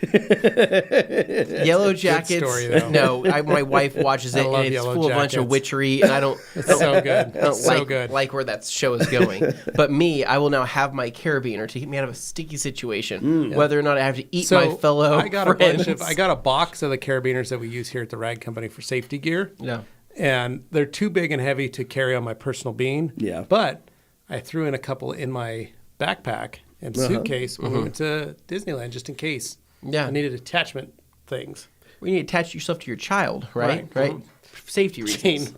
Yellow Jackets. story, though. No, my wife watches I it, love and it's Yellow full of a bunch of Jackets. witchery, and I don't. It's so good. I don't It's so like, good. like where that show is going. But me, I will now have my carabiner to keep me out of a sticky situation, whether or not I have to eat my fellow I got friends. I got a box of the carabiners that we use here at the Rag Company for safety gear. Yeah. And they're too big and heavy to carry on my personal bean. Yeah. But I threw in a couple in my backpack and suitcase when we went to Disneyland just in case. Yeah. I needed attachment things. Well, you need to attach yourself to your child, right? Right. Safety reasons.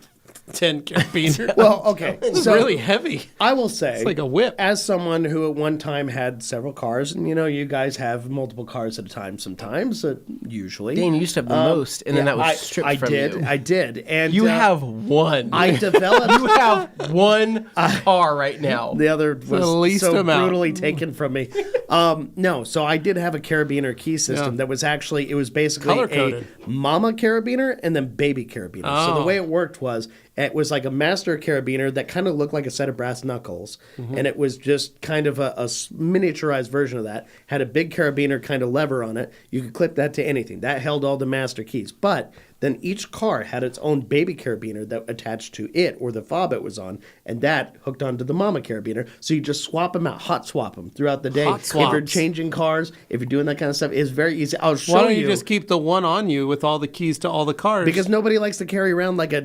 10 carabiners. Well, okay. It's So really heavy. I will say, It's like a whip. as someone who at one time had several cars, and you guys have multiple cars at a time sometimes, usually. Dane, you used to have the most, and then that was stripped from you. I did. And You have one. I developed. You have one car right now. The other was least so amount. brutally taken from me. No, so I did have a carabiner key system that was actually, it was basically Color-coded. a mama carabiner and then baby carabiner. So the way it worked was, it was like a master carabiner that kind of looked like a set of brass knuckles. And it was just kind of a miniaturized version of that. Had a big carabiner kind of lever on it. You could clip that to anything. That held all the master keys. But then each car had its own baby carabiner that attached to it or the fob it was on, and that hooked onto the mama carabiner. So you just swap them out, hot swap them throughout the day. Hot If you're swaps. changing cars, if you're doing that kind of stuff, it's very easy. I'll show Why don't you. you just keep the one on you with all the keys to all the cars? Because nobody likes to carry around like a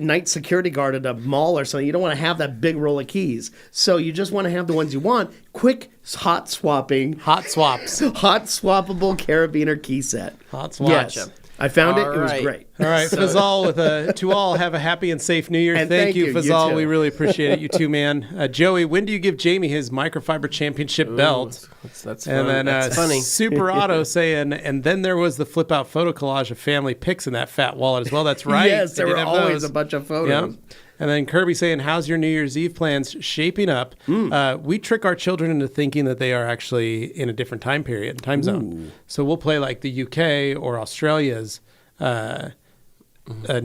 night security guard at a mall or something. You don't want to have that big roll of keys. So you just want to have the ones you want. Quick hot swapping, hot swaps. hot swappable carabiner key set. Hot swaps. Yes. I found it. All It was right. great. All right, Fazal, with to all have a happy and safe New Year. And Thank thank you, you. You Fazal. too. We really appreciate it. You too, man. Joey, when do you give Jamie his microfiber championship belt? That's And fun. then That's funny. Super Auto saying, and then there was the flip out photo collage of family pics in that fat wallet as well. That's right. Yes, They there did were have always those. a bunch of Yeah. photos. And then Kirby saying, how's your New Year's Eve plans shaping up? We trick our children into thinking that they are actually in a different time zone. So we'll play like the UK or Australia's New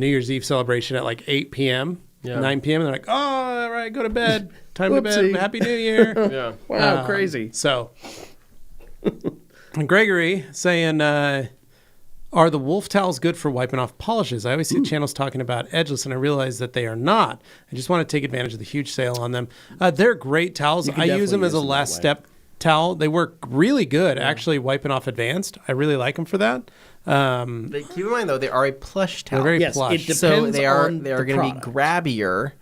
Year's Eve celebration at like 8 p.m., 9 p.m. And they're like, oh, all right, go to bed. Time to bed. Whoopsie. Happy New Year. Yeah. Wow, crazy. So, and Gregory saying, are the wolf towels good for wiping off polishes? I always see channels talking about edgeless, and I realize that they are not. I just want to take advantage of the huge sale on them. They're great towels. can I use them definitely as a use them last that way. step towel. They work really good, actually, wiping off advanced. I really like them for that. But keep in mind, though, they are a plush towel. They're very Yes, plush. it depends So they are on the going to be product. grabbier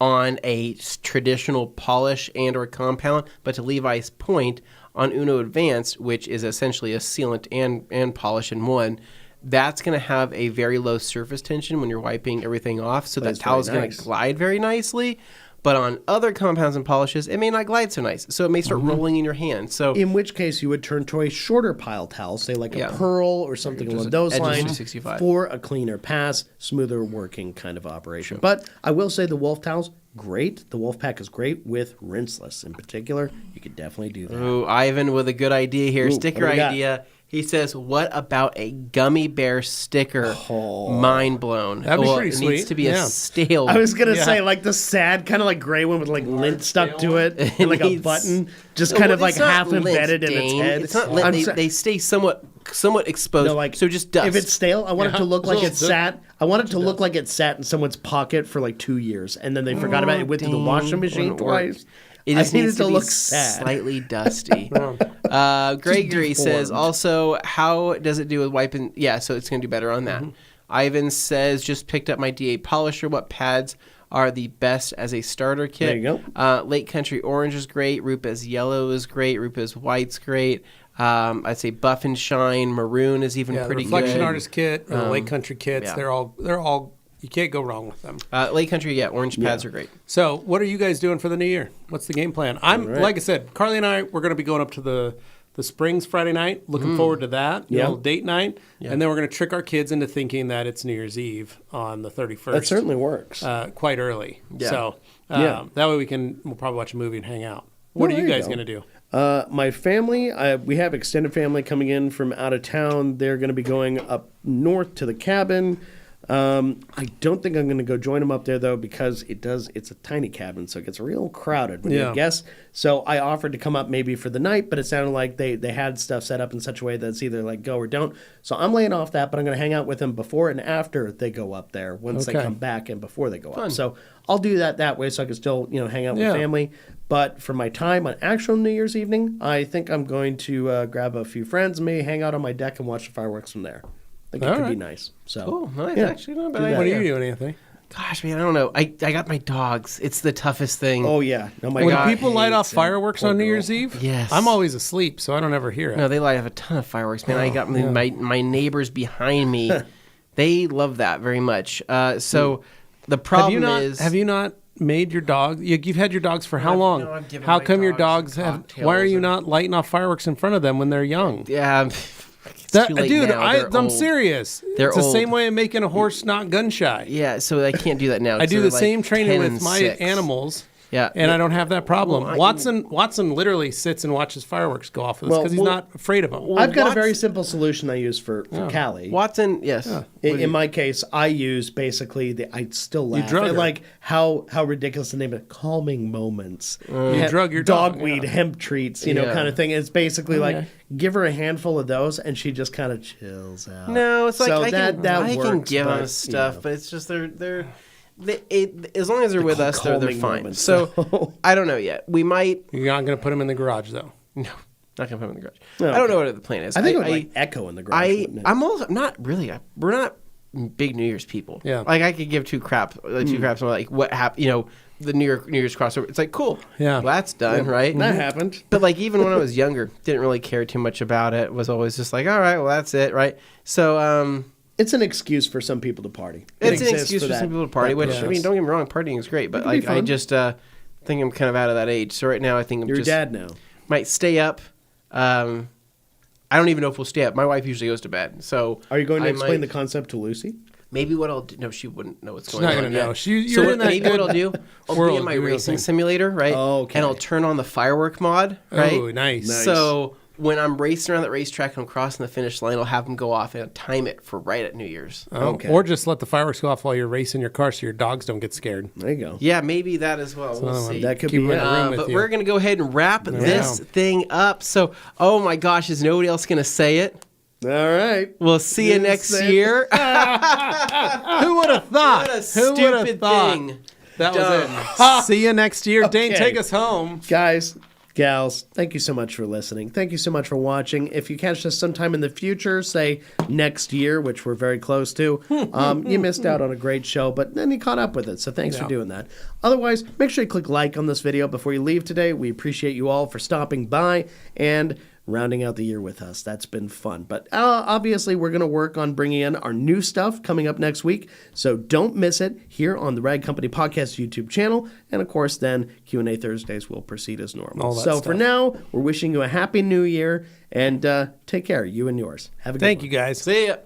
on a traditional polish and or compound, but to Levi's point, on Uno Advanced, which is essentially a sealant and polish in one, that's going to have a very low surface tension when you're wiping everything off, so that it's towel is very going nice. to glide very nicely. But on other compounds and polishes, it may not glide so nice, so it may start rolling in your hand. So In which case, you would turn to a shorter pile towel, say like Yeah. a pearl or something along those Edges lines, 365. for a cleaner pass, smoother working kind of operation. But I will say the Wolf towels, great. The Wolf pack is great with Rinseless in particular. You could definitely do that. Ooh, Ivan with a good idea here. Ooh, Sticker what do we got? idea. He says, what about a gummy bear sticker? Mind blown. That'd be pretty It sweet. needs to be Yeah. a stale. I was gonna Yeah. say like the sad kind of like gray one with like lint stuck to it It and like a needs- button just kind of like It's not half lint, embedded in its Dane. head. It's not lint. I'm They, sa- they stay somewhat exposed. No, like so just dust. If it's stale, I want it to look like Little it sat. I want it to look like it sat in someone's pocket for like 2 years, and then they forgot about it. It went through the Dang, washing machine wouldn't work. twice. It just I need needs it to be look sad. slightly dusty. Gregory says deformed. also, how does it do with wiping? Yeah, so it's going to do better on that. Mm-hmm. Ivan says, just picked up my DA polisher. What pads are the best as a starter kit? There you go. Lake Country Orange is great. Rupa's Yellow is great. Rupa's White's great. I'd say Buff and Shine Maroon is even Yeah, the pretty Reflection good. Artist kit or the Lake Country kits, yeah. they're all, you can't go wrong with them. Lake Country, yeah, orange pads are great. So, what are you guys doing for the new year? What's the game plan? Like I said, Carly and I, we're going to be going up to the Springs Friday night. Looking forward to that. Yeah. Little date night. And then we're going to trick our kids into thinking that it's New Year's Eve on the 31st. That certainly works. Quite early. Yeah. So, Yeah. that way we'll probably watch a movie and hang out. What Well, are you there you guys go. going to do? My family, we have extended family coming in from out of town. They're going to be going up north to the cabin. I don't think I'm going to go join them up there, though, because it's a tiny cabin, so it gets real crowded when you have guests. So I offered to come up maybe for the night, but it sounded like they had stuff set up in such a way that it's either like go or don't. So I'm laying off that, but I'm going to hang out with them before and after they go up there, once they come back and before they go up. So I'll do that way so I can still, hang out with family. But for my time on actual New Year's evening, I think I'm going to grab a few friends and maybe hang out on my deck and watch the fireworks from there. I think it could be nice. So Cool. Nice. Actually, not a bad idea. What are you doing, Anthony? Gosh, man, I don't know. I got my dogs. It's the toughest thing. Oh, yeah. No, my When God people light off hates it. fireworks Poor on New girl. Year's Eve, Yes. I'm always asleep, so I don't ever hear it. No, they light off a ton of fireworks, man. I got my neighbors behind me. They love that very much. So the problem is... Have you not made your dog? You've had your dogs for how long? No, I've given How my come your dogs dogs have... cocktails Why are you and- not lighting off fireworks in front of them when they're young? Yeah, it's too late Dude, now. They're I'm old. serious. They're it's the old. same way I'm making a horse not gun shy. Yeah, so I can't do that now. I do They're the same like training 10 with and my 6. animals. Yeah. And I don't have that problem. Well, Watson literally sits and watches fireworks go off with us because he's not afraid of them. I've got a Watson- very simple solution I use for Callie. Watson, yes. In my case, I use basically I still laugh drug at her. like how ridiculous the name of it, calming moments. You drug your dog, dogweed, hemp treats, kind of thing. It's basically like give her a handful of those and she just kind of chills out. No, it's like So I can works, give them but, stuff, but it's just as long as they're with us, they're calming fine. moments, So I don't know yet. We might. You're not going to put them in the garage, though. No, not gonna put them in the garage. Oh, I don't know what the plan is. I think it would like echo in the garage. wouldn't it? I'm also not really. We're not big New Year's people. Yeah. Like I could give two craps on like what happened. The New Year's crossover. It's like cool. Yeah. Well, that's done, right? That happened. But like even when I was younger, didn't really care too much about it. Was always just like, all right, well that's it, right? So It's an excuse for some people to party. it's an exists excuse for that- some people to party. that Which purpose. I mean, don't get me wrong, partying is great, but can be like I fun. just think I'm kind of out of that age. So right now, I think I'm You're just a dad now. might stay up. I don't even know if we'll stay up. My wife usually goes to bed. So Are you going to I explain might- the concept to Lucy? Maybe what I'll do. No, she wouldn't know what's She's going not on. going to yet. know. You're in that maybe what I'll do, I'll be world, in my do your racing thing. simulator, right? Oh, okay. And I'll turn on the firework mod, right? Oh, nice. So when I'm racing around that racetrack and I'm crossing the finish line, I'll have them go off and I'll time it for right at New Year's. Okay. Or just let the fireworks go off while you're racing your car so your dogs don't get scared. There you go. Yeah, maybe that as well. We'll see. That could Keep be them it. in the room with But you. we're going to go ahead and wrap this thing up. So, oh my gosh, is nobody else going to say it? All right. We'll see you next say it. year. Who would have thought? What a Who would have stupid thought? thing. That Dumb. was it. See you next year. Dane, Okay. take us home. Guys, gals, thank you so much for listening. Thank you so much for watching. If you catch us sometime in the future, say next year, which we're very close to, you missed out on a great show, but then you caught up with it. So thanks for doing that. Otherwise, make sure you click like on this video before you leave today. We appreciate you all for stopping by and rounding out the year with us. That's been fun. But obviously, we're going to work on bringing in our new stuff coming up next week. So don't miss it here on the Rag Company Podcast YouTube channel. And of course, then Q&A Thursdays will proceed as normal. All that So stuff. for now, we're wishing you a happy new year and take care, you and yours. Have a good one. Thank you, guys. See ya.